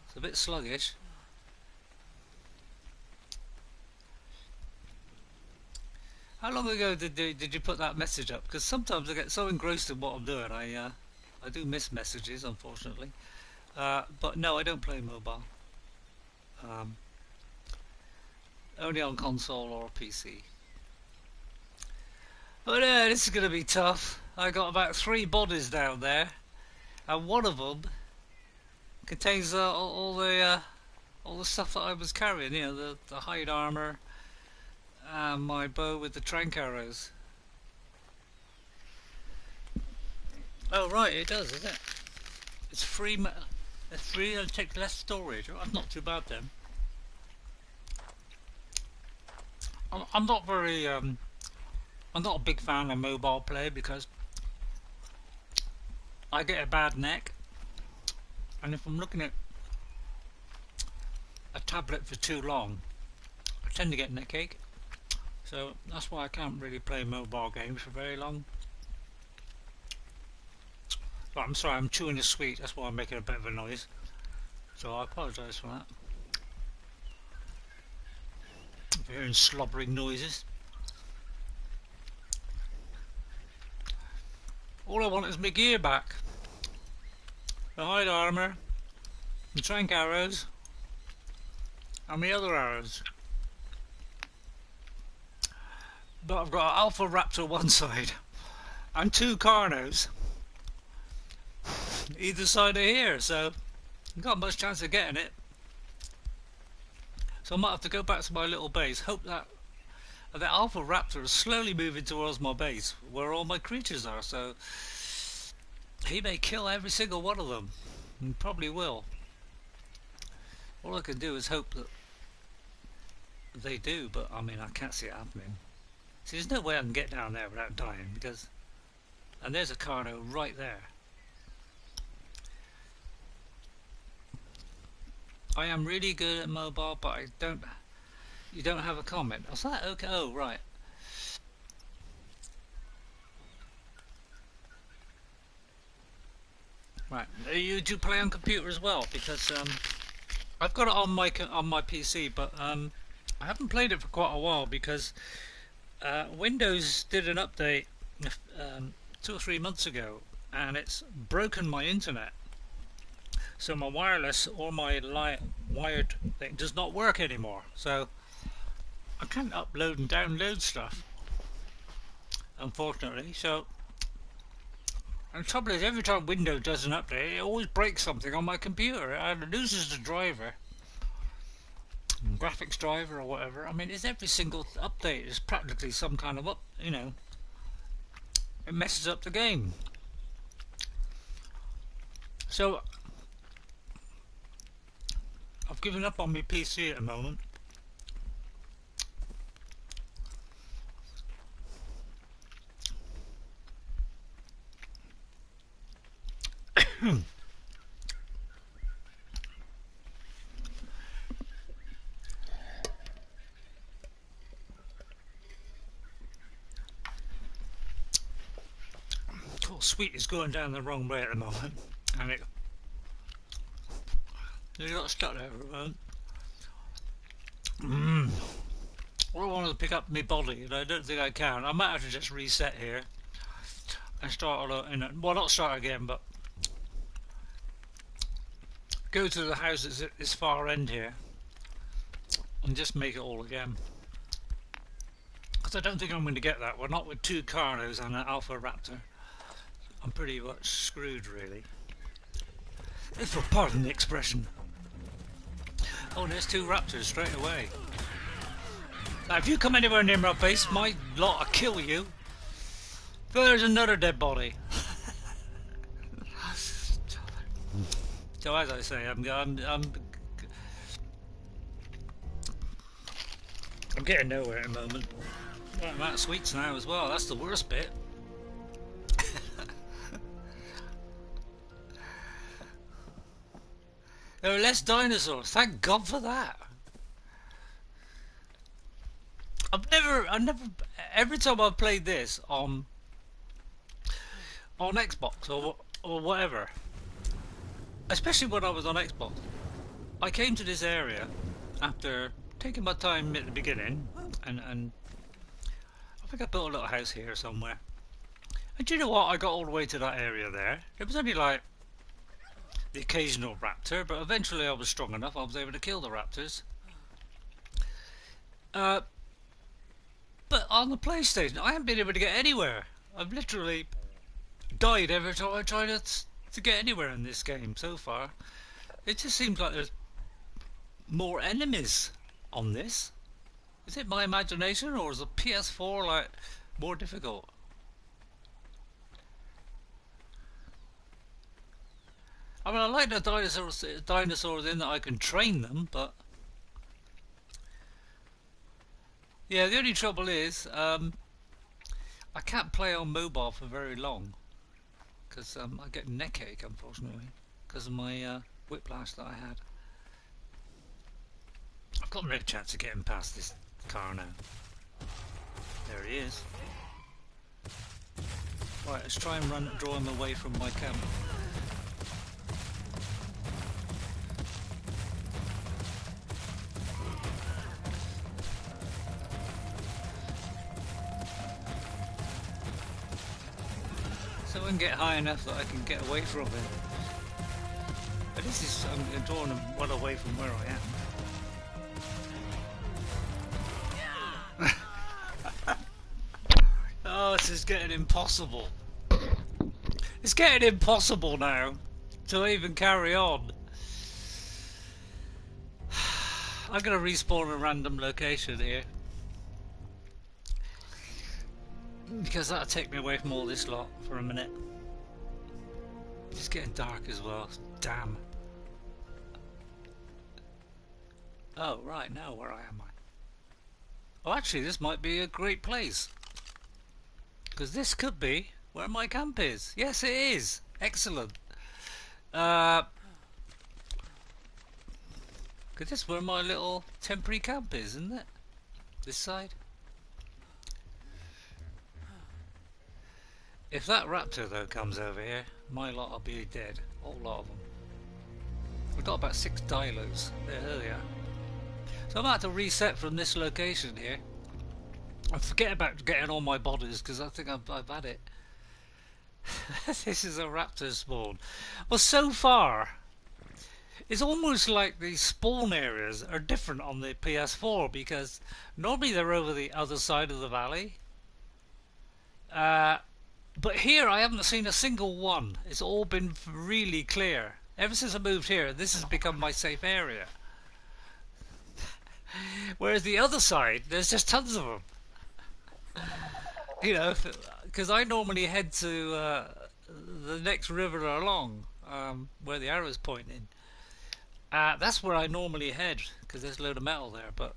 It's a bit sluggish. How long ago did you put that message up? Because sometimes I get so engrossed in what I'm doing, I do miss messages, unfortunately. But no, I don't play mobile. Only on console or PC. But this is going to be tough. I got about 3 bodies down there, and one of them Contains all the stuff that I was carrying. You know, the hide armor and my bow with the trank arrows. Oh right, it does, is it? It's free. It's free and it takes less storage. Oh, that's not too bad then. I'm not very. I'm not a big fan of mobile play because I get a bad neck, and if I'm looking at a tablet for too long, I tend to get neck ache. So that's why I can't really play mobile games for very long. But I'm sorry, I'm chewing a sweet. That's why I'm making a bit of a noise. So I apologise for that. If you're hearing slobbering noises. All I want is my gear back. The hide armour, the trank arrows, and my other arrows. But I've got an Alpha Raptor one side and two Carnos either side of here, so I've got much chance of getting it. So I might have to go back to my little base, hope that the Alpha Raptor is slowly moving towards my base where all my creatures are, so he may kill every single one of them. He probably will. All I can do is hope that they do, but I mean I can't see it happening. See, there's no way I can get down there without dying, because... And there's a Carno right there. I am really good at mobile, but I don't... You don't have a comment. Oh, that okay? Oh, right. Right. You do play on computer as well, because I've got it on my PC, but I haven't played it for quite a while because Windows did an update 2 or 3 months ago, and it's broken my internet. So my wireless or my wired thing does not work anymore. So I can't upload and download stuff, unfortunately. So, and the trouble is, every time Windows does an update, it always breaks something on my computer. It loses the driver, graphics driver or whatever. I mean, it's every single update is practically some kind of it messes up the game. So I've given up on my PC at the moment. Oh, sweet is going down the wrong way at the moment, and it got stuck there for a moment. I wanted to pick up my body, and I don't think I can. I might have to just reset here and start all well, not start again, but go to the house at this far end here and just make it all again. Because I don't think I'm going to get that. We're not with 2 Carnos and an Alpha Raptor. I'm pretty much screwed, really. If you'll pardon the expression. Oh, there's 2 Raptors straight away. Now, if you come anywhere near my base, my lot will kill you. There's another dead body. So as I say, I'm getting nowhere at the moment. I'm out of sweets now as well. That's the worst bit. There are less dinosaurs. Thank God for that. I never. Every time I've played this on Xbox or whatever, especially when I was on Xbox, I came to this area after taking my time at the beginning, and I think I built a little house here somewhere. And do you know what? I got all the way to that area there. It was only like the occasional raptor, but eventually I was strong enough. I was able to kill the raptors. But on the PlayStation, I haven't been able to get anywhere. I've literally died every time I tried to get anywhere in this game so far. It just seems like there's more enemies on this. Is it my imagination, or is the PS4 like more difficult? I mean, I like the dinosaurs in that I can train them, but yeah, the only trouble is I can't play on mobile for very long because I get neck ache, unfortunately, because of my whiplash that I had. I've got no chance of getting past this car now. There he is. Right, let's try and draw him away from my camp. So I can get high enough that I can get away from him. But this is, I'm drawing him well away from where I am. Oh, this is getting impossible. It's getting impossible now to even carry on. I'm going to respawn a random location here, because that'll take me away from all this lot for a minute. It's getting dark as well. Damn. Oh, right, now where am I? Oh, actually, this might be a great place, because this could be where my camp is. Yes, it is. Excellent. Because this is where my little temporary camp is, isn't it? This side. If that raptor, though, comes over here, my lot will be dead. A whole lot of them. We've got about 6 dilos. There they are. So I'm about to reset from this location here. I forget about getting all my bodies because I think I've had it. This is a raptor spawn. Well, so far, it's almost like the spawn areas are different on the PS4, because normally they're over the other side of the valley. But here I haven't seen a single one. It's all been really clear. Ever since I moved here, this has become my safe area. Whereas the other side, there's just tons of them. You know, because I normally head to the next river along, where the arrow's pointing. That's where I normally head, because there's a load of metal there. But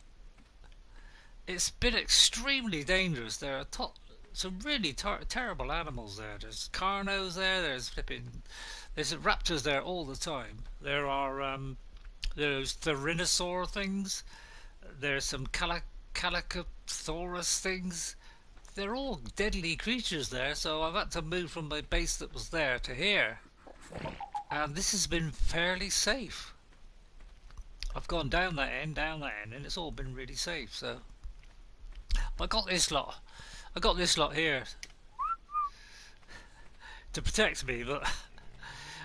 it's been extremely dangerous. There are some really terrible animals there. There's carnos there. There's raptors there all the time. There are there's Tyrannosaur things. There's some Calicosaurus things. They're all deadly creatures there, so I've had to move from my base that was there to here. And this has been fairly safe. I've gone down that end, and it's all been really safe, so... I got this lot here to protect me, but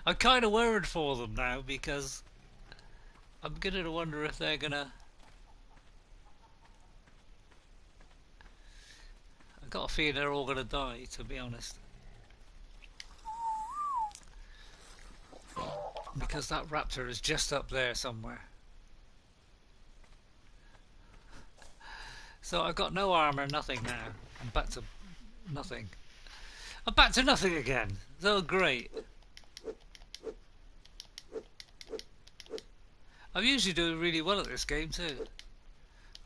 I'm kind of worried for them now, because I'm beginning to wonder if they're gonna... I've got a feeling they're all gonna die, to be honest. Because that raptor is just up there somewhere. So I've got no armour, nothing now. I'm back to nothing. I'm back to nothing again. So great. I'm usually doing really well at this game too.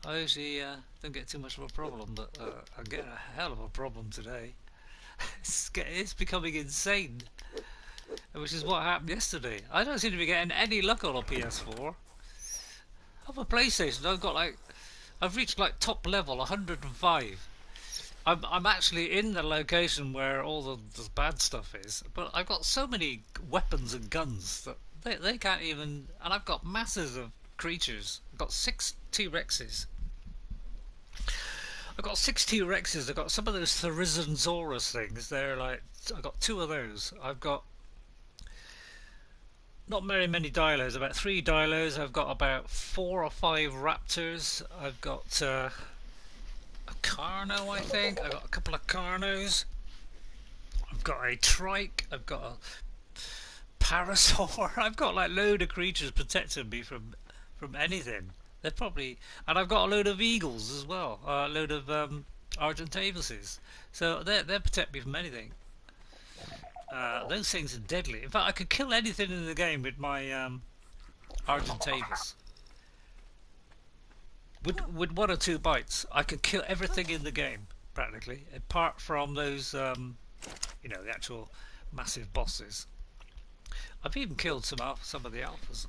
I usually don't get too much of a problem, but I'm getting a hell of a problem today. It's becoming insane. Which is what happened yesterday. I don't seem to be getting any luck on a PS4. On a PlayStation, I've reached like top level 105. I'm actually in the location where all the bad stuff is, but I've got so many weapons and guns that they can't even. And I've got masses of creatures. I've got 6 T-Rexes. I've got some of those Therizonsaurus things. I've got 2 of those. I've got not very many dilos, about 3 dilos. I've got about 4 or 5 raptors. I've got a carno, I think. I've got a couple of carnos. I've got a trike. I've got a parasaur. I've got like load of creatures protecting me from anything. They're probably, and I've got a load of eagles as well. A load of Argentavises. So they protect me from anything. Those things are deadly. In fact, I could kill anything in the game with my Argentavis. With one or two bites, I could kill everything in the game practically, apart from those, the actual massive bosses. I've even killed some of the alphas.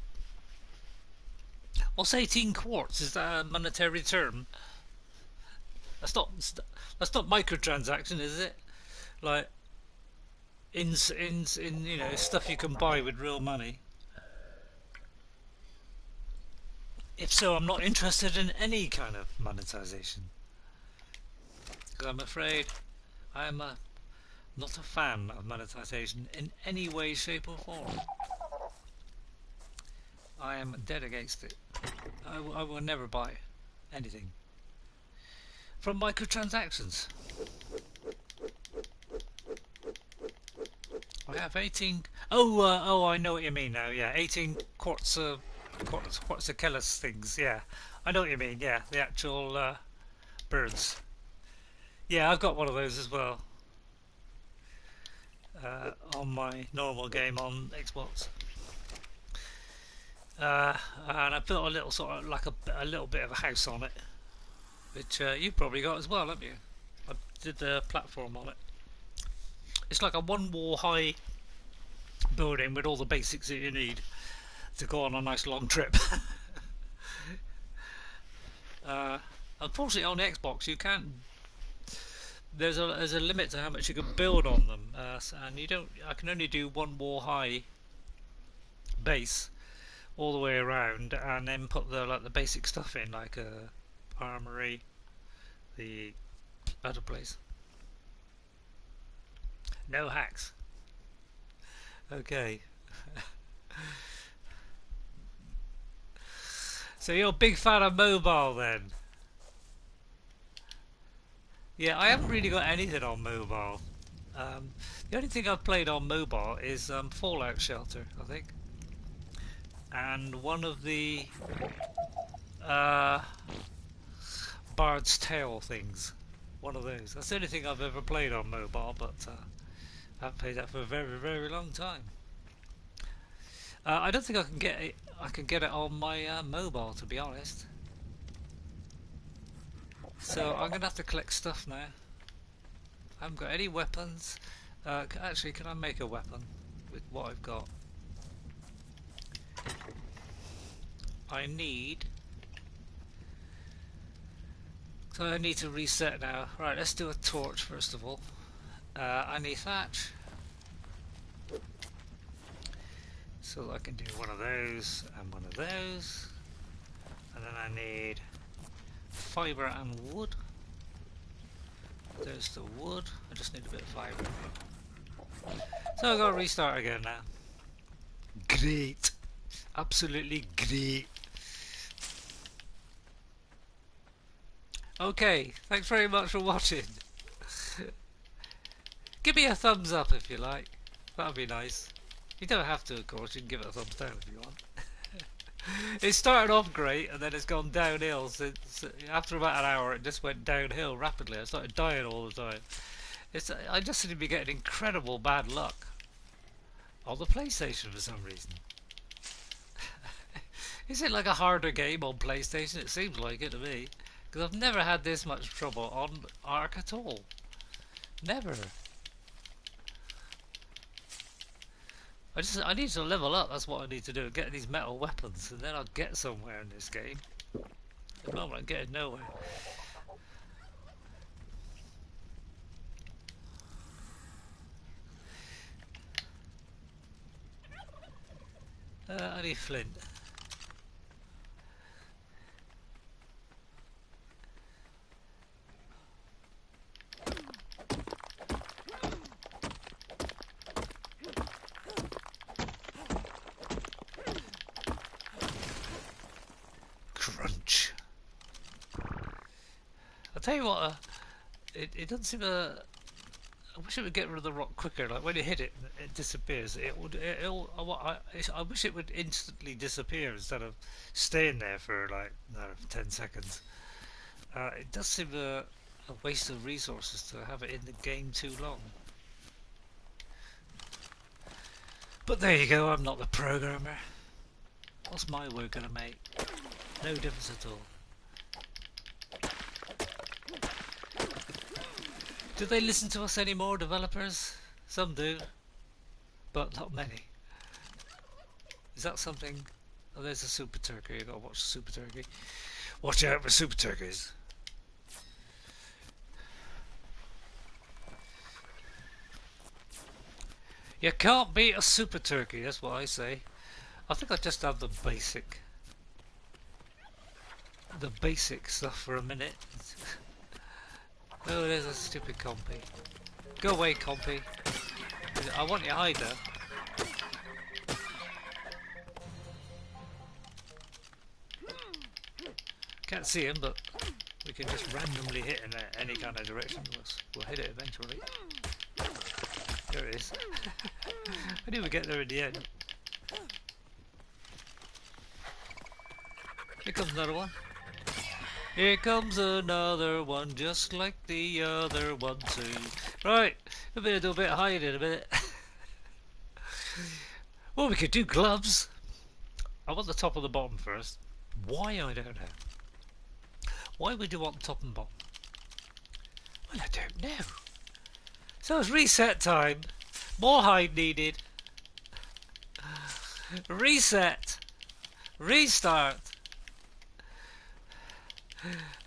What's 18 quartz? Is that a monetary term? That's not microtransaction, is it? Like in stuff you can buy with real money. If so, I'm not interested in any kind of monetization because I'm afraid I'm not a fan of monetization in any way, shape, or form. I am dead against it. I will never buy anything from microtransactions. I have 18. Oh, I know what you mean now. Yeah, 18 quartzicalis things. Yeah, I know what you mean. Yeah, the actual birds. Yeah, I've got one of those as well on my normal game on Xbox. And I built a little sort of like a little bit of a house on it, which you've probably got as well, haven't you? I did the platform on it. It's like a one wall high building with all the basics that you need to go on a nice long trip. Unfortunately, on the Xbox, you can't. There's a limit to how much you can build on them, and you don't. I can only do one wall high base all the way around, and then put the basic stuff in, like armory, the other place. No hacks. Okay. So you're a big fan of mobile then? Yeah, I haven't really got anything on mobile. The only thing I've played on mobile is Fallout Shelter, I think, and one of the uh, Bard's Tale things. One of those. That's the only thing I've ever played on mobile, but I haven't played that for a very, very long time. I don't think I can get it. I can get it on my mobile, to be honest. So I'm gonna have to collect stuff now. I haven't got any weapons. Actually, can I make a weapon with what I've got? I need. So I need to reset now. Right, let's do a torch first of all. I need thatch. So I can do one of those and one of those. And then I need fibre and wood. There's the wood. I just need a bit of fibre. So I've got to restart again now. Great. Absolutely great. Okay, thanks very much for watching. Give me a thumbs up if you like. That'd be nice. You don't have to, of course. You can give it a thumbs down if you want. It started off great and then it's gone downhill since after about an hour it just went downhill rapidly. I started dying all the time. I just seem to be getting incredible bad luck on the PlayStation for some reason. Is it like a harder game on PlayStation? It seems like it to me, because I've never had this much trouble on Ark at all. Never. I need to level up. That's what I need to do. Get these metal weapons, and then I'll get somewhere in this game. At the moment, I'm getting nowhere. I need flint. Crunch. I'll tell you what, it doesn't seem I wish it would get rid of the rock quicker. Like when you hit it, it disappears. It would. I wish it would instantly disappear instead of staying there for like I don't know, 10 seconds. It does seem a waste of resources to have it in the game too long. But there you go. I'm not the programmer. What's my work gonna make? No difference at all. Do they listen to us anymore, developers? Some do, but not many. Is that something? Oh, there's a super turkey. You gotta watch the super turkey. Watch out for super turkeys. You can't beat a super turkey. That's what I say. I think I just have the basic stuff for a minute. Oh, there's a stupid compy. Go away, compy. I want you hide though. Can't see him, but we can just randomly hit in any kind of direction. We'll hit it eventually. There it is. I knew we'd get there in the end. Here comes another one. Here comes another one, just like the other one too. Right, we better do a bit of hiding in a minute. Well, we could do gloves. I want the top and the bottom first. Why, I don't know. Why would you want top and bottom? Well, I don't know. So it's reset time. More hide needed. Reset. Restart.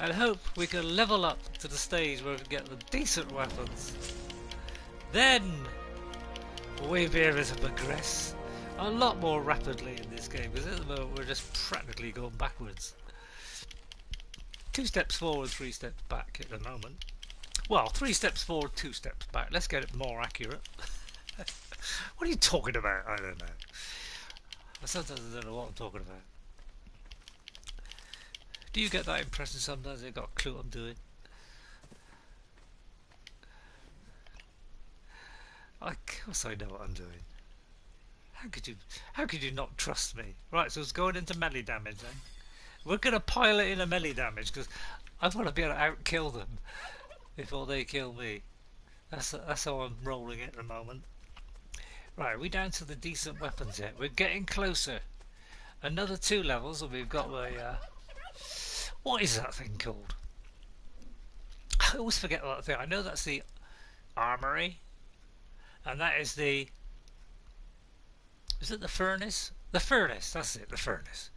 And hope we can level up to the stage where we can get the decent weapons. Then we'll be able to progress a lot more rapidly in this game, because at the moment we're just practically going backwards. 2 steps forward, 3 steps back at the moment. Well, 3 steps forward, 2 steps back. Let's get it more accurate. What are you talking about? I don't know. Sometimes I don't know what I'm talking about. Do you get that impression sometimes? They've got a clue what I'm doing. Of course I know what I'm doing. How could you not trust me? Right, so it's going into melee damage then. We're gonna pile it in a melee damage because I want to be able to outkill them before they kill me. That's how I'm rolling at the moment. Right, we're down to the decent weapons yet. We're getting closer. Another 2 levels and we've got the what is that thing called? I always forget that thing. I know that's the armory, and that is the. Is it the furnace? The furnace. That's it. The furnace.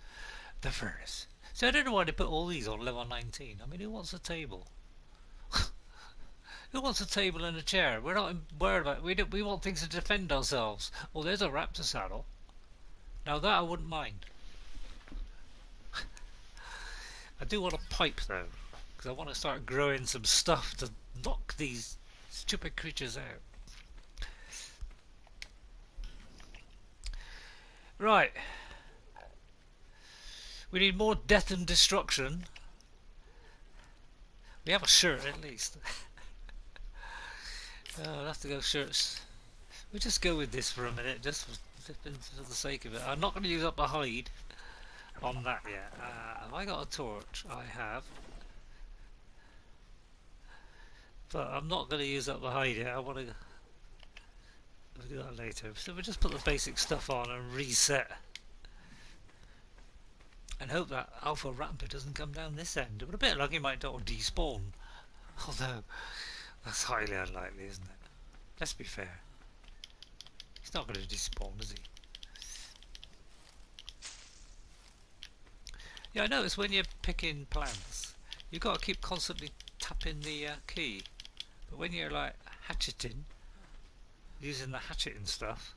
The furnace. So I don't know why they put all these on level 19. I mean, who wants a table? Who wants a table and a chair? We're not worried about. We want things to defend ourselves. Well, there's a raptor saddle. Now that I wouldn't mind. I do want a pipe though, because I want to start growing some stuff to knock these stupid creatures out. Right. We need more death and destruction. We have a shirt at least. I'll have to go shirts. We'll just go with this for a minute, just for the sake of it. I'm not going to use up the hide on that yet. Have I got a torch? I have. But I'm not going to use up the hide yet. I want to do that later. So we'll just put the basic stuff on and reset. And hope that Alpha Raptor doesn't come down this end. But a bit lucky, might not despawn. Although, that's highly unlikely, isn't it? Let's be fair. He's not going to despawn, is he? Yeah, I notice when you're picking plants, you've got to keep constantly tapping the key. But when you're like hatcheting, using the hatcheting stuff,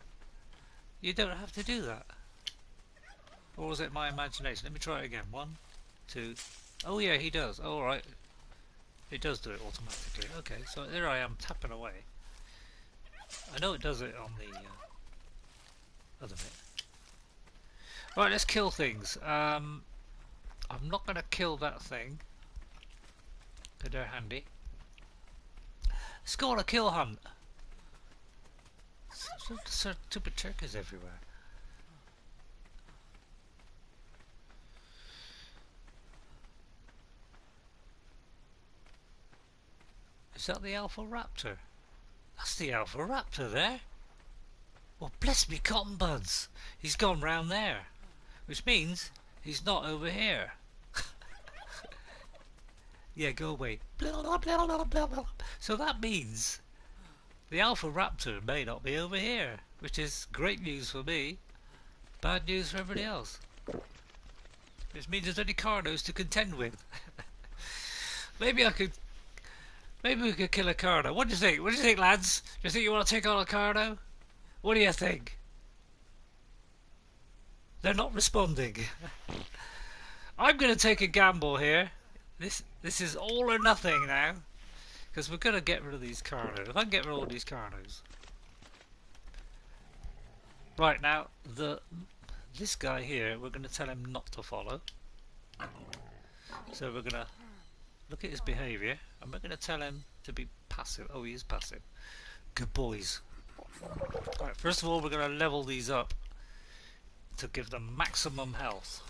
you don't have to do that. Or was it my imagination? Let me try it again. 1, 2. Oh yeah, he does. Oh, alright. It does do it automatically. Okay, so there I am tapping away. I know it does it on the other bit. Right, let's kill things. I'm not going to kill that thing, because they're handy. Let's go on a kill hunt. Stupid turkeys everywhere. Is that the Alpha Raptor? That's the Alpha Raptor there. Well, bless me cotton buds. He's gone round there. Which means he's not over here. Yeah, go away. Blah, blah, blah, blah, blah, blah. So that means the Alpha Raptor may not be over here. Which is great news for me. Bad news for everybody else. Which means there's only Carnos to contend with. Maybe we could kill a Carno. What do you think? What do you think, lads? Do you think you want to take on a Carno? What do you think? They're not responding. I'm going to take a gamble here. This is all or nothing now. Because we're going to get rid of these Carnos. If I can get rid of all these Carnos. Right, now, this guy here, we're going to tell him not to follow. So we're going to look at his behaviour, and we're going to tell him to be passive. Oh, he is passive. Good boys. Right, first of all, we're going to level these up to give them maximum health.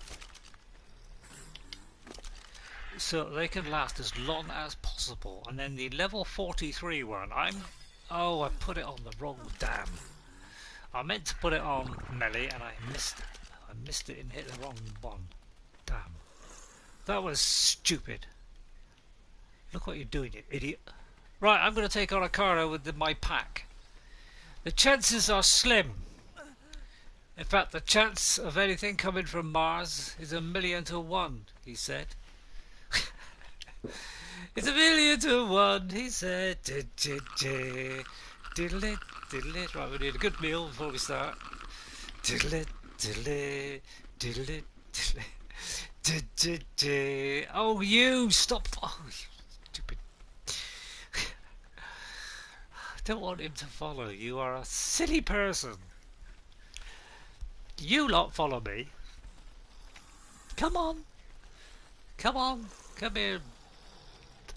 So they can last as long as possible. And then the level 43 one, oh, I put it on the wrong, damn. I meant to put it on melee and I missed it. I missed it and hit the wrong one. Damn. That was stupid. Look what you're doing, you idiot. Right, I'm going to take on a Carno with my pack. The chances are slim. In fact, the chance of anything coming from Mars is 1,000,000 to 1, he said. It's 1,000,000 to 1, he said. Diddle it, diddle it. Right, we need a good meal before we start. Diddle it, diddle it, diddle it, diddle it. Oh, you! Stop! Oh, you stupid. I don't want him to follow. You are a silly person. You lot follow me. Come on. Come on. Come here.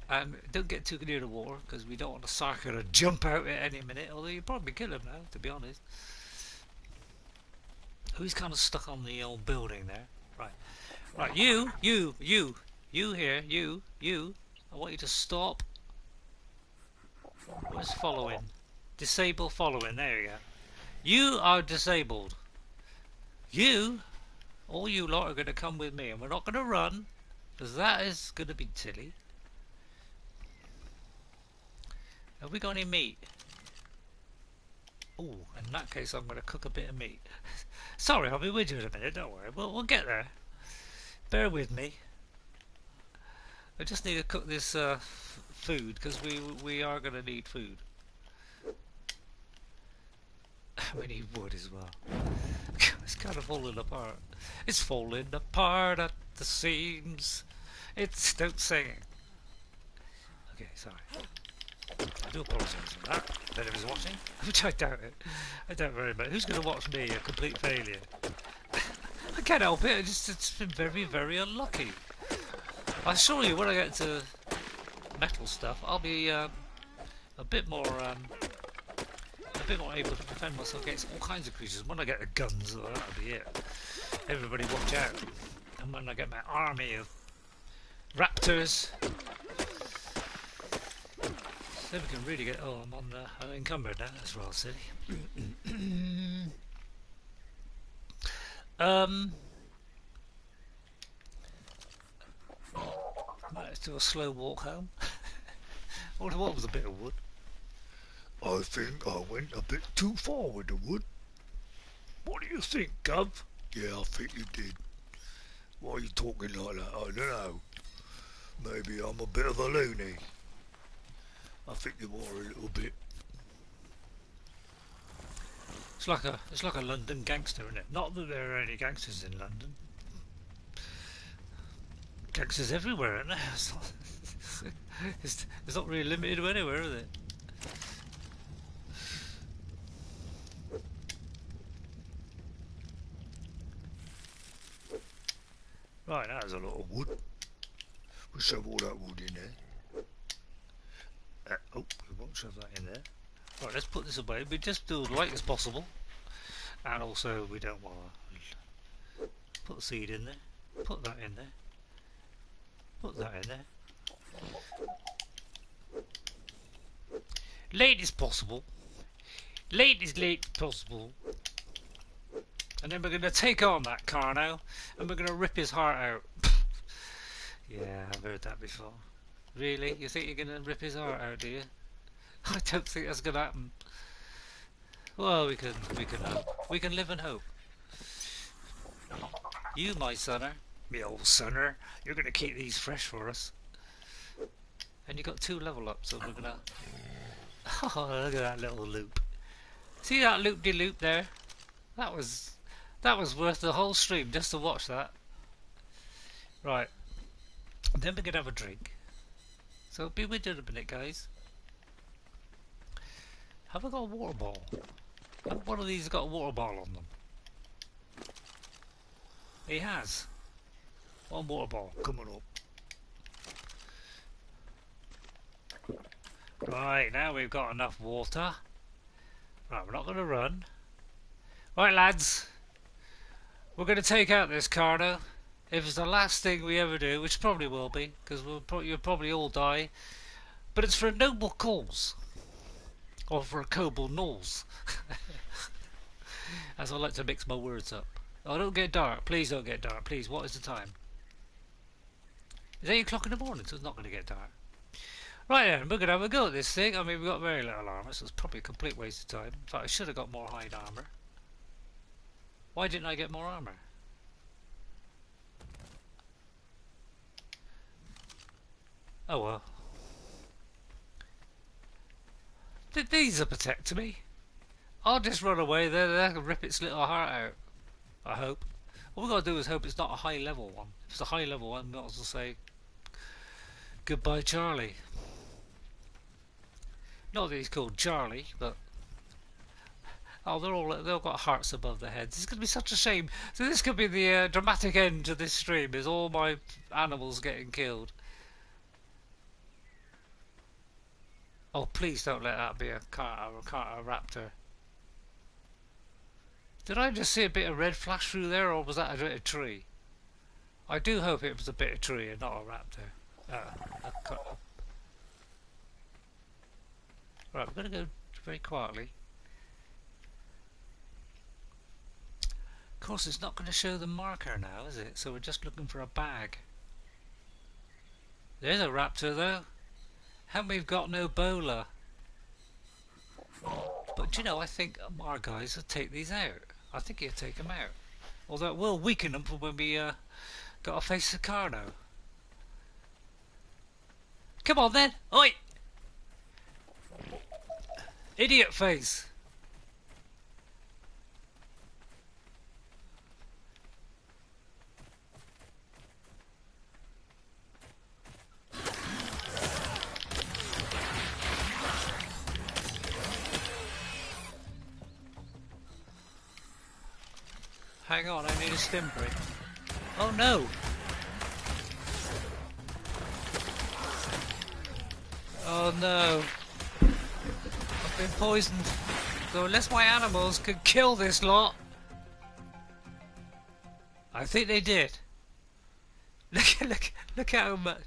And don't get too near the water, because we don't want the Sarker to jump out at any minute, although you'd probably kill him now, to be honest. Oh, he's kind of stuck on the old building there. Right. Right, you here, you. I want you to stop. What's following? Disable following, there you go. You are disabled. All you lot are going to come with me, and we're not going to run, because that is going to be silly. Have we got any meat? Oh, in that case I'm going to cook a bit of meat. Sorry, I'll be with you in a minute, don't worry. We'll get there. Bear with me. I just need to cook this food, because we are going to need food. We need wood as well. It's kind of falling apart. It's falling apart at the seams. Don't sing. Okay, sorry. I do apologise for that. If anyone's watching, which I doubt it. I doubt very much. Who's going to watch me, a complete failure? I can't help it. It's been very, very unlucky. I assure you, when I get to metal stuff, I'll be a bit more able to defend myself against all kinds of creatures. When I get the guns, that'll be it. Everybody watch out. And when I get my army of raptors, then we can really get... Oh, I'm encumbered now. That's well silly. Let's do a slow walk home. What was a bit of wood? I think I went a bit too far with the wood. What do you think, Gov? Yeah, I think you did. Why are you talking like that? I don't know. Maybe I'm a bit of a loony. I think you are a little bit. It's like a London gangster, isn't it? Not that there are any gangsters in London. Gangsters everywhere, isn't there? It's not really limited to anywhere, is it? Right, that was a lot of wood. We'll shove all that wood in there. Oh, we won't shove that in there. Right, let's put this away. We just do as light as possible. And also, we don't want to put the seed in there. Put that in there. Put that in there. Late as possible. Late as late possible. And then we're going to take on that Carno. And we're going to rip his heart out. Yeah, I've heard that before. Really? You think you're going to rip his heart out, do you? I don't think that's going to happen. Well, we can hope. We can live and hope. You, my sonner, me old sonner, you're going to keep these fresh for us. And you got 2 level up, so we're going to... Oh, look at that little loop. See that loop-de-loop there? That was worth the whole stream just to watch that. Right. Then we can have a drink. So be with you in a minute, guys. Have I got a water ball? One of these has got a water ball on them. He has. 1 water ball coming up. Right, now we've got enough water. Right, we're not going to run. Right, lads. We're going to take out this Carno. If it's the last thing we ever do, which probably will be, because you'll probably all die. But it's for a noble cause. Or for a Kobold Knowles. As I like to mix my words up. Oh, don't get dark. Please don't get dark. Please, what is the time? It's 8 o'clock in the morning, so it's not going to get dark. Right then, we're going to have a go at this thing. I mean, we've got very little armour, so it's probably a complete waste of time. In fact, I should have got more hide armour. Why didn't I get more armour? Oh well. These are protecting me. I'll just run away there and I can rip its little heart out. I hope. All we've got to do is hope it's not a high level one. If it's a high level one, we might as well say goodbye Charlie. Not that he's called Charlie, but oh, they've all got hearts above their heads. It's going to be such a shame. So this could be the dramatic end to this stream, is all my animals getting killed. Oh, please don't let that be a raptor. Did I just see a bit of red flash through there, or was that a bit of tree? I do hope it was a bit of tree and not a raptor. Right, we're going to go very quietly. Of course, it's not going to show the marker now, is it? So we're just looking for a bag. There's a raptor, though. And we've got no bowler. But you know, I think our guys will take these out. I think he'll take them out. Although it will weaken them for when we got to face the Carno. Come on then! Oi! Idiot face! Hang on, I need a stim break. Oh no! Oh no! I've been poisoned. So unless my animals can kill this lot... I think they did. Look how much...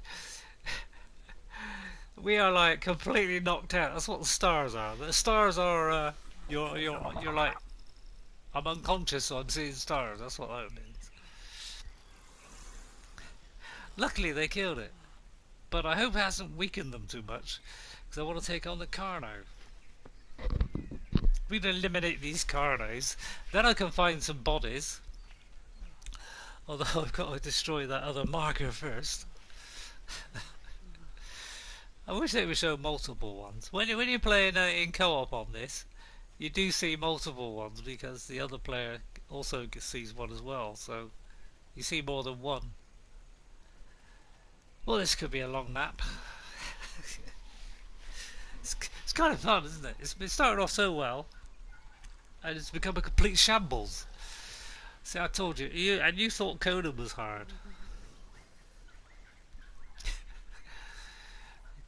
We are like completely knocked out. That's what the stars are. The stars are, you're like... I'm unconscious, so I'm seeing stars. That's what that means. Luckily, they killed it. But I hope it hasn't weakened them too much. Because I want to take on the Carno. We can eliminate these Carnos. Then I can find some bodies. Although I've got to destroy that other marker first. I wish they would show multiple ones. When you're playing in co-op on this, you do see multiple ones because the other player also sees one as well, so you see more than one. Well, this could be a long nap. It's kind of fun, isn't it? It's been started off so well, and it's become a complete shambles. See, I told you, you thought Conan was hard.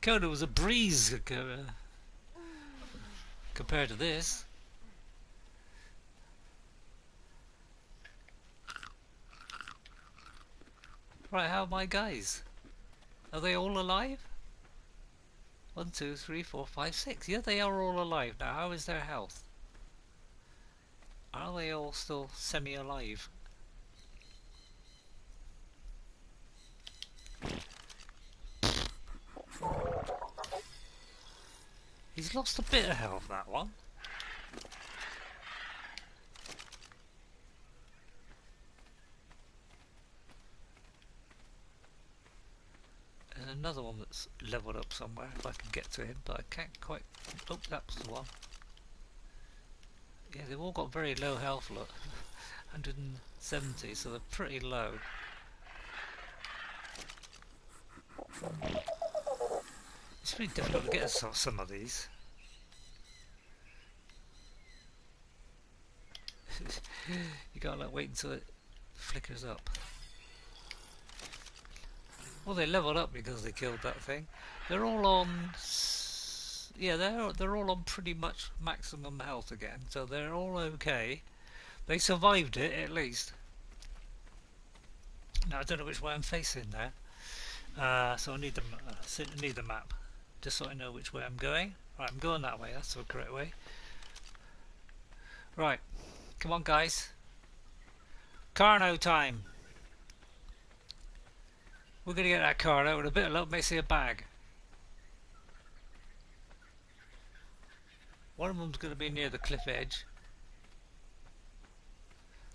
Conan was a breeze. compared to this. Right, how are my guys? Are they all alive? 1, 2, 3, 4, 5, 6. Yeah, they are all alive now. How is their health? Are they all still semi-alive? He's lost a bit of health, that one. There's another one that's leveled up somewhere, if I can get to him, but I can't quite... Oh, that was the one. Yeah, they've all got very low health, look. 170, so they're pretty low. It's really difficult to get some of these. You gotta like wait until it flickers up. Well, they leveled up because they killed that thing. They're all on... Yeah, they're all on pretty much maximum health again, so they're all okay. They survived it, at least. Now, I don't know which way I'm facing there. So I need the map, just so I know which way I'm going. Right, I'm going that way, that's the correct way. Right, come on guys. Carno time. We're going to get that Carno, with a bit of luck, may see a bag. One of them's going to be near the cliff edge.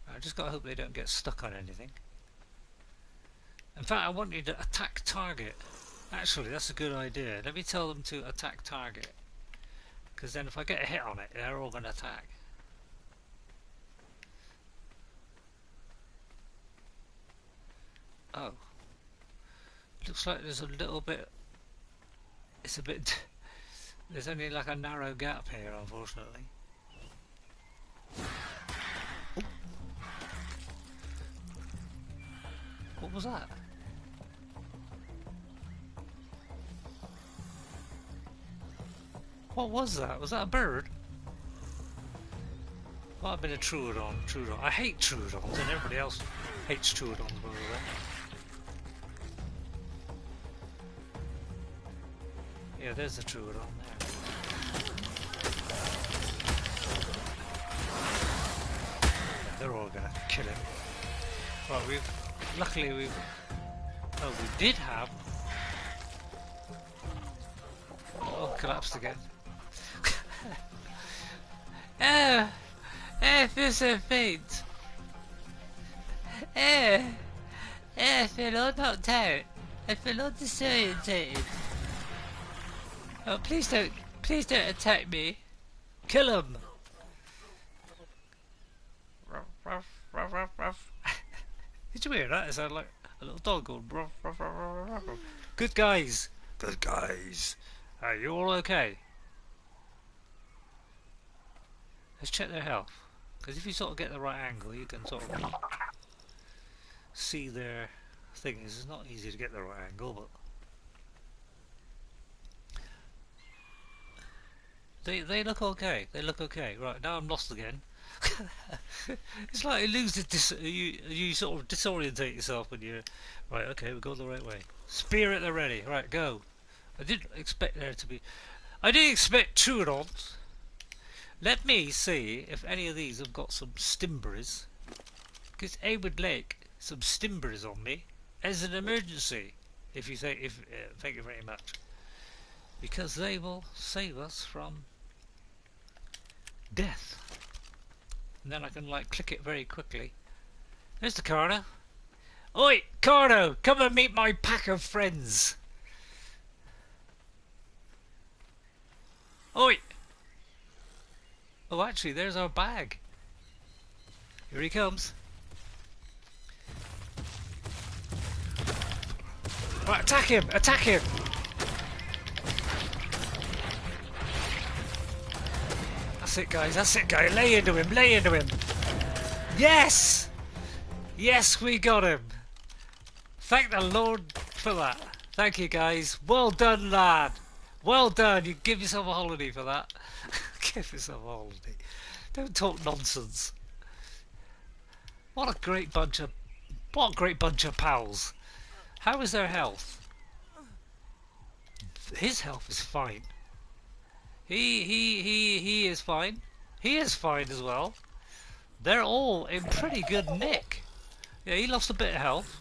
I just got to hope they don't get stuck on anything. In fact, I want you to attack target. Actually, that's a good idea. Let me tell them to attack target. Because then if I get a hit on it, they're all going to attack. Oh. Looks like there's a little bit... It's a bit... There's only like a narrow gap here, unfortunately. Oh. What was that? What was that? Was that a bird? Might have been a Troodon. I hate Troodons, and everybody else hates Troodons, by the way. Yeah, there's a Troodon there. They're all gonna kill him. Right, luckily we've... Oh, we did have... Oh, collapsed again. Feel so faint. I feel all knocked out. I feel all disorientated. Oh, please don't attack me. Kill him. Ruff, ruff, ruff, ruff, ruff. Did you hear that? It sounded like a little dog going ruff, ruff, ruff, ruff, ruff, ruff. Good guys. Good guys. Are you all okay? Let's check their health. Because if you sort of get the right angle, you can sort of see their things. It's not easy to get the right angle, but they look okay. They look okay. Right, now I'm lost again. It's like you lose you sort of disorientate yourself when you're right. Okay, we go the right way. Spear at the ready. Right, go. I didn't expect there to be. I didn't expect Troodons. Let me see if any of these have got some stimbers, because I would like some stimbers on me as an emergency. If you say, thank you very much, because they will save us from death. And then I can like click it very quickly. There's the Carno. Oi, Carno, come and meet my pack of friends. Oi. Oh, actually, there's our bag. Here he comes. Right, attack him! Attack him! That's it, guys. That's it, guys. Lay into him. Lay into him. Yes! Yes, we got him. Thank the Lord for that. Thank you, guys. Well done, lad. Well done. You give yourself a holiday for that. Give yourself a holiday. Don't talk nonsense. What a great bunch of pals. How is their health? His health is fine. He is fine. He is fine as well. They're all in pretty good nick. Yeah, he lost a bit of health.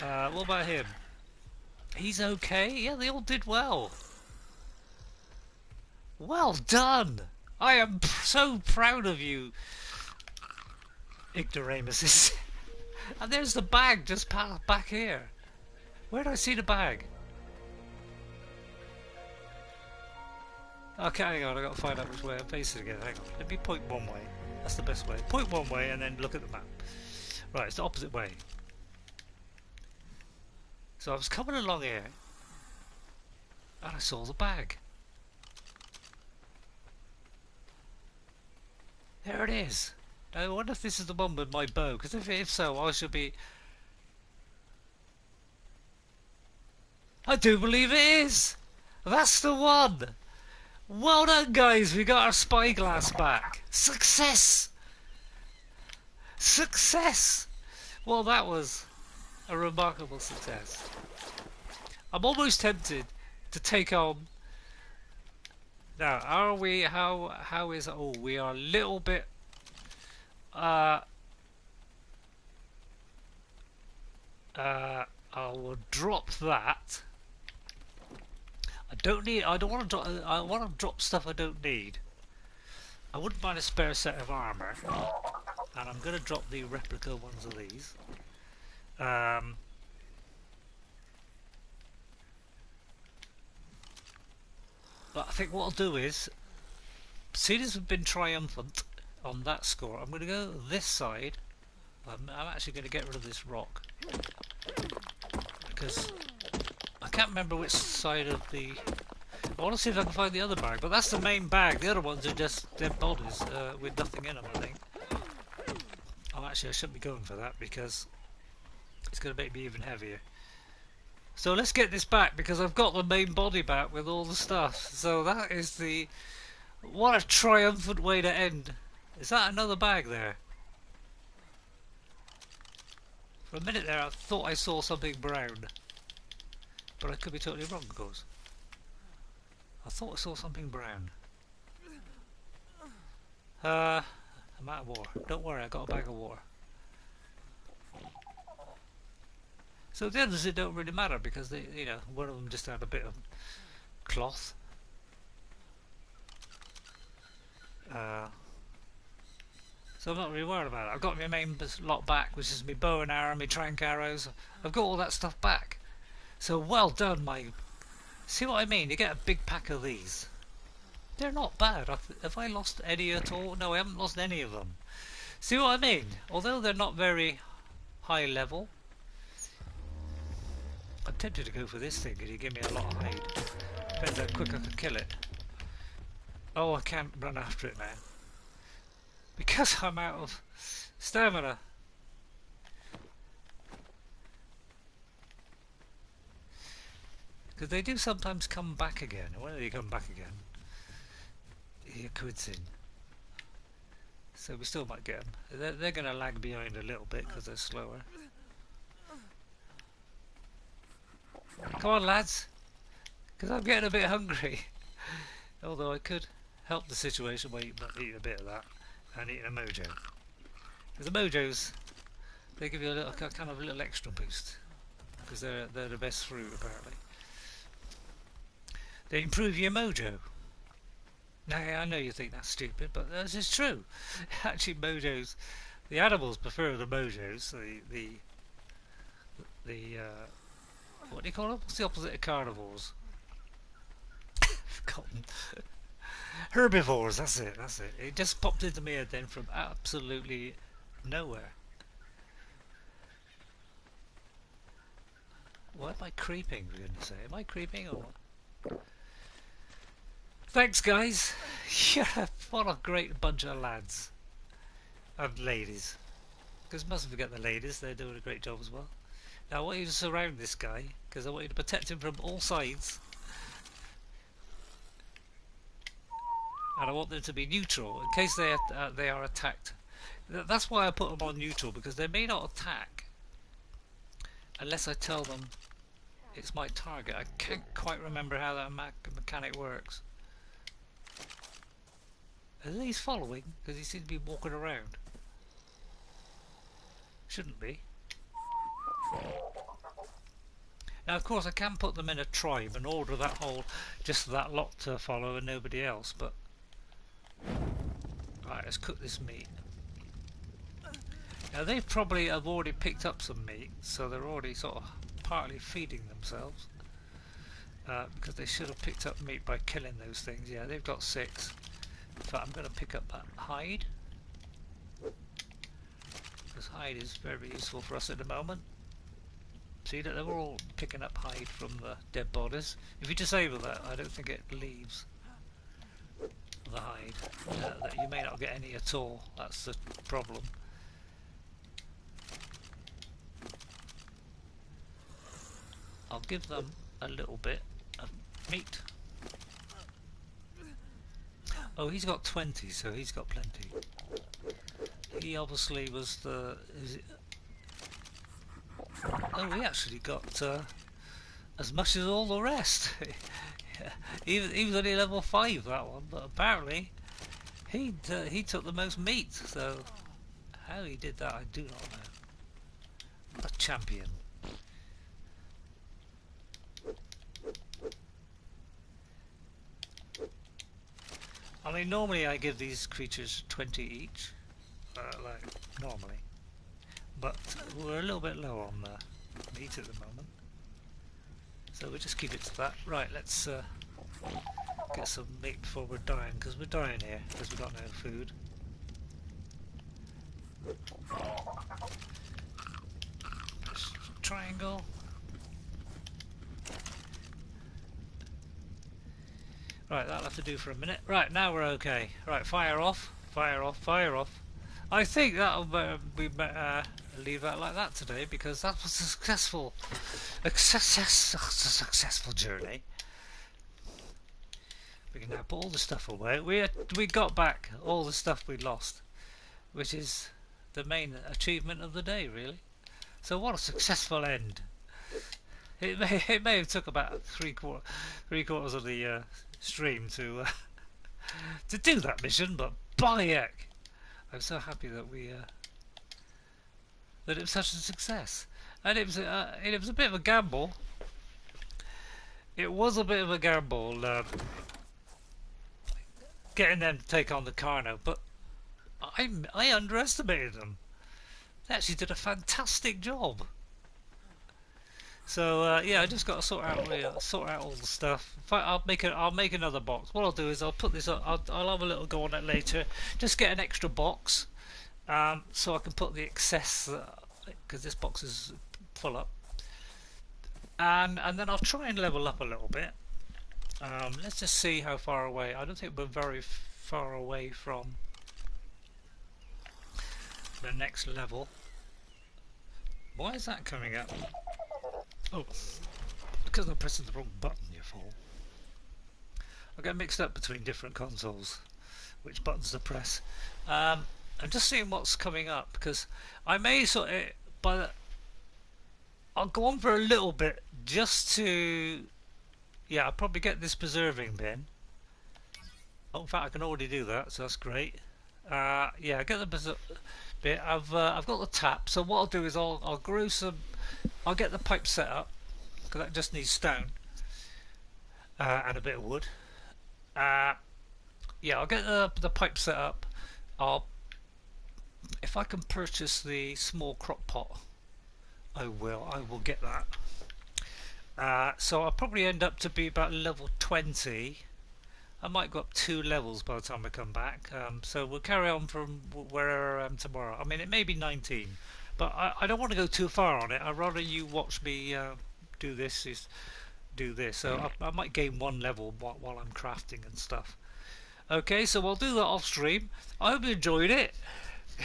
What about him? He's okay. Yeah, they all did well. Well done. I am so proud of you, ignoramuses. And there's the bag just back here. Where do I see the bag? Okay, hang on, I gotta find out which way I'm facing again. Hang on, let me point one way. That's the best way. Point one way and then look at the map. Right, it's the opposite way. So I was coming along here and I saw the bag. There it is. Now I wonder if this is the one with my bow, because if so, I should be... I do believe it is! That's the one! Well done, guys, we got our spyglass back. Success! Success! Well, that was a remarkable success. I'm almost tempted to take on... Now, are we... How is... Oh, we are a little bit... I will drop that. I don't want to drop. I want to drop stuff I don't need. I wouldn't mind a spare set of armor, and I'm going to drop the replica ones of these. But I think what I'll do is, seeing as we've been triumphant on that score, I'm going to go this side. I'm actually going to get rid of this rock because I can't remember which side of the... I want to see if I can find the other bag, but that's the main bag. The other ones are just dead bodies with nothing in them, I think. Oh, actually I shouldn't be going for that because it's going to make me even heavier. So let's get this back because I've got the main body back with all the stuff. So that is the... What a triumphant way to end. Is that another bag there? For a minute there I thought I saw something brown. But I could be totally wrong, of course. I thought I saw something brown. I'm out of water. Don't worry, I got a bag of water. So the others, it don't really matter because they, you know, one of them just had a bit of cloth. So I'm not really worried about it. I've got my main lot back, which is my bow and arrow, my trank arrows. I've got all that stuff back. So well done, my... See what I mean? You get a big pack of these. They're not bad. Have I lost any at all? No, I haven't lost any of them. See what I mean? Although they're not very high level. I'm tempted to go for this thing because you give me a lot of hide. Depends how quick I can kill it. Oh, I can't run after it now. Because I'm out of stamina. Because they do sometimes come back again. When do they come back again? Yakutzin. So we still might get them. They're going to lag behind a little bit because they're slower. Come on, lads. Because I'm getting a bit hungry. Although I could help the situation by eating a bit of that and eating a mojo. Because the mojos, they give you a little kind of a little extra boost. Because they're the best fruit apparently. They improve your mojo. Now I know you think that's stupid, but this is true. Actually, mojos, the animals prefer the mojos. The what do you call them? What's the opposite of carnivores? Forgotten. Herbivores. That's it. That's it. It just popped into my head then from absolutely nowhere. Why am I creeping? For goodness sake, am I creeping or what? Thanks, guys. Yeah, what a great bunch of lads and ladies. Because mustn't forget the ladies; they're doing a great job as well. Now I want you to surround this guy because I want you to protect him from all sides. and I want them to be neutral in case they are attacked. That's why I put them on neutral, because they may not attack unless I tell them it's my target. I can't quite remember how that mechanic works. Are he's following? Because he seems to be walking around. Shouldn't be. Now, of course, I can put them in a tribe and order that whole, just that lot to follow and nobody else, but... Right, let's cook this meat. Now, they probably have already picked up some meat, so they're already sort of partly feeding themselves. Because they should have picked up meat by killing those things. Yeah, they've got 6. In fact, I'm going to pick up that hide. Because hide is very useful for us at the moment. See that they're all picking up hide from the dead bodies. If you disable that, I don't think it leaves the hide. That you may not get any at all. That's the problem. I'll give them a little bit of meat. Oh, he's got 20, so he's got plenty. He obviously was the... Oh, he actually got as much as all the rest. He was only level 5, that one, but apparently he took the most meat. So how he did that, I do not know. A champion. I mean, normally I give these creatures 20 each, like normally. But we're a little bit low on the meat at the moment, so we'll just keep it to that. Right, let's get some meat before we're dying, because we're dying here because we've got no food. Press triangle. Right, that'll have to do for a minute. Right, now we're okay. Right, fire off, fire off, fire off. I think that'll be better. Leave that like that today, because that was a successful journey. We can now put all the stuff away. We got back all the stuff we lost, which is the main achievement of the day, really. So what a successful end. It may have took about three quarters of the stream to do that mission, but by heck, I'm so happy that that it was such a success. And it was a bit of a gamble. It was a bit of a gamble getting them to take on the Carno, but I underestimated them. They actually did a fantastic job. So yeah, I just got to sort out all the stuff. In fact, I'll make another box. What I'll do is I'll put this up. I'll have a little go on it later. Just get an extra box. So I can put the excess, because this box is full up, and then I'll try and level up a little bit. Let's just see how far away. I don't think we're very far away from the next level. Why is that coming up? Oh, because I'm pressing the wrong button, you fool. I get mixed up between different consoles, which buttons to press. I'm just seeing what's coming up, because I may sort of, but I'll go on for a little bit just to, yeah, I'll probably get this preserving bin. Oh, in fact, I can already do that, so that's great. Yeah, get the bit. I've got the tap, so what I'll do is I'll grow some. I'll get the pipe set up, because that just needs stone and a bit of wood. Yeah, I'll get the pipe set up. If I can purchase the small crock pot, I will get that. So I'll probably end up to be about level 20. I might go up 2 levels by the time I come back. So we'll carry on from where I am tomorrow. I mean, it may be 19, but I don't want to go too far on it. I'd rather you watch me do this. So I might gain 1 level while I'm crafting and stuff. Okay, so I'll do that off stream. I hope you enjoyed it.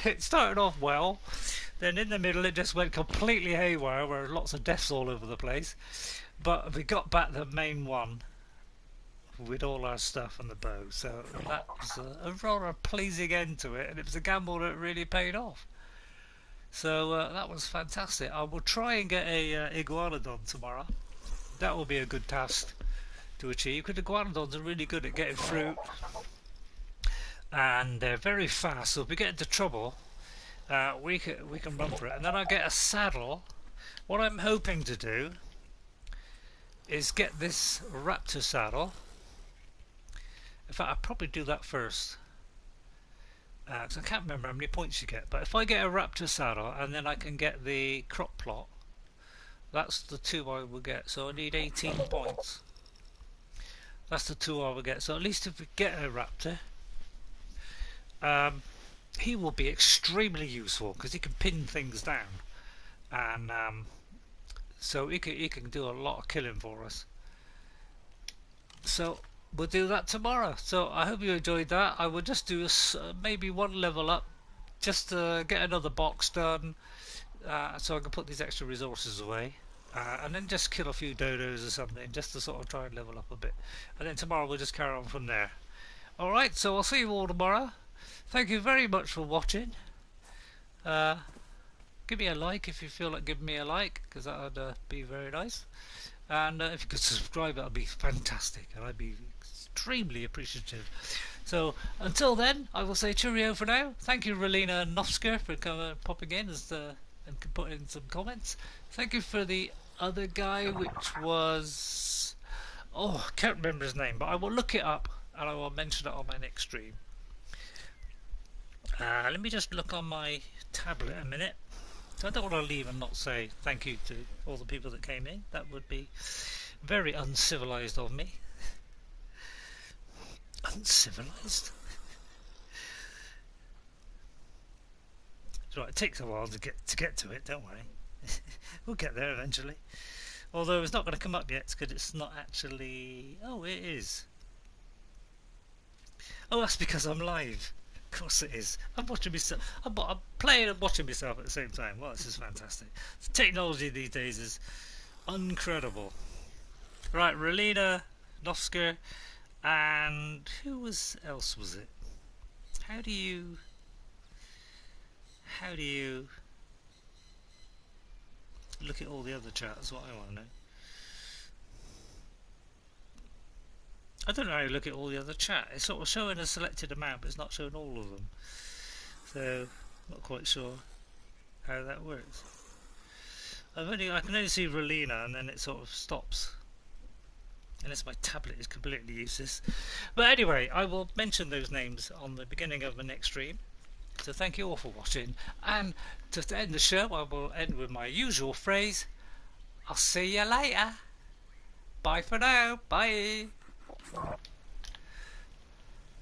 It started off well, then in the middle it just went completely haywire, where lots of deaths all over the place. But we got back the main one. with all our stuff and the bow. So that was a rather pleasing end to it, and it was a gamble that really paid off. So that was fantastic. I will try and get a iguanodon tomorrow. That will be a good task to achieve, because iguanodons are really good at getting fruit, and they're very fast. So if we get into trouble, we can run for it. And then I get a saddle. What I'm hoping to do is get this raptor saddle. In fact, I'll probably do that first, because I can't remember how many points you get. But if I get a raptor saddle and then I can get the crop plot, that's the two I will get. So I need 18 points. That's the two I will get. So at least if we get a raptor, he will be extremely useful because he can pin things down, and so he can do a lot of killing for us. So we'll do that tomorrow. So I hope you enjoyed that. I will just do maybe one level up, just to get another box done, so I can put these extra resources away, and then just kill a few dodos or something, just to sort of try and level up a bit. And then tomorrow we'll just carry on from there. Alright, so I'll see you all tomorrow. Thank you very much for watching. Give me a like if you feel like giving me a like, because that would be very nice. And if you could subscribe, that would be fantastic, and I'd be extremely appreciative. So until then, I will say cheerio for now. Thank you, Relina Novska, for popping in and putting in some comments. Thank you for the other guy, which was, I can't remember his name, but I will look it up and I will mention it on my next stream. Let me just look on my tablet a minute. So I don't want to leave and not say thank you to all the people that came in. That would be very uncivilized of me. Uncivilized? Right, it takes a while to get to it, don't worry. We'll get there eventually. Although it's not going to come up yet because it's not actually... Oh, it is. Oh, that's because I'm live. Of course it is. I'm watching myself. I'm playing and watching myself at the same time. Well, this is fantastic. The technology these days is incredible. Right, Relina Novska, and who else was it? How do you look at all the other chats? What I want to know. I don't know how you look at all the other chat. It's sort of showing a selected amount, but it's not showing all of them. So, not quite sure how that works. I can only see Relina, and then it sort of stops. Unless my tablet is completely useless. But anyway, I will mention those names on the beginning of the next stream. So thank you all for watching. And to end the show, I will end with my usual phrase. I'll see you later. Bye for now. Bye.